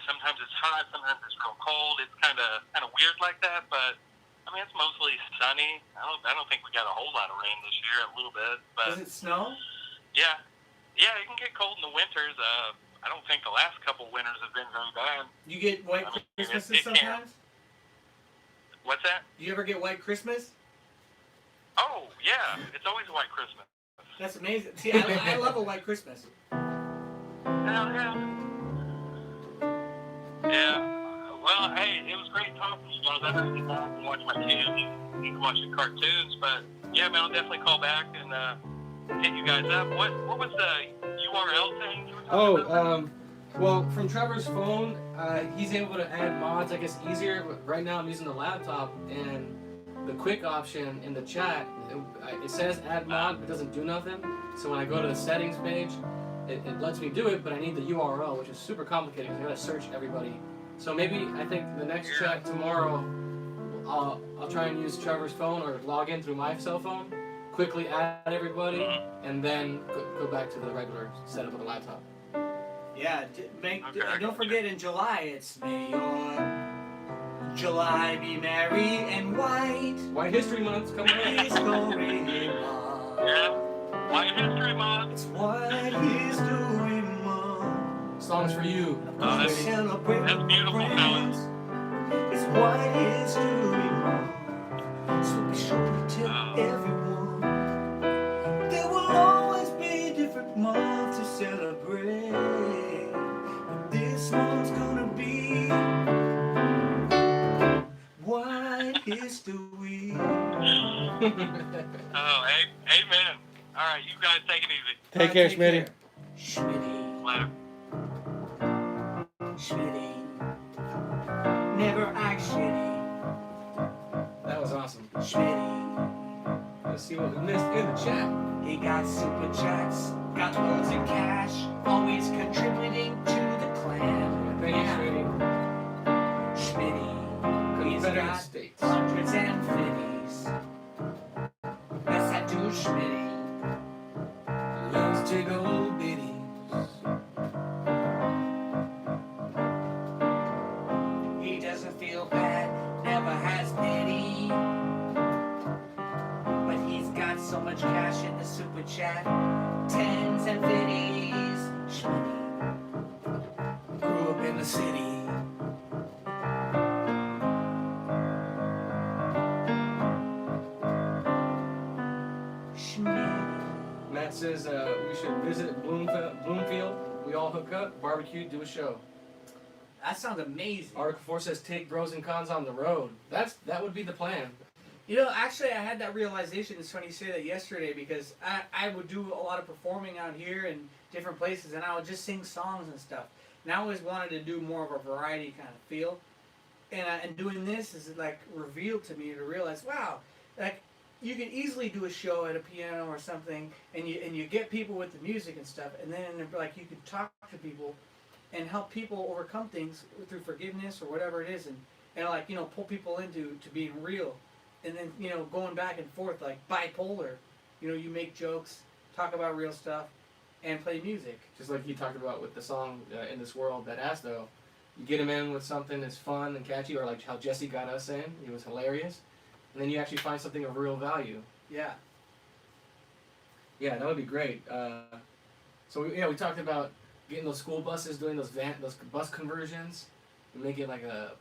Sometimes it's hot, sometimes it's real cold. It's kind of weird like that, but I mean it's mostly sunny. I don't think we got a whole lot of rain this year. A little bit, but Does it snow? yeah, it can get cold in the winters. I don't think the last couple winters have been very bad. You get white I mean, Christmases it can. sometimes? What's that? Do you ever get white Christmas? Oh yeah, it's always a white Christmas. That's amazing. See, I love a white Christmas. Hell yeah. Yeah. Well, hey, it was great talking to you guys. I know you can watch my kids, you can watch the cartoons, but yeah, man, I'll definitely call back and hit you guys up. What was the URL thing you were talking about? Well, from Trevor's phone, he's able to add mods, I guess, easier. Right now I'm using the laptop, and the quick option in the chat, it says add mod, but it doesn't do nothing. So when I go to the settings page, it lets me do it, but I need the URL, which is super complicated because I gotta search everybody. So maybe I think the next chat tomorrow, I'll try and use Trevor's phone or log in through my cell phone, quickly add everybody, and then go back to the regular setup of the laptop. Yeah, Okay. don't forget in July it's May your July be merry and white. White History Month's coming up. Please go read Month. Yeah. White History Month. It's White History Month. Songs for you. Oh, We that's celebrate that's beautiful, friends. It's White History Month. So be sure to tell everyone there will always be a different month to celebrate. But this month's gonna be White History. Oh, amen. All right, you guys take it easy. Take care, Schmitty. Schmitty. Later. Schmitty. Never act shitty. That was awesome. Schmitty. Let's see what we missed in the chat. He got super chats, got loads of cash, always contributing to the clan. Thank you, Schmitty. Schmitty. He's Confederate got States. hundreds and fifties. That's that dude Schmitty. Loves to go biddies. He doesn't feel bad, never has pity. But he's got so much cash in the super chat, tens and fifties. Schmitty grew up in the city. Schmitty. Matt says we should visit Bloomfield. We all hook up, barbecue, do a show. That sounds amazing. Article 4 says take pros and cons on the road. That would be the plan. You know, actually, I had that realization. It's funny you say that yesterday because I would do a lot of performing out here in different places, and I would just sing songs and stuff. And I always wanted to do more of a variety kind of feel. And doing this is like revealed to me to realize, wow, like you can easily do a show at a piano or something, and you get people with the music and stuff, and then like you can talk to people and help people overcome things through forgiveness or whatever it is, and like pull people into being real. And then, going back and forth, like bipolar, you make jokes, talk about real stuff, and play music. Just like you talked about with the song In This World, that ass though. You get him in with something that's fun and catchy, or like how Jesse got us in. He was hilarious. And then you actually find something of real value. Yeah. Yeah, that would be great. We talked about getting those school buses, doing those bus conversions, and make it like a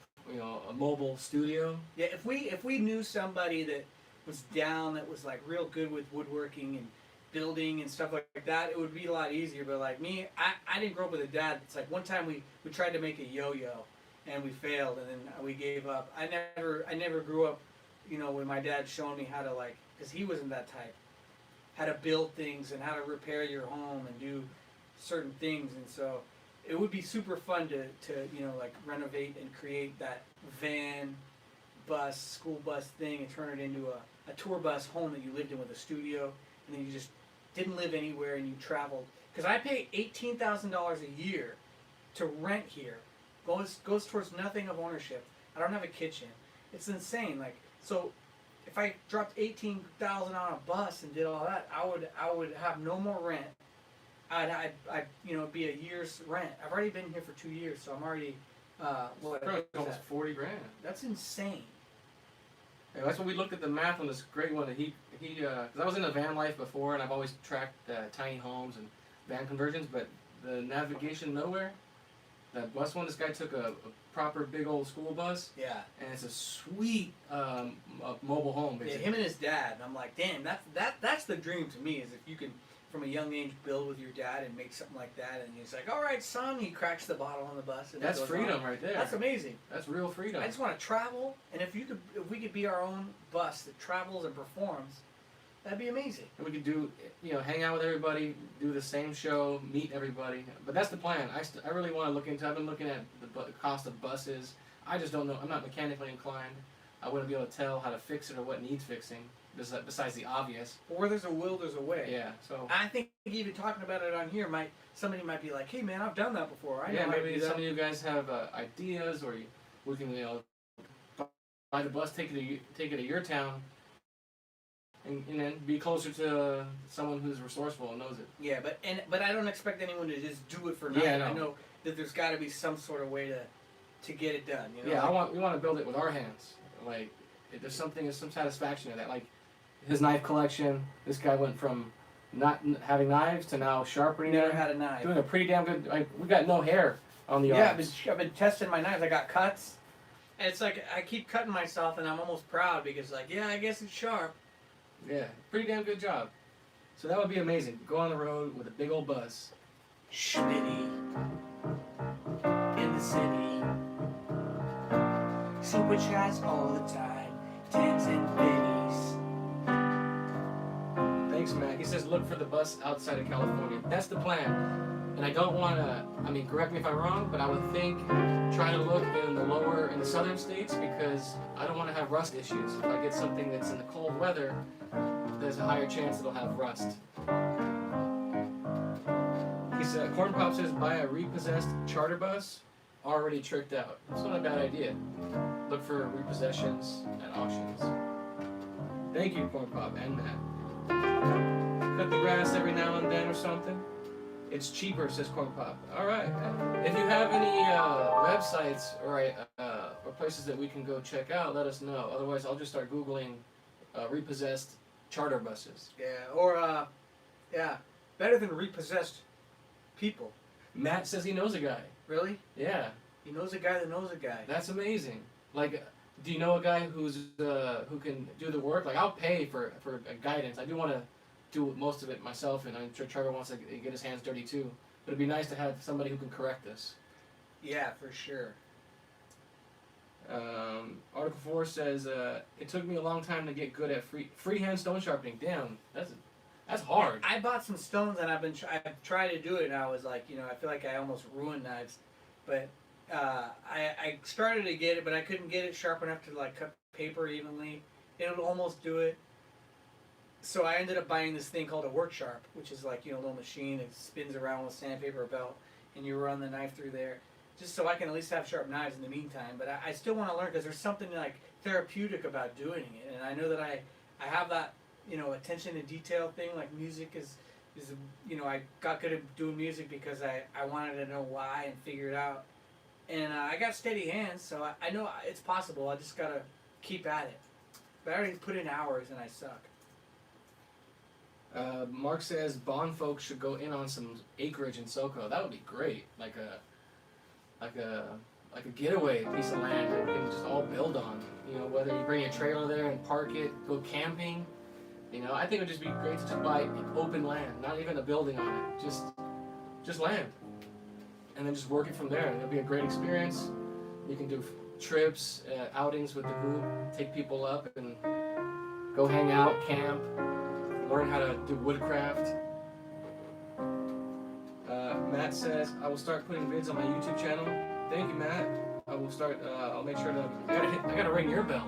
mobile studio. Yeah, if we knew somebody that was down, that was like real good with woodworking and building and stuff like that, it would be a lot easier. But like me, I didn't grow up with a dad. It's like one time we tried to make a yo-yo and we failed, and then we gave up. I never grew up, with my dad showing me how to, like, because he wasn't that type, how to build things and how to repair your home and do certain things. And so it would be super fun to like renovate and create that van, bus, school bus thing and turn it into a tour bus home that you lived in with a studio, and then you just didn't live anywhere and you traveled. Because I pay $18,000 a year to rent here. Goes towards nothing of ownership. I don't have a kitchen. It's insane. Like, so if I dropped $18,000 on a bus and did all that, I would have no more rent. I'd be a year's rent. I've already been here for 2 years, so I'm already Probably almost 40 grand. That's insane. Yeah, that's when we looked at the math on this great one. That cause I was in a van life before, and I've always tracked tiny homes and van conversions, but the navigation nowhere, that bus one, this guy took a proper big old school bus, Yeah. and it's a sweet mobile home. Yeah, Basically. him and his dad. And I'm like, damn, that's the dream to me, is if you can, from a young age, build with your dad and make something like that. And he's like, all right, son. He cracks the bottle on the bus. And it That's goes freedom on. right there. That's amazing. That's real freedom. I just want to travel, and if we could be our own bus that travels and performs, that'd be amazing. And we could do, hang out with everybody, do the same show, meet everybody. But that's the plan. I really want to look into. I've been looking at the cost of buses. I just don't know. I'm not mechanically inclined. I wouldn't be able to tell how to fix it or what needs fixing. besides the obvious. Where there's a will, there's a way. Yeah. So. I think even talking about it on here somebody might be like, hey man, I've done that before. I know how to Maybe do that. some of you guys have ideas, or we can buy the bus, take it to your town, and then be closer to someone who's resourceful and knows it. Yeah, but I don't expect anyone to just do it for nothing. Yeah, no. I know that there's got to be some sort of way to get it done. You know? Yeah, we want to build it with our hands. Like there's some satisfaction in that. Like his knife collection. This guy went from not having knives to now sharpening Never them. had a knife. Doing a pretty damn good. Like we got no hair on the Yeah, arms. I've been testing my knives. I got cuts. And it's like I keep cutting myself, and I'm almost proud because, like, yeah, I guess it's sharp. Yeah, pretty damn good job. So that would be amazing. Go on the road with a big old bus. Schmitty in the city. Super chats all the time. Tens and fifties. Thanks, Matt. He says look for the bus outside of California. That's the plan. And I don't want to, correct me if I'm wrong, but I would think try to look in the southern states because I don't want to have rust issues. If I get something that's in the cold weather, there's a higher chance it'll have rust. He said, Corn Pop says buy a repossessed charter bus, already tricked out. That's not a bad idea. Look for repossessions at auctions. Thank you, Corn Pop and Matt. Cut the grass every now and then or something. It's cheaper, says Corn Pop. All right. If you have any websites or places that we can go check out, let us know. Otherwise, I'll just start Googling repossessed charter buses. Yeah, or, better than repossessed people. Matt says he knows a guy. Really? Yeah, He knows a guy that knows a guy. that's amazing. Like, do you know a guy who can do the work? Like, I'll pay for guidance. I do want to do most of it myself, and I'm sure Trevor wants to get his hands dirty too. But it'd be nice to have somebody who can correct this. Yeah, for sure. Article 4 says, it took me a long time to get good at freehand stone sharpening. Damn, that's hard. I bought some stones and I've tried to do it, and I was like, I feel like I almost ruined knives. But I started to get it, but I couldn't get it sharp enough to like cut paper evenly. It would almost do it. So I ended up buying this thing called a work sharp, which is like, a little machine that spins around with a sandpaper belt, and you run the knife through there, just so I can at least have sharp knives in the meantime. But I still want to learn because there's something like therapeutic about doing it, and I know that I have that, attention to detail thing. Like music is I got good at doing music because I wanted to know why and figure it out, and I got steady hands, so I know it's possible. I just gotta keep at it. But I already put in hours and I suck. Mark says Bond folks should go in on some acreage in SoCo. That would be great. Like a getaway piece of land that we can just all build on. Whether you bring a trailer there and park it, go camping. I think it would just be great to just buy open land, not even a building on it, just land, and then just work it from there. And it'll be a great experience. You can do trips, outings with the group, take people up and go hang out, camp. Learn how to do woodcraft. Matt says, I will start putting vids on my YouTube channel. Thank you, Matt. I will start, I'll make sure to, I gotta ring your bell.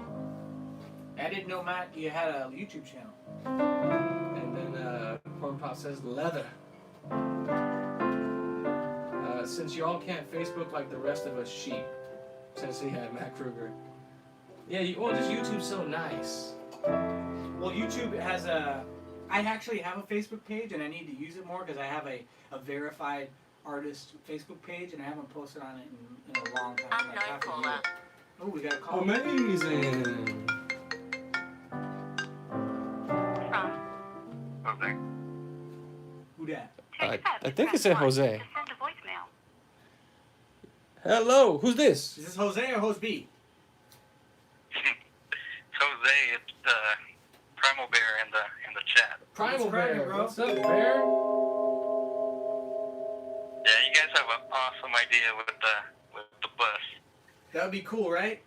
I didn't know, Matt, you had a YouTube channel. And then Corn Pop says, leather. Since y'all can't Facebook like the rest of us sheep, since he had Matt Kruger. Yeah, just YouTube's so nice. Well, YouTube has I actually have a Facebook page, and I need to use it more because I have a verified artist Facebook page, and I haven't posted on it in a long time. I'm like half a North year. Cola. Oh, we got a call. Amazing. From Okay. Who dat? I think it said Jose. to send a voicemail. Hello, who's this? Is this Jose or Jose B? Jose, it's Primal Bear in the chat. Primal What's cracking, Bear, bro? what's up, Bear? Yeah, you guys have an awesome idea with the bus. That would be cool, right?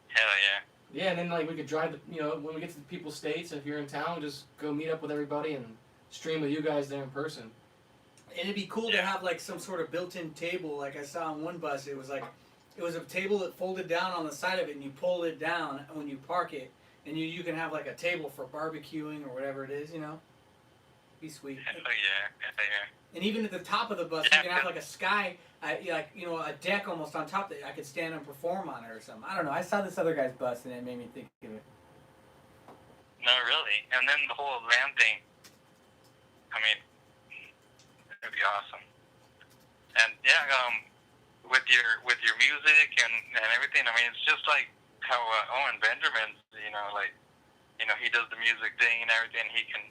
Hell yeah. Yeah, and then like we could drive, when we get to the people's states, if you're in town, just go meet up with everybody and stream with you guys there in person. And it'd be cool to have like some sort of built-in table. Like I saw on one bus, it was a table that folded down on the side of it, and you pull it down, and when you park it, and you can have like a table for barbecuing or whatever it is, you know. Be sweet. Hell yeah. And even at the top of the bus, Yeah, you can have like a sky, like you know, a deck almost on top that I could stand and perform on it or something. I don't know. I saw this other guy's bus and it made me think of it. No, really. And then the whole land thing. I mean, it'd be awesome. And yeah, with your music and everything. I mean, it's just like how Owen Benjamin, you know, like, you know, he does the music thing and everything. He can,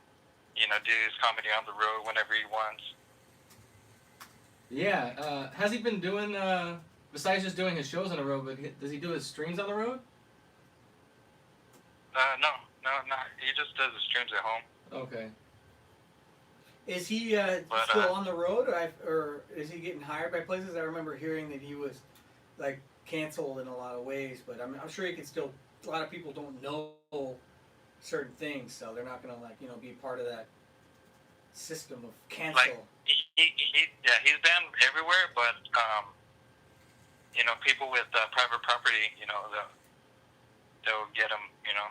you know, do his comedy on the road whenever he wants. Yeah, has he been doing, besides just doing his shows on the road, but does he do his streams on the road? No. He just does the streams at home. Okay. Is he But, still on the road, or is he getting hired by places? I remember hearing that he was like canceled in a lot of ways, but I'm sure he can still. A lot of people don't know certain things, so they're not gonna like be part of that system of cancel. Like, he's been everywhere, but you know, people with private property, you know, they'll get him, you know.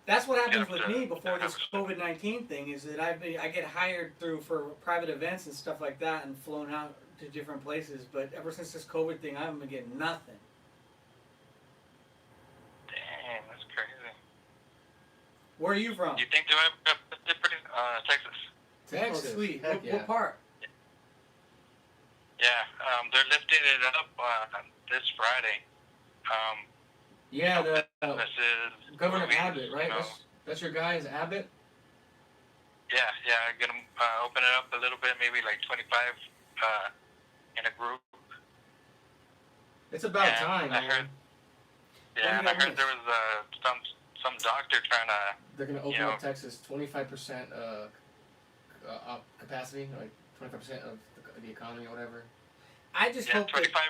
That's what happens Yeah, with me before this yeah. COVID-19 thing. Is that I get hired for private events and stuff like that, and flown out to different places. But ever since this COVID thing, I haven't been getting nothing. Dang, that's crazy. Where are you from? You think they'll have Texas? Texas. Oh, sweet. Heck What part? Yeah, they're lifting it up this Friday. Yeah, the This is Governor movies, Abbott, right? You know. That's your guy is Abbott? Yeah, gonna open it up a little bit, maybe like 25 in a group. It's about And time, I man. heard- Yeah, and I heard there was some doctor trying to. They're gonna open you know, up Texas 25% up capacity, like 25% of the economy or whatever. I just Yeah, hope that 25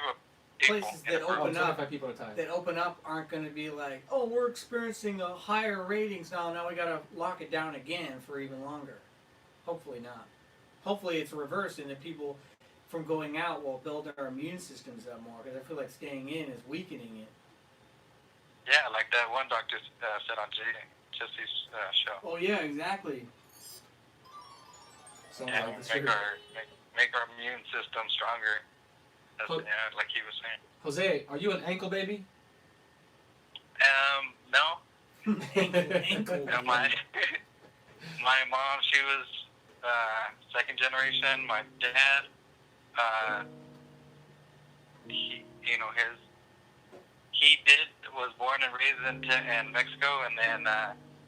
people places in a that group. open up 25 people at a time. that open up aren't going to be like, oh, we're experiencing a higher ratings now. Now we got to lock it down again for even longer. Hopefully not. Hopefully it's reversed and that people from going out will build our immune systems up more, because I feel like staying in is weakening it. Yeah, like that one doctor said on Jesse's show. Oh yeah, exactly. So Yeah, like the make our immune system stronger. That's, Put- yeah, like he was saying. Jose, are you an ankle baby? No. Ankle. No, my my mom, she was second generation. My dad, he was born and raised in Mexico, and then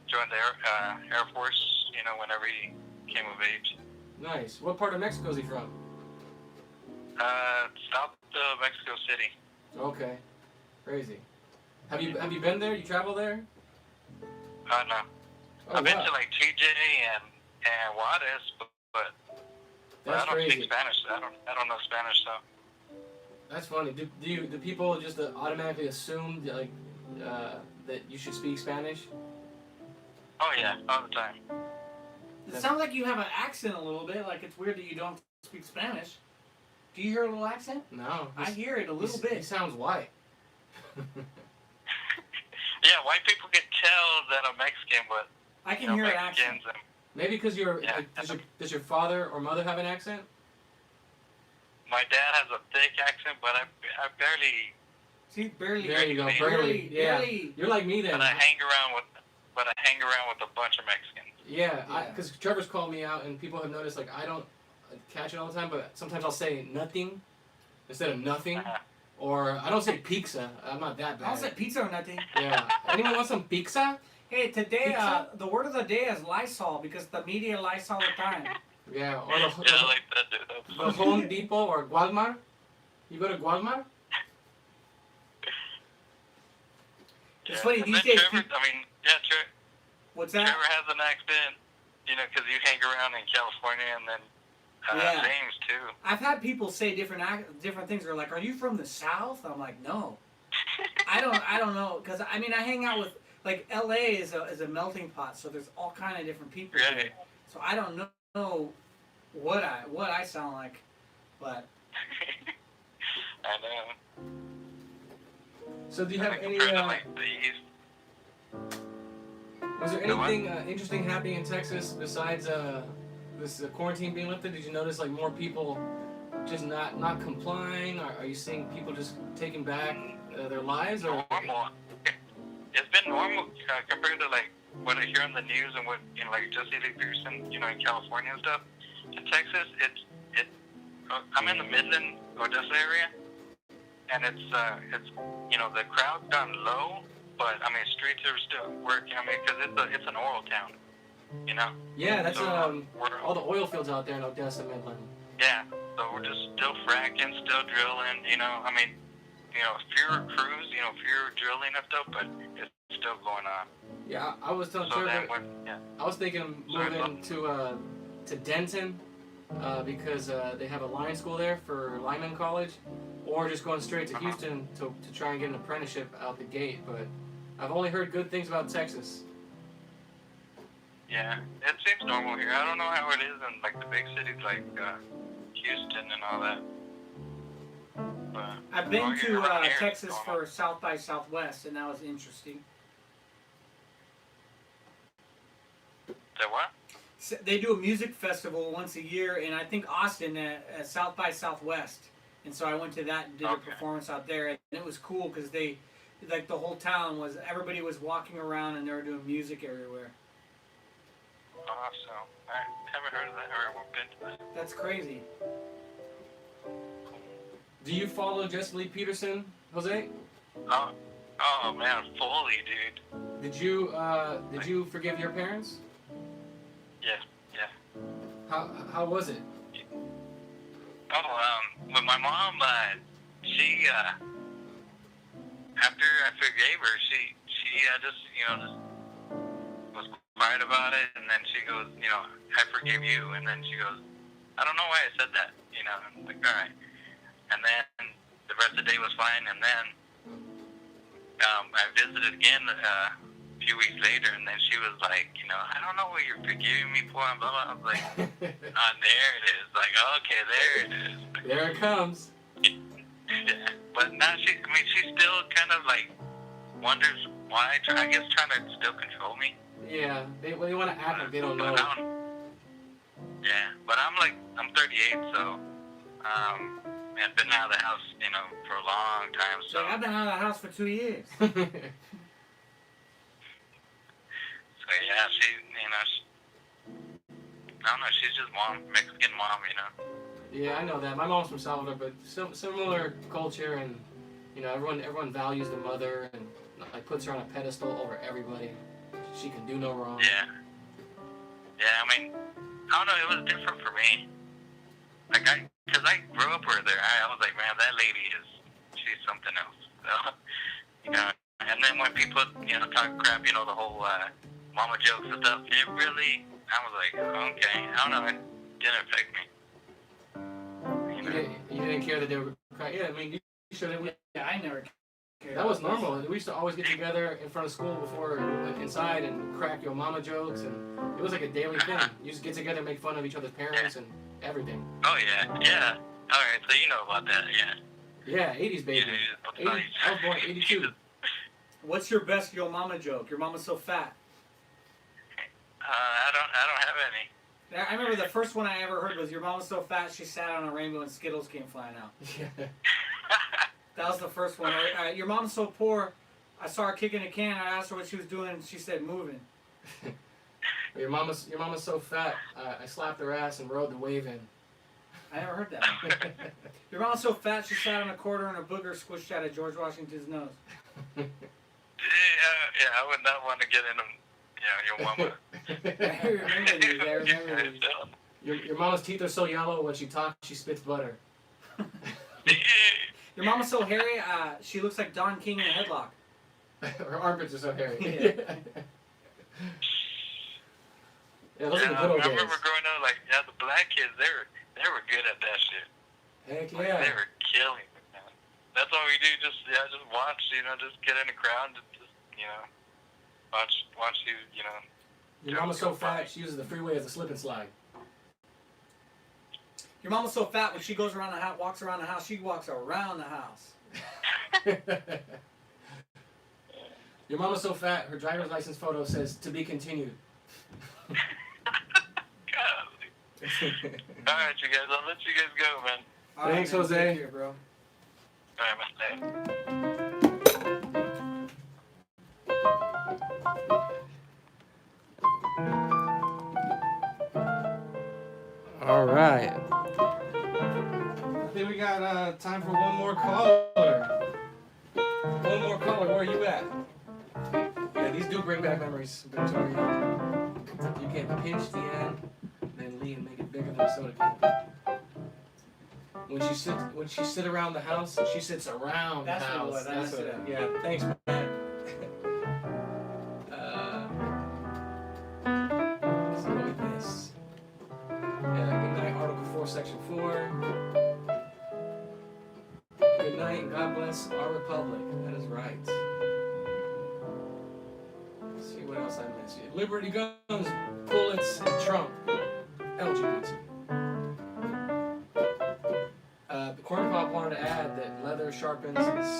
joined the Air Force. You know, whenever he came of age. Nice. What part of Mexico is he from? South of Mexico City. Okay. Crazy. Have you been there? You travel there? No. Oh, I've been wow. to like TJ and Juarez, but I That's don't crazy. speak Spanish. I don't know Spanish, so. That's funny. Do people just automatically assume like that you should speak Spanish? Oh yeah, all the time. It sounds like you have an accent a little bit. Like it's weird that you don't speak Spanish. Do you hear a little accent? No. I hear it a little He bit. sounds white. Yeah, white people can tell that I'm Mexican, but I can hear an accent. Mexicans and Maybe because you're. Yeah. Does your father or mother have an accent? my dad has a thick accent, but I barely. See, barely. There you go. Barely. Yeah. barely. You're like me then. But I hang around with a bunch of Mexicans. Yeah, Yeah. because Trevor's called me out, and people have noticed like I don't catch it all the time, but sometimes I'll say nothing instead of nothing, Uh-huh. or I don't say pizza. I'm not that bad. I'll say pizza or nothing. Yeah. Anyone want some pizza? Hey, today Pizza? the word of the day is Lysol, because the media lies all the time. Yeah. Or Yeah, I like that, dude. That's the funny. Home Depot or Walmart. You go to Walmart? It's funny, And these then days Trevor, people- What's that? Trevor has an accent, you know, because you hang around in California, and then Yeah. James too. I've had people say different things. They're like, "Are you from the South?" I'm like, "No, I don't know," because I mean, I hang out with like L.A. is a melting pot, so there's all kind of different people Right. here. So I don't know what I sound like, but I know. So do you I have think any? compared to like the East. Was there The what? anything interesting happening in Texas besides this quarantine being lifted? Did you notice like more people just not complying? Are you seeing people just taking back their lives? Or Normal. It's been normal compared to like what I hear on the news and what like Jesse Lee Peterson, in California and stuff. In Texas, I'm in the Midland, Odessa area, and it's the crowd's gone low, but I mean streets are still working. I mean because it's an oil town, Yeah, that's So, we're all the oil fields out there in Odessa, Midland. Yeah, so we're just still fracking, still drilling, I mean, fewer crews, fewer drilling and stuff, but it's still going on. Yeah, I was telling So Trevor. then I was thinking of moving to Denton because they have a line school there for lineman college, or just going straight to Houston to try and get an apprenticeship out the gate. But I've only heard good things about Texas. Yeah, it seems normal here. I don't know how it is in like the big cities like Houston and all that. But I've been around to here, it's Texas normal. for South by Southwest, and that was interesting. Say what? They do a music festival once a year, and I think Austin at South by Southwest. And so I went to that and did a Okay. performance out there, and it was cool because the whole town everybody was walking around and they were doing music everywhere. Awesome. I haven't heard of that or ever been to that. That's crazy. Do you follow Jesse Lee Peterson, Jose? Oh man, fully, dude. Did you forgive your parents? Yeah. How was it? With my mom, she after I forgave her, she just was quiet about it, and then she goes, I forgive you, and then she goes, I don't know why I said that, I'm like, all right, and then the rest of the day was fine, and then I visited again a few weeks later, and then she was like, I don't know what you're forgiving me for, and blah blah. I was like, there it is, like, okay, there it is. There it comes. Yeah, but now she still kind of like wonders why. I guess trying to still control me. Yeah, they want to act like they don't know. Yeah, but I'm 38, so and been out of the house, for a long time. So Like, I've been out of the house for 2 years. so yeah, she, I don't know, she's just Mexican mom, Yeah, I know that. My mom's from Salvador, but similar culture, and everyone values the mother and like puts her on a pedestal over everybody. She can do no wrong. Yeah. Yeah, I mean, I don't know, it was different for me. Like, because I grew up with her, I was like, man, that lady she's something else. So, and then when people, talk crap, the whole mama jokes and stuff, it really, I was like, okay, I don't know, it didn't affect me. You didn't care that they were crying. Yeah, I mean, you should have. Yeah, I never cared. That was normal. We used to always get together in front of school before we went inside and crack your mama jokes, and it was like a daily thing. You just get together and make fun of each other's parents and everything. Oh, yeah. All right, so you know about that, yeah. Yeah, 80s baby. Yeah, 80s, I was born 82. What's your best Yo Mama joke? Your mama's so fat. I don't have any. I remember the first one I ever heard was your mama's so fat she sat on a rainbow and Skittles came flying out. Yeah. That was the first one. Your mom's so poor. I saw her kicking a can. I asked her what she was doing, and she said moving. Your mama's so fat. I slapped her ass and rode the wave in. I never heard that one. Your mom's so fat she sat on a quarter and a booger squished out of George Washington's nose. Yeah, I would not want to get in your mama. I remember these. Your mama's teeth are so yellow when she talks, she spits butter. Your mama's so hairy, she looks like Don King in a headlock. Her armpits are so hairy. Yeah. Yeah, those are the good old I days. remember growing up, the black kids, they were good at that shit. Heck Like, yeah. they were killing it, man. That's all we do, just watch, just get in the crowd and just, watch you, Your mama's so fat, she uses the freeway as a slip and slide. Your mama's so fat when she goes around the house, walks around the house, she walks around the house. Your mama's so fat, her driver's license photo says to be continued. Golly. All right, you guys. I'll let you guys go, man. All right, Thanks, man, Jose. take care, bro. All right, man. All right. I think we got time for one more caller. One more caller. Where are you at? Yeah, these do bring back memories, Victoria. You can pinch the end, then lean and make it bigger than a soda can. When she sit around the house, she sits around That's the what it house. was. I messed it up. Yeah, thanks, man. Let's see what we miss. Yeah, good night, Article 4, Section 4. Good night and God bless our republic. That is right. Let's see what else I missed. Liberty guns, bullets, and Trump. LGBT. The Corn Pop wanted to add that leather sharpens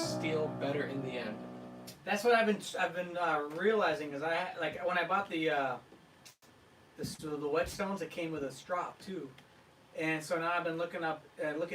steel better in the end. That's what I've been realizing is like when I bought the whetstones, it came with a strop too, and so now I've been looking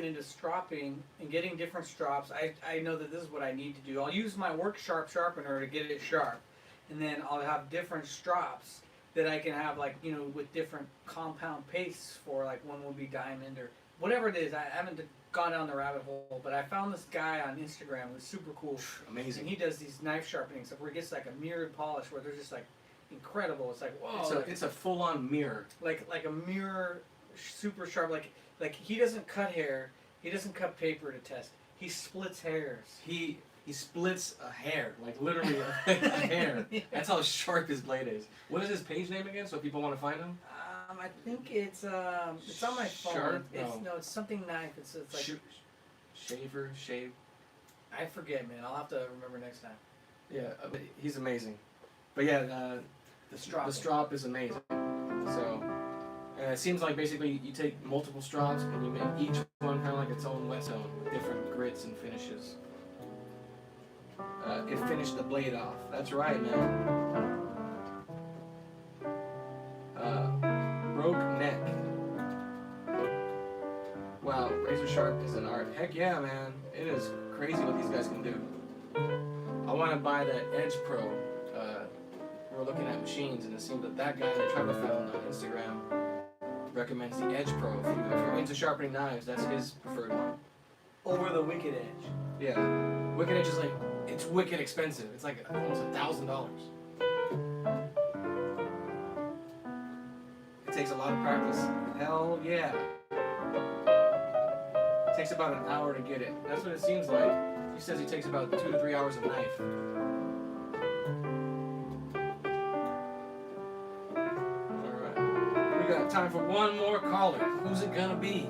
into stropping and getting different strops. I know that this is what I need to do. I'll use my work sharpener to get it sharp, and then I'll have different strops that I can have with different compound pastes for one will be diamond or whatever it is. I haven't gone down the rabbit hole, but I found this guy on Instagram who's super cool. Amazing. And he does these knife sharpening stuff where he gets a mirrored polish where they're just incredible. It's whoa. It's a full-on mirror. Like a mirror, super sharp. Like he doesn't cut hair. He doesn't cut paper to test. He splits hairs. He splits a hair, like literally a hair. That's how sharp his blade is. What is his page name again, so people want to find him? I think it's on my phone. Sharp? It's something knife. It's like Shave. I forget, man. I'll have to remember next time. Yeah, but he's amazing. But yeah, The strop. the strop is amazing. So it seems like basically you take multiple strops and you make each one kind of like its own whetstone with different grits and finishes. It finished the blade off. That's right, man. Broke neck. Wow, razor sharp is an art. Heck yeah, man. It is crazy what these guys can do. I want to buy that Edge Pro. We're looking at machines, and it seems that guy that Trevor found on Instagram recommends the Edge Pro. If you're into sharpening knives, that's his preferred one. Over the Wicked Edge. Yeah. Wicked Edge is it's wicked expensive. It's like almost $1,000. It takes a lot of practice. Hell yeah. It takes about an hour to get it. That's what it seems like. He says he takes about 2 to 3 hours a knife. Alright. We got time for one more caller. Who's it gonna be?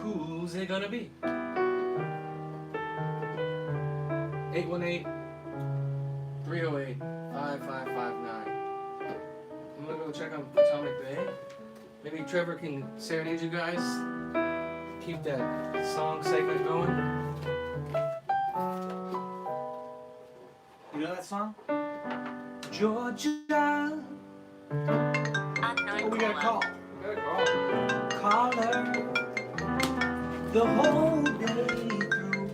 Who's it gonna be? 818-308-5559. I'm gonna go check on Potomac Bay. Maybe Trevor can serenade you guys. Keep that song segment going. You know that song? Georgia. Oh, we got a call. Caller. The whole day through.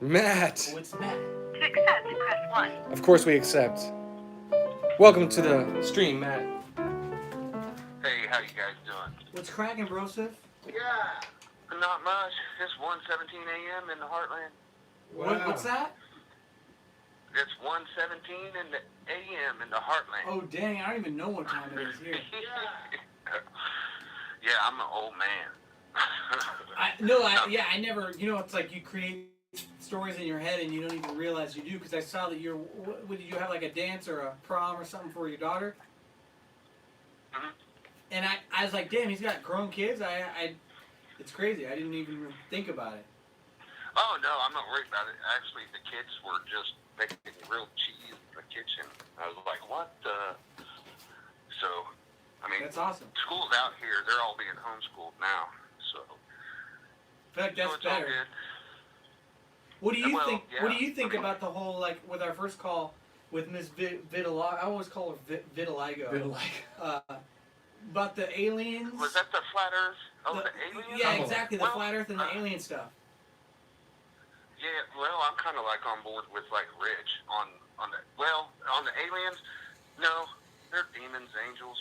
Matt. Oh, it's Matt. To accept, press 1. Of course we accept. Welcome to the stream, Matt. Hey, how you guys doing? What's cracking, Broseph? Yeah. Not much. It's 1:17 a.m. in the Heartland. What's that? It's 1:17 in the a.m. in the Heartland. Oh, dang. I don't even know what time it is here. Yeah, I'm an old man. I never, it's like you create stories in your head and you don't even realize you do, because I saw that what did you have, like a dance or a prom or something for your daughter? Mhm. And I was like, damn, he's got grown kids. It's crazy. I didn't even think about it. Oh, no, I'm not worried about it. Actually, the kids were just making grilled cheese in the kitchen. I was like, what the? So, I mean, That's awesome. school's out here. They're all being homeschooled now. So, In fact, so that's it's all better. good. What do you Well, think? yeah. What do you think about the whole like with our first call with Miss Vitiligo? I always call her Vitiligo. About the aliens. Was that the flat Earth? Oh, the aliens? Yeah, exactly. The Well, flat Earth and the alien stuff. Yeah, well, I'm kind of like on board with like Rich on the on the aliens. No, they're demons, angels.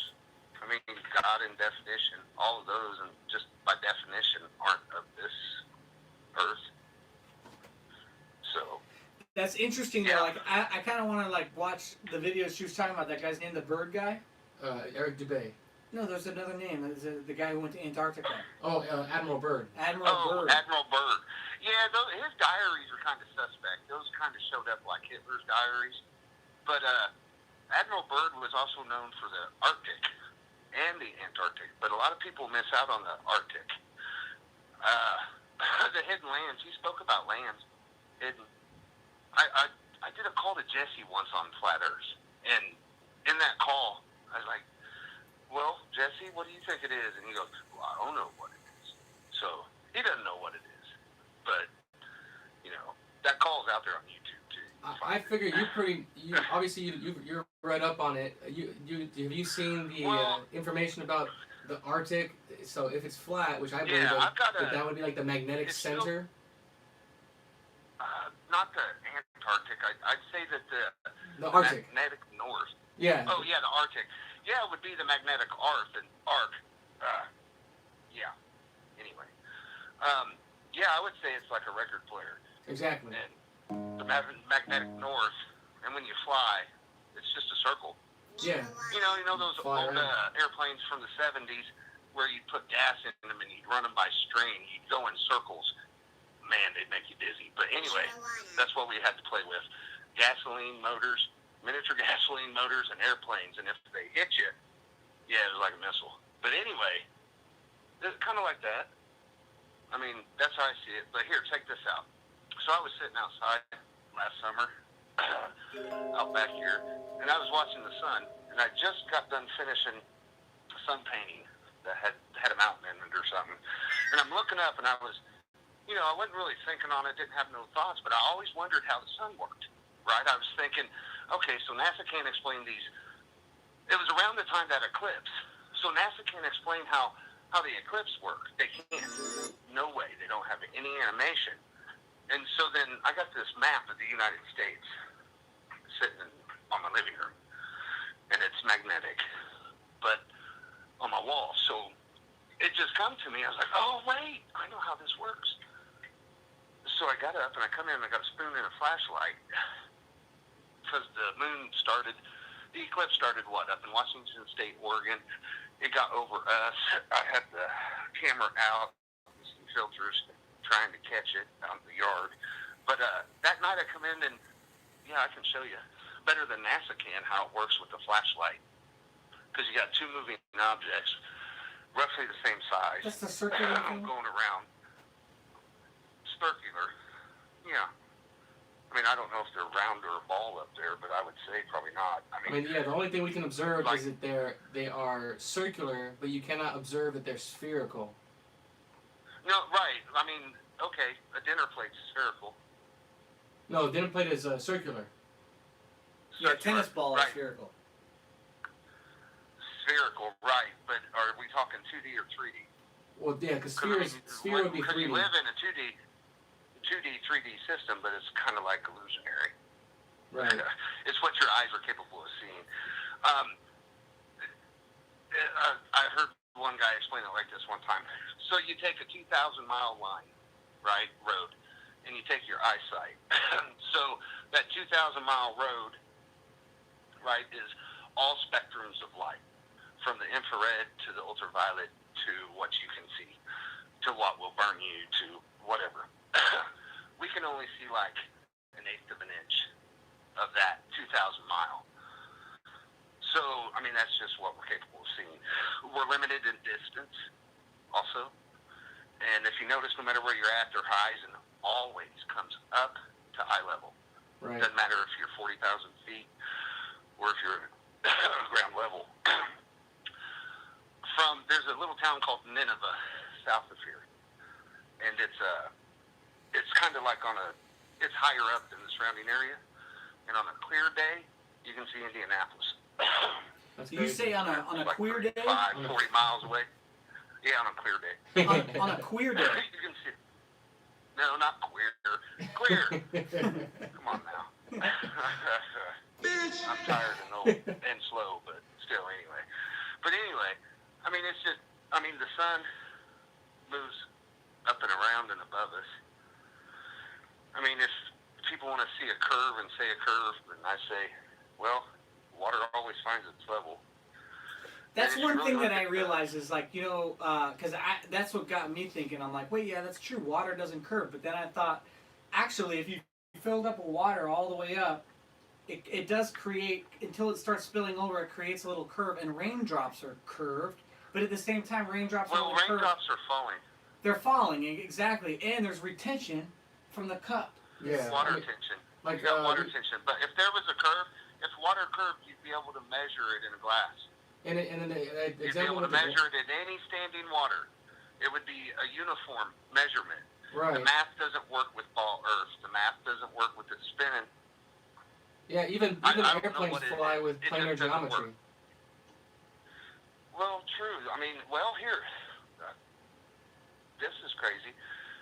I mean, God in definition, all of those, and just by definition, aren't of this earth. So That's interesting. Yeah. Though. Like, I kind of want to like watch the videos she was talking about. That guy's name, the bird guy. Eric Dubay. No, there's another name. There's the guy who went to Antarctica. Oh, Admiral Byrd. Admiral Byrd. Admiral Byrd. Yeah, his diaries are kind of suspect. Those kind of showed up like Hitler's diaries. But Admiral Byrd was also known for the Arctic and the Antarctic. But a lot of people miss out on the Arctic. The hidden lands. He spoke about lands. Hidden. I did a call to Jesse once on Flat Earth. And in that call, I was like, well, Jesse, what do you think it is? And he goes, well, I don't know what it is. So he doesn't know what it is. But, you know, that call's out there on YouTube, too. I figure you're read up on it. Have you seen the information about the Arctic? So if it's flat, which I believe that would be like the magnetic center. Not the Antarctic. I'd say that The Arctic. Magnetic North. Yeah. Oh, yeah, the Arctic. Yeah, it would be the magnetic arc. Yeah. Anyway. Yeah, I would say it's like a record player. Exactly. And the magnetic north, and when you fly, it's just a circle. Yeah. You know those Fly old around. airplanes from the 70s where you'd put gas in them and you'd run them by string. You'd go in circles. Man, they'd make you dizzy. But anyway, that's what we had to play with. Gasoline motors. Miniature gasoline motors and airplanes, and if they hit you, yeah, it was like a missile. But anyway, it's kind of like that. I mean, that's how I see it. But here, check this out. So I was sitting outside last summer, out back here, and I was watching the sun, and I just got done finishing a sun painting that had a mountain in it or something. And I'm looking up, and I was, I wasn't really thinking on it, didn't have no thoughts, but I always wondered how the sun worked. Right? I was thinking, okay, so NASA can't explain these. It was around the time that eclipse. So NASA can't explain how the eclipse worked. They can't. No way. They don't have any animation. And so then I got this map of the United States sitting on my living room. And it's magnetic. But on my wall. So it just come to me. I was like, oh, wait. I know how this works. So I got up and I come in and I got a spoon and a flashlight. Because the moon started, the eclipse started up in Washington State, Oregon. It got over us. I had the camera out, some filters, trying to catch it out in the yard. But that night I come in and, yeah, I can show you better than NASA can how it works with the flashlight. Because you got two moving objects, roughly the same size. Just a circular thing? Going around. Circular. Yeah. I mean, I don't know if they're round or a ball up there, but I would say probably not. I mean, yeah, the only thing we can observe is that they are circular, but you cannot observe that they're spherical. No, right. I mean, okay, a dinner plate's spherical. No, a dinner plate is circular. Yeah, tennis ball right. is spherical. Spherical, right. But are we talking 2D or 3D? Well, yeah, because sphere would be 3D. Because you live in a 2D, 3D system, but it's kind of like illusionary. Right. It's what your eyes are capable of seeing. I heard one guy explain it like this one time. So you take a 2,000-mile line, right, road, and you take your eyesight. So that 2,000-mile road, right, is all spectrums of light, from the infrared to the ultraviolet to what you can see, to what will burn you, to whatever. We can only see like an eighth of an inch of that 2,000-mile. So, I mean, that's just what we're capable of seeing. We're limited in distance also. And if you notice, no matter where you're at, their horizon always comes up to eye level. Right. Doesn't matter if you're 40,000 feet or if you're ground level. There's a little town called Nineveh, south of here. And it's kind of like on a it's higher up than the surrounding area. And on a clear day, you can see Indianapolis. That's You crazy. say on a Like queer day? 35, 40 miles away. Yeah, on a clear day. On a queer day. You can see. No, not queer. Clear. Come on now. I'm tired and old and slow, but still, anyway. But anyway, I mean, it's just, I mean, the sun moves up and around and above us. I mean, if people want to see a curve and say a curve, then I say, well, water always finds its level. That's And it's one really thing that not I that- realize is like, you know, because that's what got me thinking. I'm like, wait, yeah, that's true. Water doesn't curve. But then I thought, actually, if you filled up with water all the way up, it does create, until it starts spilling over, it creates a little curve. And raindrops are curved. But at the same time, raindrops Well, are curved. raindrops are falling. They're falling, exactly. And there's retention from the cup. Yeah. Water I mean, tension. like, You got water tension. But if there was a curve, if water curved, you'd be able to measure it in a glass. and an You'd be example able to with the, measure it in any standing water. It would be a uniform measurement. right. The math doesn't work with ball earth. The math doesn't work with it spinning. Yeah, even I don't know airplanes what it fly is. with It planar just doesn't geometry. Well, true. I mean, well, here, this is crazy.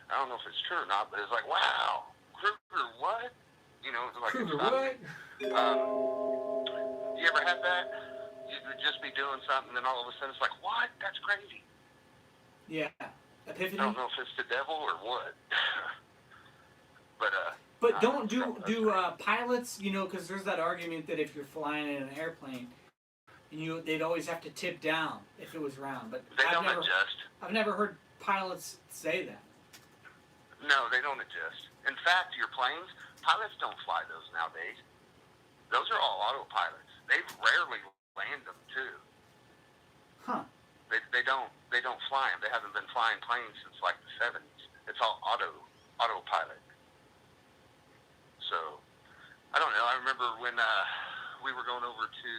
I don't know if it's true or not, but it's like, wow, Kruger, what? You know, it's like Kruger, it's not- what? You ever had that? You would just be doing something, and then all of a sudden it's like, what? That's crazy. Yeah. I Epiphany. don't know if it's the devil or what. But But don't do pilots, you know, because there's that argument that if you're flying in an airplane, and they'd always have to tip down if it was round. But they don't adjust. I've never heard pilots say that. No, they don't adjust. In fact, your planes, pilots don't fly those nowadays. Those are all autopilots. They rarely land them too. Huh. They don't fly them. They haven't been flying planes since like the 70s. It's all autopilot. So, I don't know. I remember when we were going over to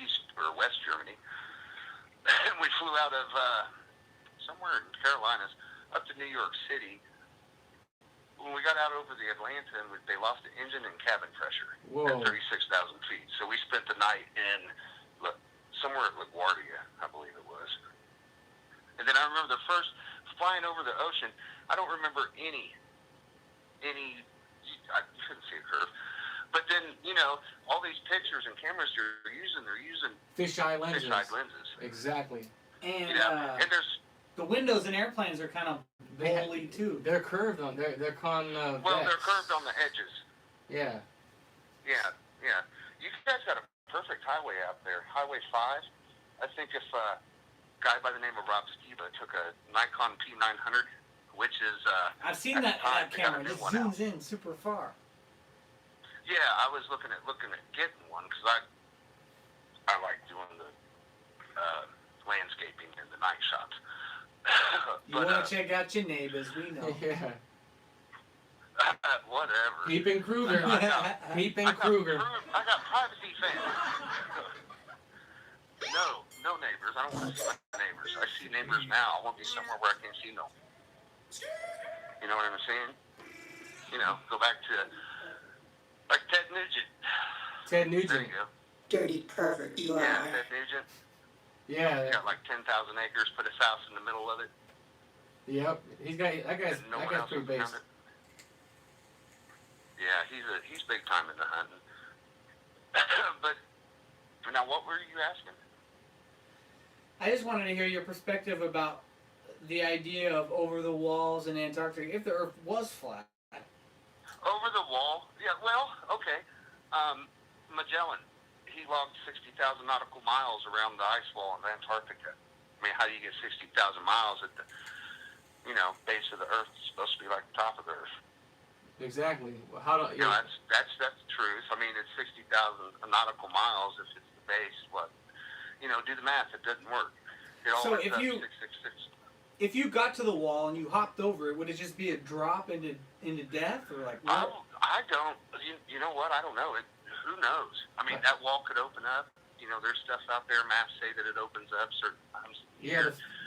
East or West Germany, and we flew out of somewhere in Carolinas up to New York City. When we got out over the Atlanta, and they lost the engine and cabin pressure Whoa. at 36,000 feet. So we spent the night in somewhere at LaGuardia, I believe it was. And then I remember the first flying over the ocean. I don't remember any. I couldn't see a curve. But then, you know, all these pictures and cameras they're using Fisheye lenses. fisheye lenses. Exactly. And And there's the windows in airplanes are kind of They ha- bowly too. They're curved on. They're convex. well, they're curved on the edges. Yeah. Yeah. You guys got a perfect highway out there, Highway 5. I think if a guy by the name of Rob Skiba took a Nikon P900, which is I've seen at that the time, they got camera. a It new just one out. zooms in super far. Yeah, I was looking at getting one because I like doing the landscaping and the night shots. You want to check out your neighbors, we know. Yeah. Whatever. Peeping Kruger. Peeping Kruger. I got privacy fans. No neighbors. I don't want to see my neighbors. I see neighbors now. I want to be somewhere where I can't see no. You know what I'm saying? You know, go back to like Ted Nugent. Ted There Nugent. you go. Dirty pervert you Yeah, are. Ted Nugent. Yeah. Got like 10,000 acres, put his house in the middle of it. Yep. He's got that guy's and no that one guy's else pretty is around based. it. Yeah, he's big time into hunting. But now, what were you asking? I just wanted to hear your perspective about the idea of over the walls in Antarctica if the Earth was flat. Over the wall? Yeah, well, okay. Magellan, he logged 60,000 nautical miles around the ice wall in Antarctica. I mean, how do you get 60,000 miles at the, base of the Earth? It's supposed to be like the top of the Earth. Exactly. How do You know, that's the truth. I mean, it's 60,000 nautical miles if it's the base. What? Do the math. It doesn't work. It all So ends if up you- 666. If you got to the wall and you hopped over it, would it just be a drop into death, or like what? I don't. You know what? I don't know. Who knows? I mean, that wall could open up. There's stuff out there. Maps say that it opens up certain times. Yeah,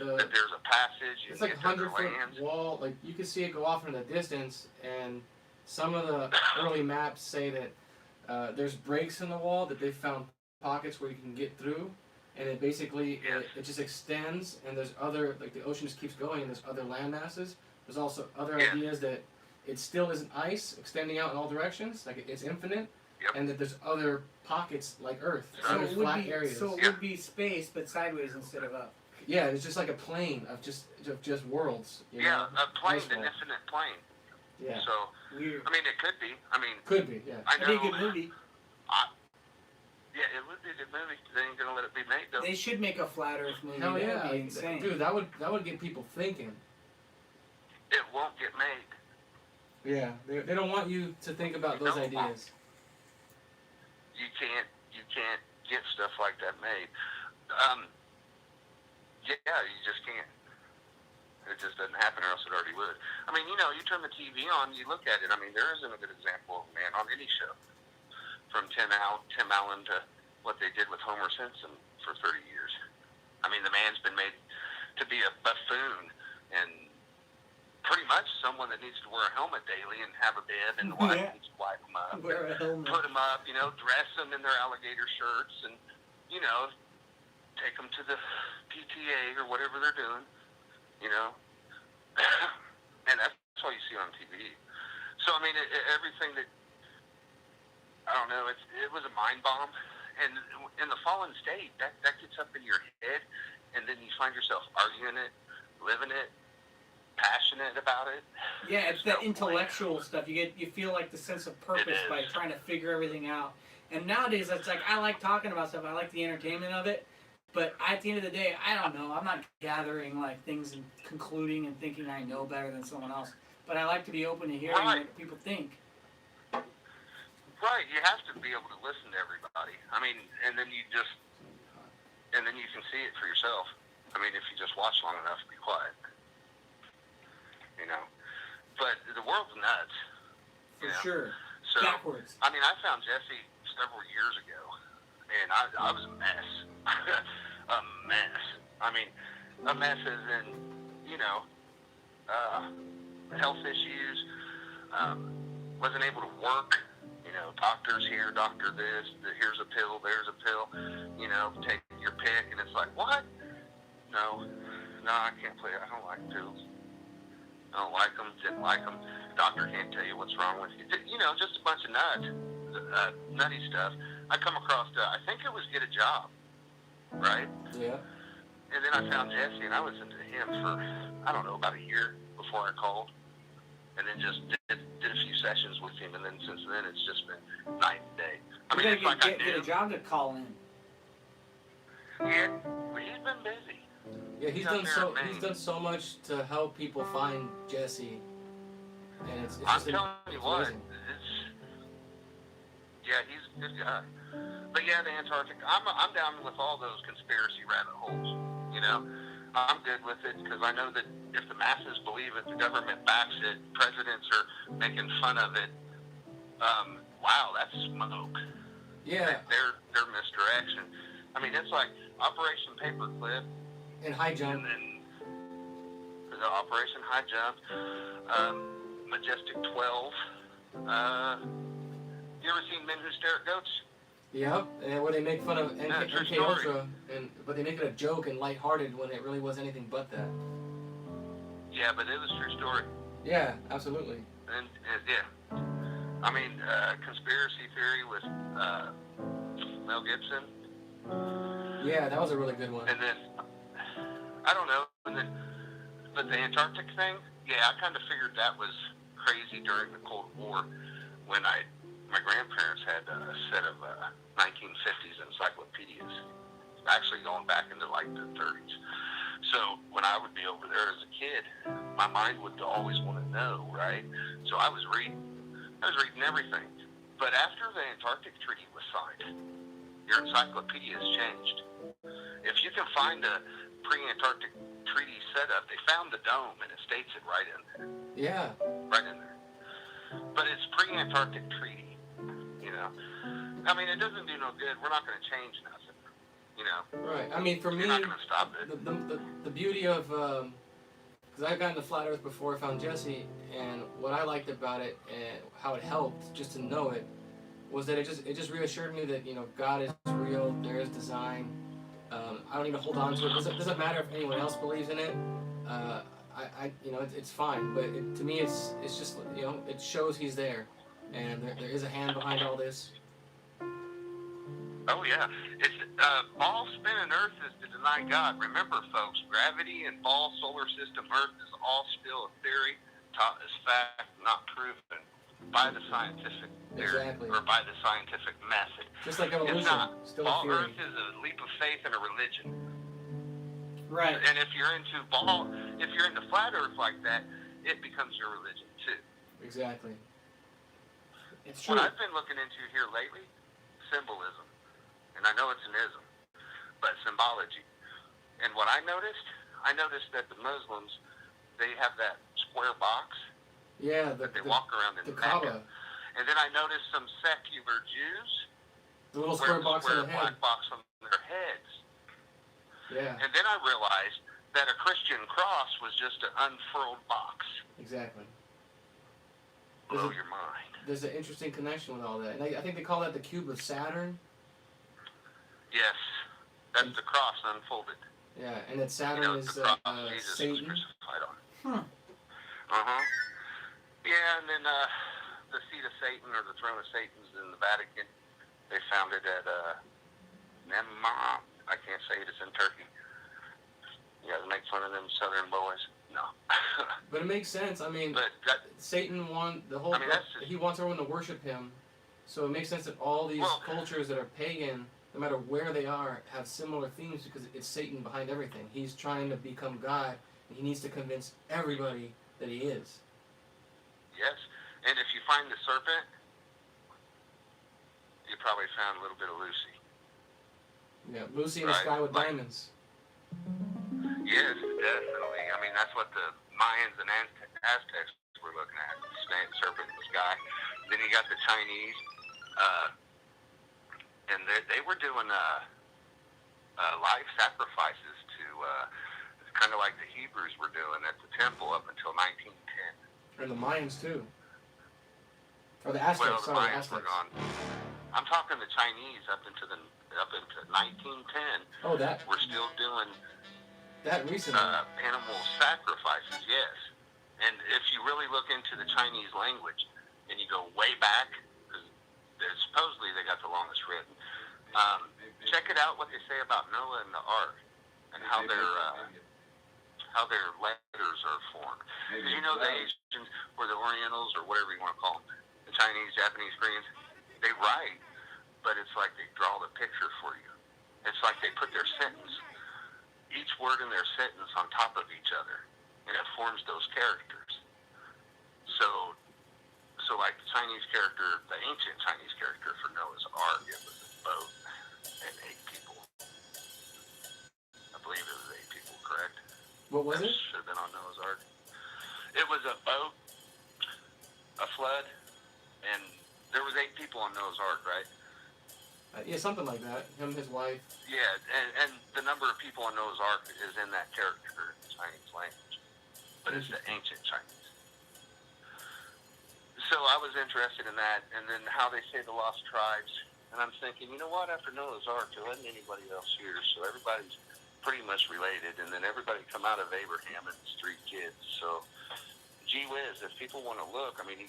that there's a passage. it's like you get to other 100-foot lands. wall. Like you can see it go off in the distance, and some of the early maps say that there's breaks in the wall, that they've found pockets where you can get through, and it basically it just extends, and there's other, like the ocean just keeps going, and there's other land masses. There's also other ideas that it still isn't ice extending out in all directions, like it's infinite, and that there's other pockets like Earth, So other it would flat be areas. so it would be space, but sideways instead of up. Yeah, it's just like a plane of just worlds. You Yeah, know? a plane, Ice an wall. infinite plane. Yeah. So, Weird. I mean, it could be. I mean, Could be, yeah. I That'd be a know. good movie. Yeah, it would be a good movie. They ain't gonna let it be made though. They should make a flat Earth movie. Hell That yeah, would be insane. dude! That would get people thinking. It won't get made. Yeah, they don't want you to think about those No. ideas. You can't get stuff like that made. Yeah, you just can't. It just doesn't happen, or else it already would. I mean, you know, you turn the TV on, you look at it. I mean, there isn't a good example of man on any show, from Tim Allen to what they did with Homer Simpson for 30 years. I mean, the man's been made to be a buffoon and pretty much someone that needs to wear a helmet daily and have a bed, and the wife needs to wipe them up, Wear a helmet. put them up, you know, dress them in their alligator shirts, and you know, take them to the PTA or whatever they're doing, you know. And that's all you see on TV. So I mean, everything that, I don't know, it was a mind bomb. And in the fallen state, that gets up in your head, and then you find yourself arguing it, living it, passionate about it. Yeah, it's There's that no intellectual stuff. You feel like the sense of purpose It by is. trying to figure everything out. And nowadays, it's like I like talking about stuff. I like the entertainment of it. But at the end of the day, I don't know. I'm not gathering like things and concluding and thinking I know better than someone else. But I like to be open to hearing Right. what people think. Right, you have to be able to listen to everybody. I mean, and then you can see it for yourself. I mean, if you just watch long enough, be quiet. You know, but the world's nuts. For you know? sure. So, Backwards. I mean, I found Jesse several years ago, and I was a mess. A mess. I mean, a mess as in, you know, health issues, wasn't able to work, you know, doctors here, doctor this, here's a pill, there's a pill, you know, take your pick, and it's like, what? No, I can't play, I don't like pills. I don't like them, didn't like them. Doctor can't tell you what's wrong with you. You know, just a bunch of nutty stuff. I come across, I think it was Get a Job, right? Yeah. And then I found Jesse, and I listened to him for, I don't know, about a year before I called. And then just did a few sessions with him, and then since then it's just been night and day. I mean, You it's gotta like I get a knew. job to call in. Yeah, but he's been busy. Yeah, he's Out done there so in Maine. he's done so much to help people find Jesse, and it's I'm just telling you what, amazing. he's a good guy. But yeah, the Antarctic, I'm down with all those conspiracy rabbit holes. You know, I'm good with it because I know that if the masses believe it, the government backs it, presidents are making fun of it. Wow, that's smoke. Yeah, Their misdirection. I mean, it's like Operation Paperclip, and high jump. and then the Operation High Jump, Majestic 12. You ever seen Men Who Stare at Goats? Yep, and where they make fun of Yeah, true MK story. Ultra, but they make it a joke and lighthearted when it really was anything but that. Yeah, but it was a true story. Yeah, absolutely. And yeah. I mean, conspiracy theory with Mel Gibson. Yeah, that was a really good one. And then, I don't know, but the Antarctic thing, yeah, I kind of figured that was crazy during the Cold War when my grandparents had a set of 1950s encyclopedias, actually going back into like the 30s. So when I would be over there as a kid, my mind would always want to know, right? So I was reading everything. But after the Antarctic Treaty was signed, your encyclopedia has changed. If you can find a pre-Antarctic treaty setup, they found the dome and it states it right in there. Yeah. Right in there. But it's pre-Antarctic treaty, you know. I mean, it doesn't do no good. We're not going to change nothing, you know. Right. I mean, for me, You're not going to stop it. the beauty of because I've gotten to Flat Earth before I found Jesse, and what I liked about it and how it helped just to know it was that it just reassured me that, you know, God is real, there is design. I don't need to hold on to it. Doesn't matter if anyone else believes in it. You know, it's fine. But to me, it's just, you know, it shows He's there, and there is a hand behind all this. Oh yeah, it's ball spinning Earth is to deny God. Remember, folks, gravity and ball solar system Earth is all still a theory, taught as fact, not proven by the scientific theory Exactly. or by the scientific method. Just like It's evolution, not. still a All theory. Earth is a leap of faith and a religion. Right. And if you're into flat Earth like that, it becomes your religion too. Exactly. It's true. What I've been looking into here lately, symbolism. And I know it's an ism, but symbology. And what I noticed that the Muslims, they have that square box Yeah, that they walk around in the Mecca. Kaaba, And then I noticed some secular Jews the little wear square the box square on the head. black box on their heads. Yeah, And then I realized that a Christian cross was just an unfurled box. exactly. Blow your mind. There's an interesting connection with all that. And I think they call that the cube of Saturn. Yes, that's the cross unfolded. Yeah, and that Saturn You know, is the cross Jesus was Satan. crucified on. Huh. Yeah, and then the seat of Satan or the throne of Satan's in the Vatican. They found it at Nemma. I can't say it. It's in Turkey. You guys make fun of them Southern boys? No. But it makes sense. I mean, But that, Satan wants the whole. I mean, that's just- he wants everyone to worship him, so it makes sense that all these Well- cultures that are pagan, no matter where they are, have similar themes because it's Satan behind everything. He's trying to become God, and he needs to convince everybody that he is. yes. And if you find the serpent, you probably found a little bit of Lucy. Yeah, Lucy in the Right, sky with like- diamonds. Yes, definitely. I mean, that's what the Mayans and Aztecs were looking at, the serpent in the sky. Then you got the Chinese, and they were doing live sacrifices to, kind of like the Hebrews were doing at the temple up until 1910. And the Mayans too. Or the Aztecs, Well, the sorry, Mayans were Aztecs. gone. I'm talking the Chinese up into 1910. Oh, that We're still doing recently. animal sacrifices, yes. And if you really look into the Chinese language and you go way back, because supposedly they got the longest written, check it out what they say about Noah and the Ark and how their letters are formed. Because you know the Asians or the Orientals or whatever you want to call them, the Chinese, Japanese, Koreans, they write, but it's like they draw the picture for you. It's like they put their sentence, each word in their sentence on top of each other, and it forms those characters. So like the Chinese character, the ancient Chinese character for Noah's Ark, it was a boat and 8 people. I believe it was 8 people, correct? What was That it? should have been on Noah's Ark. It was a boat, a flood, and there was 8 people on Noah's Ark, right? Yeah, something like that. Him, his wife. Yeah, and the number of people on Noah's Ark is in that character in the Chinese language, but it's the ancient Chinese. So I was interested in that, and then how they say the lost tribes, and I'm thinking, you know what, after Noah's Ark, there wasn't anybody else here, so everybody's pretty much related, and then everybody come out of Abraham and his 3 kids, so gee whiz, if people want to look, I mean, you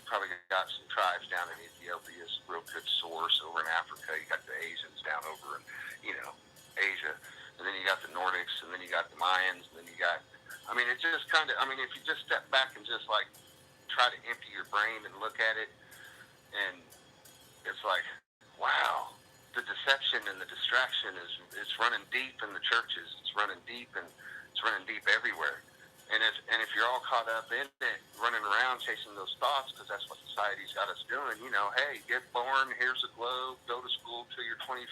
probably got some tribes down in Ethiopia, it's a real good source. Over in Africa, you got the Asians down over in, Asia, and then you got the Nordics, and then you got the Mayans, and then you got, I mean, it's just kind of, I mean, if you just step back and just like try to empty your brain and look at it, and it's like, wow, the deception and the distraction is running deep in the churches. It's running deep, and it's running deep everywhere. And if you're all caught up in it, running around chasing those thoughts, because that's what society's got us doing, hey, get born, here's a globe, go to school till you're 25,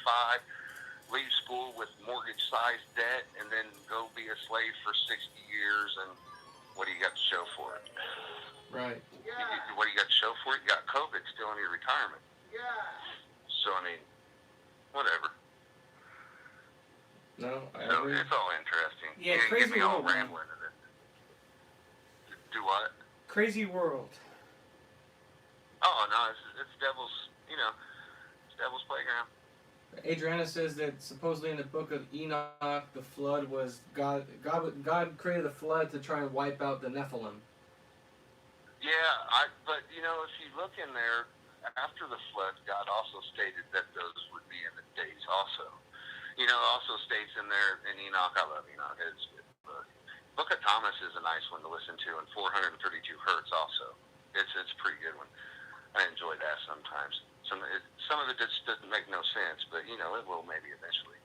leave school with mortgage-sized debt, and then go be a slave for 60 years, and what do you got to show for it? Right. What do you got to show for it? You got COVID still in your retirement. So, I mean, whatever. No, I So agree. it's all interesting. Yeah, You crazy get me all world, man. rambling in it. Crazy world. Oh no, it's devil's. You know, it's devil's playground. Adriana says that supposedly in the book of Enoch, the flood was God created the flood to try and wipe out the Nephilim. Yeah, but you know, if you look in there, after the flood, God also stated that those would be in the days also. You know, also states in there in Enoch, I love Enoch. It's a good book. Book of Thomas is a nice one to listen to, and 432 Hertz also. It's a pretty good one. I enjoy that sometimes. Some of it just doesn't make no sense, but you know, it will maybe eventually.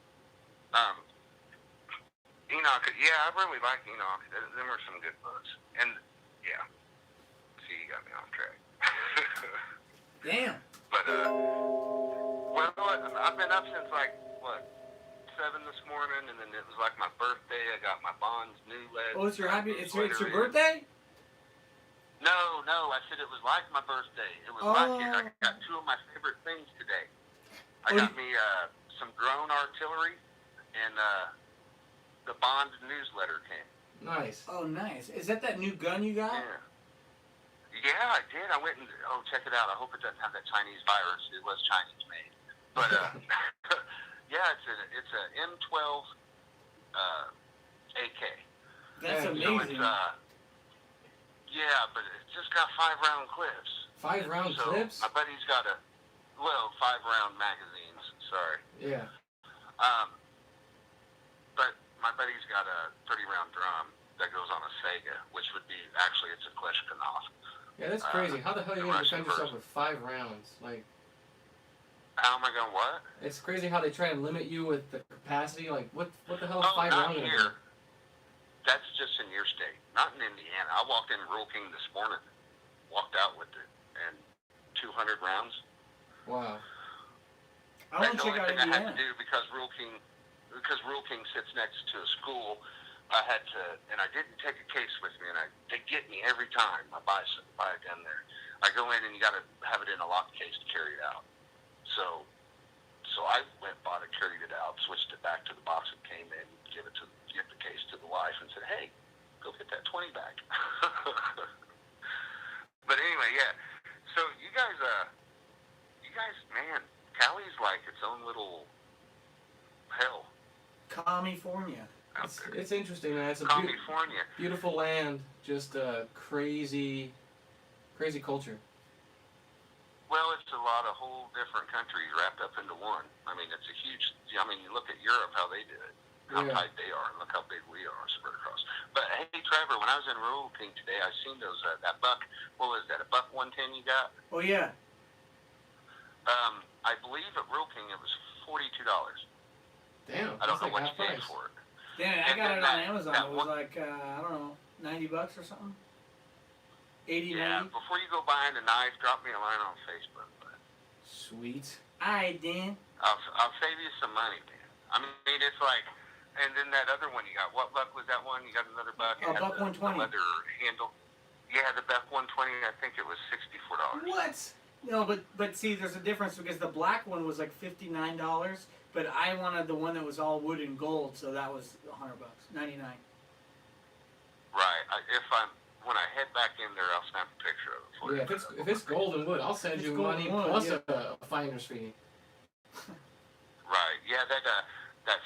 Enoch, yeah, I really like Enoch. There were some good books, and yeah. See, you got me off track. Damn. But well, I've been up since like what 7 this morning, and then it was like my birthday. I got my Bonds new lead. Oh, it's your happy. It's your birthday. No, I said it was like my birthday. It was like it. I got 2 of my favorite things today. I got me some drone artillery, and the Bond newsletter came. Nice. Oh, nice. Is that new gun you got? Yeah, I did. I went and check it out. I hope it doesn't have that Chinese virus. It was Chinese made, but yeah, it's a M12 AK. That's Yeah, amazing. So yeah, but it's just got 5-round clips. 5-round So clips? my buddy's got 5-round magazines. Sorry. Yeah. But my buddy's got a 30-round drum that goes on a Sega, which would be actually it's a Kleshkonov. Yeah, that's crazy. How the hell are you going to Russian defend yourself version. with 5 rounds? Like, How am I going? What? it's crazy how they try and limit you with the capacity. Like, what the hell is Oh, 5 not rounds? here. That's just in your state, not in Indiana. I walked in Rural King this morning, walked out with it, and 200 rounds. Wow. I want That's to the check only out thing I had Indiana. to do because Rural King sits next to a school. I had to, and I didn't take a case with me, and they get me every time I buy a gun there. I go in and you got to have it in a locked case to carry it out. So I went, bought it, carried it out, switched it back to the box it came in, give the case to the wife, and said, "Hey, go get that 20 back." But anyway, yeah. So you guys, man, Cali's like its own little hell California. out there. It's interesting, man. It's a California. beautiful land, just crazy culture. Well, it's a lot of whole different countries wrapped up into one. I mean, it's a huge. I mean, you look at Europe, how they do it, how Yeah. tight they are, and look how big we are spread across. But hey, Trevor, when I was in Rural King today, I seen those that buck. What was that? A buck 110 you got? Oh yeah. I believe at Rural King it was $42. Damn. I don't that's know like what half you paid price. for it. Damn, I And got then it on that Amazon. It was one- like I don't know, $90 or something. 80, Yeah. 90. Before you go buying a knife, drop me a line on Facebook. But Sweet. Alright, Dan. I'll save you some money, man. I mean, it's like, and then that other one you got. What buck was that one? You got another buck? It had Buck the 120. leather handle. Yeah, the buck 120. I think it was $64. What? No, but see, there's a difference because the black one was like $59, but I wanted the one that was all wood and gold, so that was $100, $99. Right. When I head back in there, I'll snap a picture of it for Yeah, you. if it's golden wood, I'll send If you it's money golden wood, plus yeah. a finder's fee. Right. Yeah, that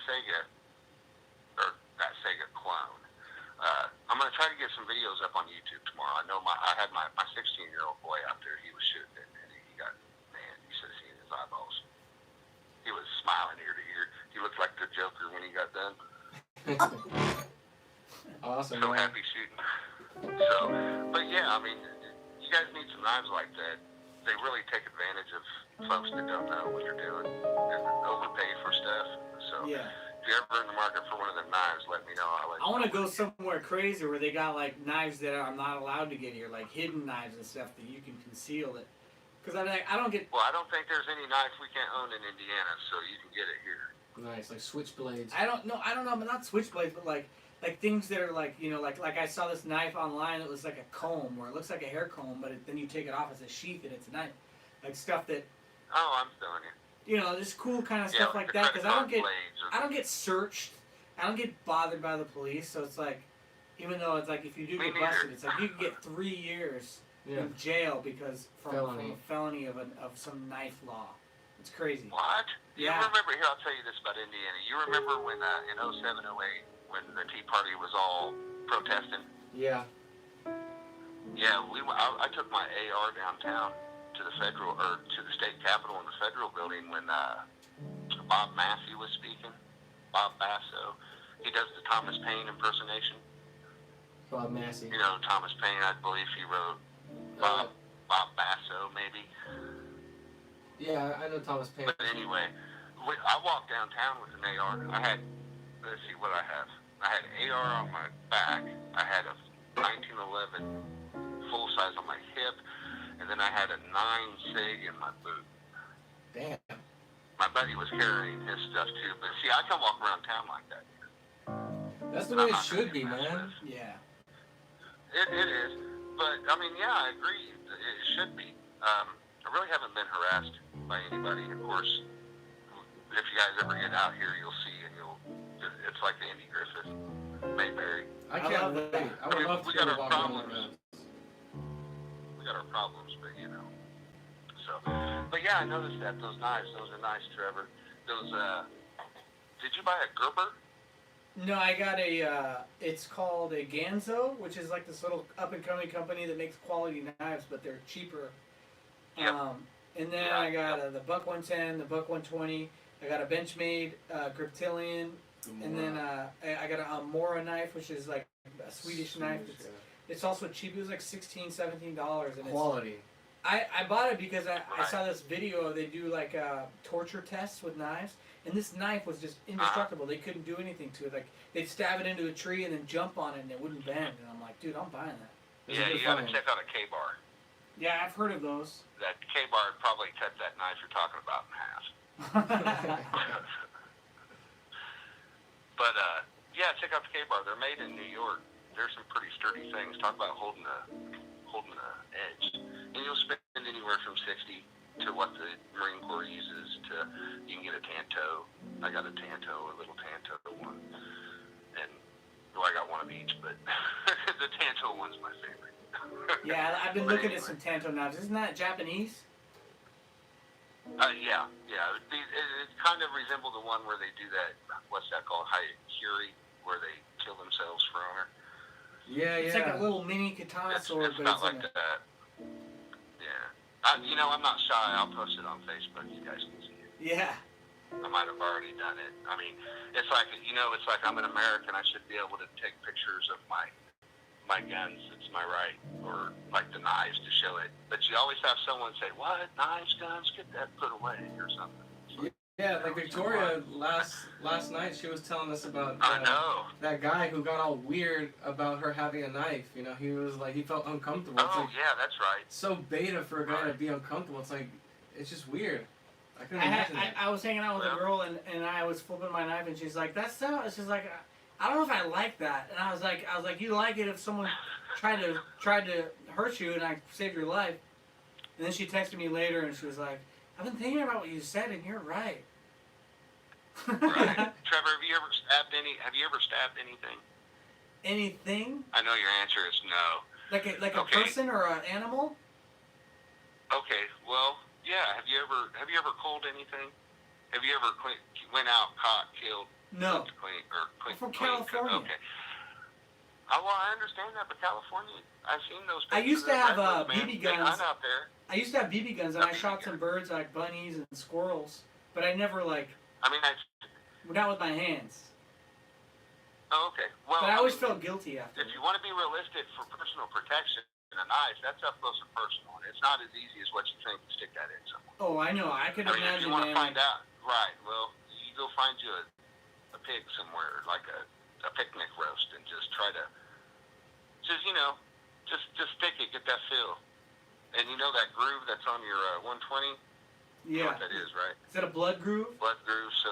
Sega or that Sega clone. I'm gonna try to get some videos up on YouTube tomorrow. I know I had my 16-year-old boy out there. He was shooting it, and he got, man, you should have seen his eyeballs. He was smiling ear to ear. He looked like the Joker when he got done. Awesome, So man. happy shooting. So, but yeah, I mean, you guys need some knives like that. They really take advantage of folks that don't know what they're doing and overpay for stuff. So, Yeah. if you're ever in the market for one of them knives, let me know. I'll let I you want to know. go somewhere crazy where they got like knives that I'm not allowed to get here, like hidden knives and stuff that you can conceal it. Because I don't get. Well, I don't think there's any knife we can't own in Indiana, so you can get it here. Nice, like switchblades. I don't know, but not switchblades, but like things that are like, you know, like I saw this knife online that was like a comb, or it looks like a hair comb, but then you take it off as a sheath and it's a knife. Like stuff that, Oh, I'm feeling you. you know, just cool kind of Yeah, stuff like the that. credit Because card blades or I don't get searched. I don't get bothered by the police, so it's like, Even though it's like if you do Me get neither. busted, it's like you can get 3 years Yeah. in jail because from Felony. a felony of some knife law. It's crazy. What? Yeah. You remember, here, I'll tell you this about Indiana. You remember when in 07, 08, when the Tea Party was all protesting? Yeah. Yeah, I took my AR downtown to the state capitol in the federal building when Bob Massey was speaking. Bob Basso. He does the Thomas Paine impersonation. Bob Massey. You know, Thomas Paine, I believe he wrote Bob Basso, maybe. Yeah, I know Thomas Paine. But anyway, I walked downtown with an AR. I had, let's see what I have. I had an AR on my back. I had a 1911 full size on my hip, and then I had a 9 SIG in my boot. Damn. My buddy was carrying his stuff too, but see, I can walk around town like that. That's the way it should be, man. Yeah. It is, but I mean, yeah, I agree. It should be. I really haven't been harassed by anybody. Of course, if you guys ever get out here, you'll see, and it's like the Andy Griffith, Mayberry. I I can't love wait. that. I would love to We go got to our Walmart problems. around. We got our problems, but you know. So, but yeah, I noticed that those knives, those are nice, Trevor. Those, did you buy a Gerber? No, I got it's called a Ganzo, which is like this little up-and-coming company that makes quality knives, but they're cheaper. Yep. And then Yeah, I got the Buck 110, the Buck 120. I got a Benchmade Griptilian, and then I got a Mora knife, which is like a Swedish knife. It's also cheap. It was like $16, $17, and Quality. I bought it because I saw this video. They do like torture tests with knives, and this knife was just indestructible. They couldn't do anything to it. Like they'd stab it into a tree and then jump on it, and it wouldn't bend. And I'm like, dude, I'm buying that. It's a Yeah, good you gotta find. check out a K-bar. Yeah, I've heard of those. That K-bar would probably cut that knife you're talking about in half. But yeah, check out the K-bar. They're made in New York. There's some pretty sturdy things. Talk about holding the edge. And you'll spend anywhere from $60 to what the Marine Corps uses to. You can get a Tanto. I got a Tanto, a little Tanto one, and well, I got one of each, but the Tanto one's my favorite. Yeah, I've been But looking at anyway. some Tanto knives. Isn't that Japanese? Yeah. It kind of resembled the one where they do that. What's that called? Haikiri, where they kill themselves for honor. Yeah, It's like a little mini katana It's sword, but not it's like in a, that. Yeah. I'm not shy. I'll post it on Facebook. You guys can see it. yeah. I might have already done it. I mean, it's like I'm an American. I should be able to take pictures of my guns. It's my right, or like the knives to show it. But you always have someone say, "What, knives, guns? Get that put away," or something. It's like, Yeah, like Victoria last night, she was telling us about I know. that guy who got all weird about her having a knife. You know, he was like, he felt uncomfortable. It's Oh like yeah, that's right. so beta for a guy to be uncomfortable. It's like, it's just weird. I couldn't imagine that. I was hanging out with a Yeah. girl and I was flipping my knife and she's like, "That's so." She's like, "I don't know if I like that." And I was like, "You like it if someone tried to hurt you and I saved your life." And then she texted me later and she was like, "I've been thinking about what you said and you're right." Right. Trevor, have you ever stabbed anything? Anything I know your answer is no. like a Okay. person or an animal? Okay, well, yeah. Have you ever cold anything? Have you ever went out, caught, killed, No. cooked, clean, I'm from clean cooked? California. Okay. Well, I understand that, but California, I've seen those. I used pictures to of have, redwoods, man. BB They guns. hunt out there. I used to have BB guns and A I BB shot gun. some birds like bunnies and squirrels, but I never not with my hands. Okay. Well, But I always mean, felt guilty after. if you want to be realistic for personal protection in a knife, that's up close and personal. It's not as easy as what you think to stick that in someone. Oh, I know. I could I mean, if imagine, you want to man. find out, right? Well, you go find you a pig somewhere, like a picnic roast, and just try to, just stick it, get that feel, and you know that groove that's on your 120. You know Yeah. what that is, right? Is that a blood groove? Blood groove. So,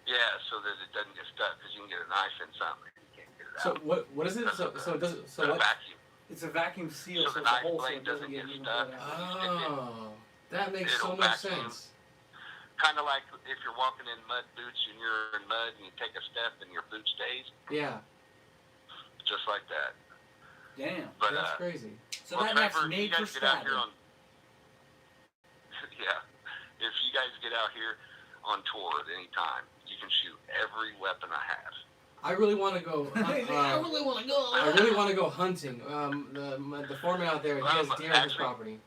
yeah, so that it doesn't get stuck, because you can get a knife in something and you can't get it So out. what is it? So it doesn't. So The what? vacuum. It's a vacuum seal, So so the it's a knife hole so blade it doesn't doesn't get get even stuck. blood out. Oh, that makes so It'll much vacuum. sense. Kind of like if you're walking in mud boots and you're in mud and you take a step and your boot stays. Yeah. just like that. Damn. But That's crazy. So well, that next Trevor, if you made for guys get out stabbing. here on, yeah, if you guys get out here on tour at any time, you can shoot every weapon I have. I really want to go. I really want to go. I really want to go hunting. The foreman out there, he has deer on his Actually- property.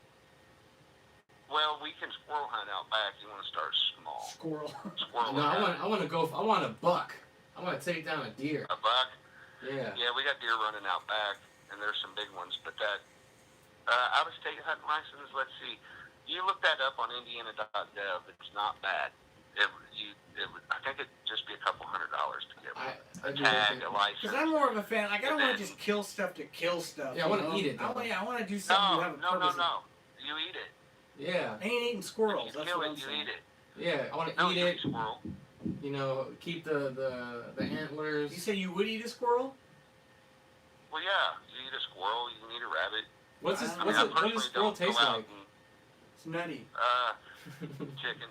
Well, we can squirrel hunt out back. You want to start small. Squirrel. Squirrel No, hunt. I want to go. I want a buck. I want to take down a deer. A buck. Yeah. Yeah, we got deer running out back, and there's some big ones. But that out of state hunting license. Let's see. You look that up on Indiana.gov. It's not bad. I think it'd just be a couple $100 to get one. I A do tag, like a it. license. Because I'm more of a fan. Like I don't want to just kill stuff to kill stuff. Yeah, I wanna you know? eat it, though. I want to do something to have a purpose. No. You eat it. Yeah. I ain't eating squirrels. If you That's kill what it, I'm you saying. eat it. Yeah. I want to No, eat you it. eat squirrel. You know, keep the antlers. You say you would eat a squirrel? Well, yeah. You eat a squirrel. You can eat a rabbit. What's this? I What mean, does squirrel don't go taste out like? and, It's nutty. chicken.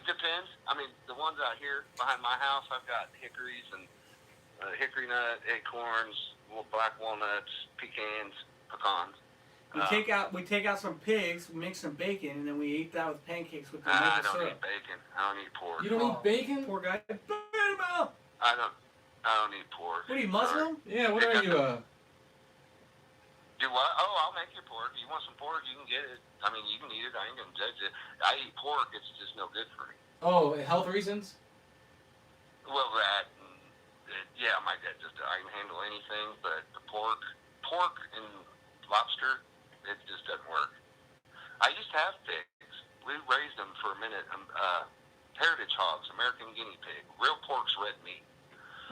Depends. I mean, the ones out here behind my house, I've got hickories and hickory nut, acorns, black walnuts, pecans. We take out some pigs, we make some bacon, and then we eat that with pancakes with the I maple don't syrup. eat bacon. I don't eat pork. You don't eat bacon? Poor guy. Burn him out. I don't eat pork. What are you, Muslim? Yeah. What are you? Do what? Oh, I'll make you pork. You want some pork? You can get it. I mean, you can eat it. I ain't gonna judge it. I eat pork. It's just no good for me. Oh, health reasons. Well, yeah, my dad just I can handle anything, but the pork and lobster, it just doesn't work. I used to have pigs. We raised them for a minute. Heritage hogs, American guinea pig. Real pork's red meat.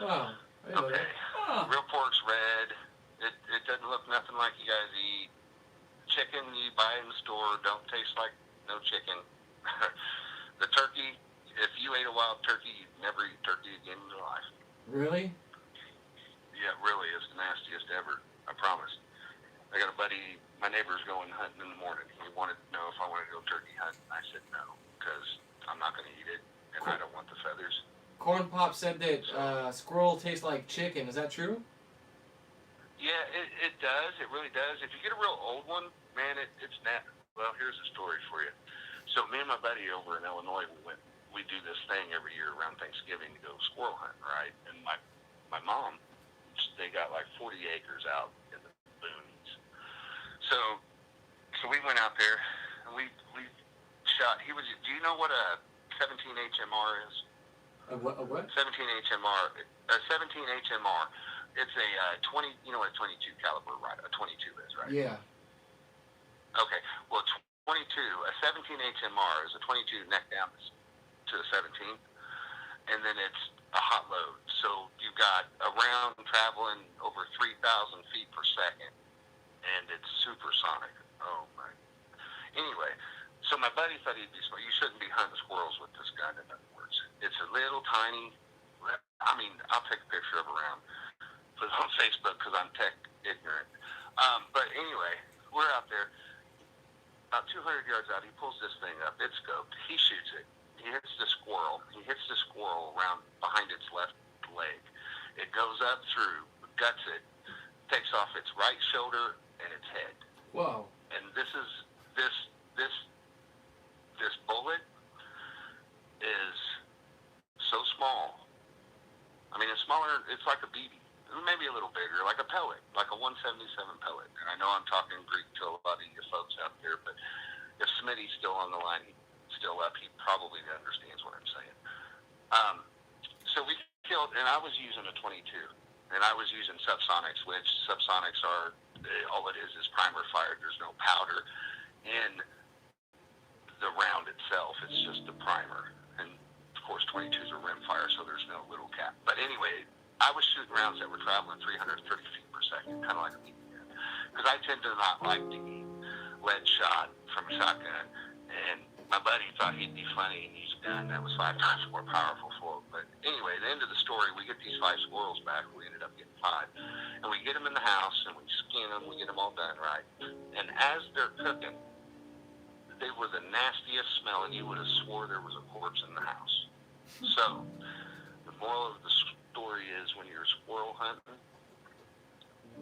Wow. I didn't know Okay. that. Oh. Real pork's red. It doesn't look nothing like you guys eat. Chicken you buy in the store don't taste like no chicken. The turkey, if you ate a wild turkey, you'd never eat turkey again in your life. Really? Yeah, it really is the nastiest ever. I promise. I got a buddy, my neighbor's going hunting in the morning. He wanted to know if I wanted to go turkey hunting. I said no, because I'm not going to eat it, and I don't want the feathers. Corn Pop said that squirrel tastes like chicken. Is that true? Yeah, it does. It really does. If you get a real old one, man, it's nasty. Well, here's a story for you. So me and my buddy over in Illinois, we do this thing every year around Thanksgiving to go squirrel hunting, right? And my mom, they got like 40 acres out in the boonies. So we went out there and we shot. Do you know what a 17 HMR is? A what? 17 HMR. A 17 HMR. It's a 20. You know what a 22 caliber, right? A 22 is, right? Yeah. Okay. Well, 22. A 17 HMR is a 22 neck down to a 17, and then it's a hot load. So you've got a round traveling over 3,000 feet per second, and it's supersonic. Oh my. Anyway, so my buddy thought he'd be smart. You shouldn't be hunting squirrels with this gun. In other words, it's a little tiny. I mean, I'll take a picture of it around. Put it on Facebook because I'm tech ignorant. But anyway, we're out there. About 200 yards out, he pulls this thing up. It's scoped. He shoots it. He hits the squirrel. He hits the squirrel around behind its left leg. It goes up through, guts it, takes off its right shoulder and its head. Whoa. And this bullet is so small. I mean, it's smaller. It's like a BB. Maybe a little bigger, like a pellet, like a 177 pellet. And I know I'm talking Greek to a lot of you folks out there, but if Smitty's still on the line, he's still up, he probably understands what I'm saying. So we killed, and I was using a 22, and I was using subsonics, which subsonics are, all it is primer fired. There's no powder in the round itself. It's just the primer. And, of course, 22s are rim fire, so there's no little cap. But anyway, I was shooting rounds that were traveling 330 feet per second, kind of like a BB gun. Because I tend to not like to eat lead shot from a shotgun. And my buddy thought he'd be funny and use a gun that was 5 times more powerful for him. But anyway, the end of the story, we get these 5 squirrels back. We ended up getting 5. And we get them in the house, and we skin them. We get them all done right. And as they're cooking, they were the nastiest smelling. You would have swore there was a corpse in the house. So, the moral of the story is when you're squirrel hunting,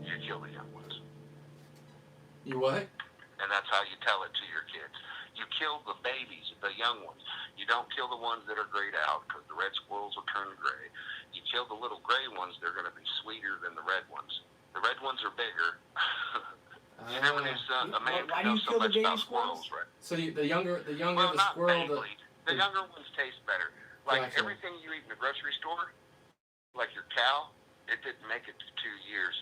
you kill the young ones. You what? And that's how you tell it to your kids. You kill the babies, the young ones. You don't kill the ones that are grayed out because the red squirrels will turn gray. You kill the little gray ones, they're going to be sweeter than the red ones. The red ones are bigger. You never knew a man Why could know do you so kill the much baby about squirrels? squirrels, right? So the younger Well, the not squirrel. the younger ones taste better. Like Gotcha. everything you eat in the grocery store, like your cow, it didn't make it to 2 years.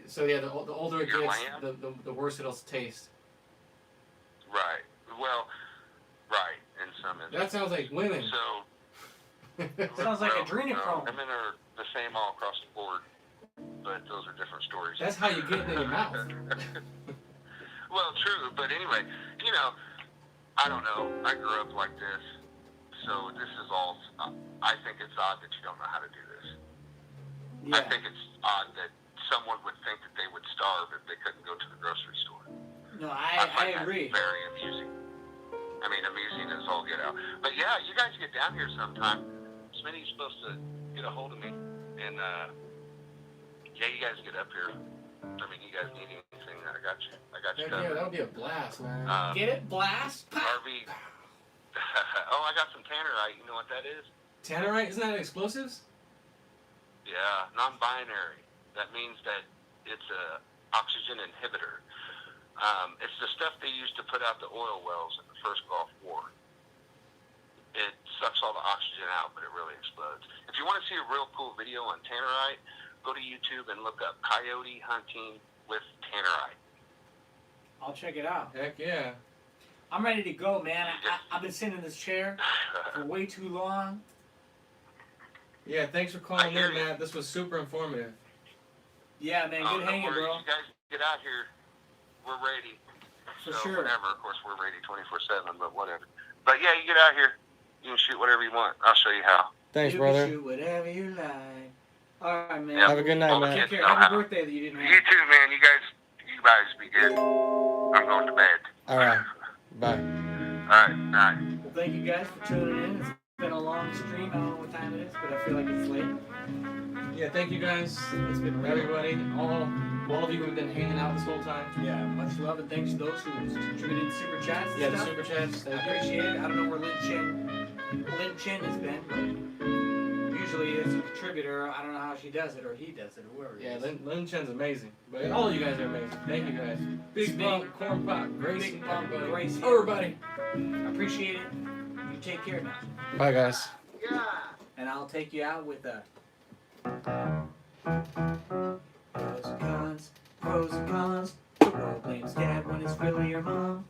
So yeah, the older it Your gets, lamb? the worse it'll taste. Right. Well, right, in some instances. That sounds like women. So, Sounds like adrenochrome. women are the same all across the board, but those are different stories. That's how you get it in your mouth. Well, true, but anyway, you know, I don't know. I grew up like this, so this is all. I think it's odd that you don't know how to do this. Yeah. I think it's odd that someone would think that they would starve if they couldn't go to the grocery store. No, I I find that agree. very amusing. I mean, amusing is all get out. But yeah, you guys get down here sometime. Smitty's supposed to get a hold of me, and yeah, you guys get up here. I mean, you guys need anything? I got you. I got you Heck yeah, covered. that would be a blast, man. Get it? Blast? RV. Oh, I got some tannerite. You know what that is? Tannerite, isn't that explosives? Yeah, non-binary. That means that it's a oxygen inhibitor. It's the stuff they used to put out the oil wells in the first Gulf War. It sucks all the oxygen out, but it really explodes. If you want to see a real cool video on tannerite, go to YouTube and look up coyote hunting with tannerite. I'll check it out. Heck yeah. I'm ready to go, man. I've been sitting in this chair for way too long. Yeah, thanks for calling I hear in, you. Matt. This was super informative. Yeah, man. Good no hanging, worries. bro. You guys get out here. We're ready. For so sure. whenever, of course, we're ready 24/7, but whatever. But yeah, you get out here. You can shoot whatever you want. I'll show you how. Thanks, you brother. can shoot whatever you like. All right, man. Yep. Have a good night, All the man. Take kids care. know Happy how. birthday that you didn't You have. too, man. You guys be good. I'm going to bed. All right. Bye. All right. Night. Well, thank you guys for tuning in. It's been a long stream. I don't know what time it is, but I feel like it's late. Yeah, thank you guys, It's been real. everybody, all of you who have been hanging out this whole time. Yeah, much love and thanks to those who contributed super chats and Yeah, the stuff. super chats. I Thank you. appreciate it. I don't know where Lynn Chin has been, but usually as a contributor, I don't know how she does it or he does it or whoever. it Yeah, is. Lynn Chen's amazing. But all of you guys are amazing. Thank you guys. Big Big Bump, Corn Pop, Gracie, Big Bump, everybody. Gracie. Everybody. I appreciate it. You take care now. Bye, guys. And I'll take you out with a pros and cons, pros and cons. The world blames dad when it's really your mom.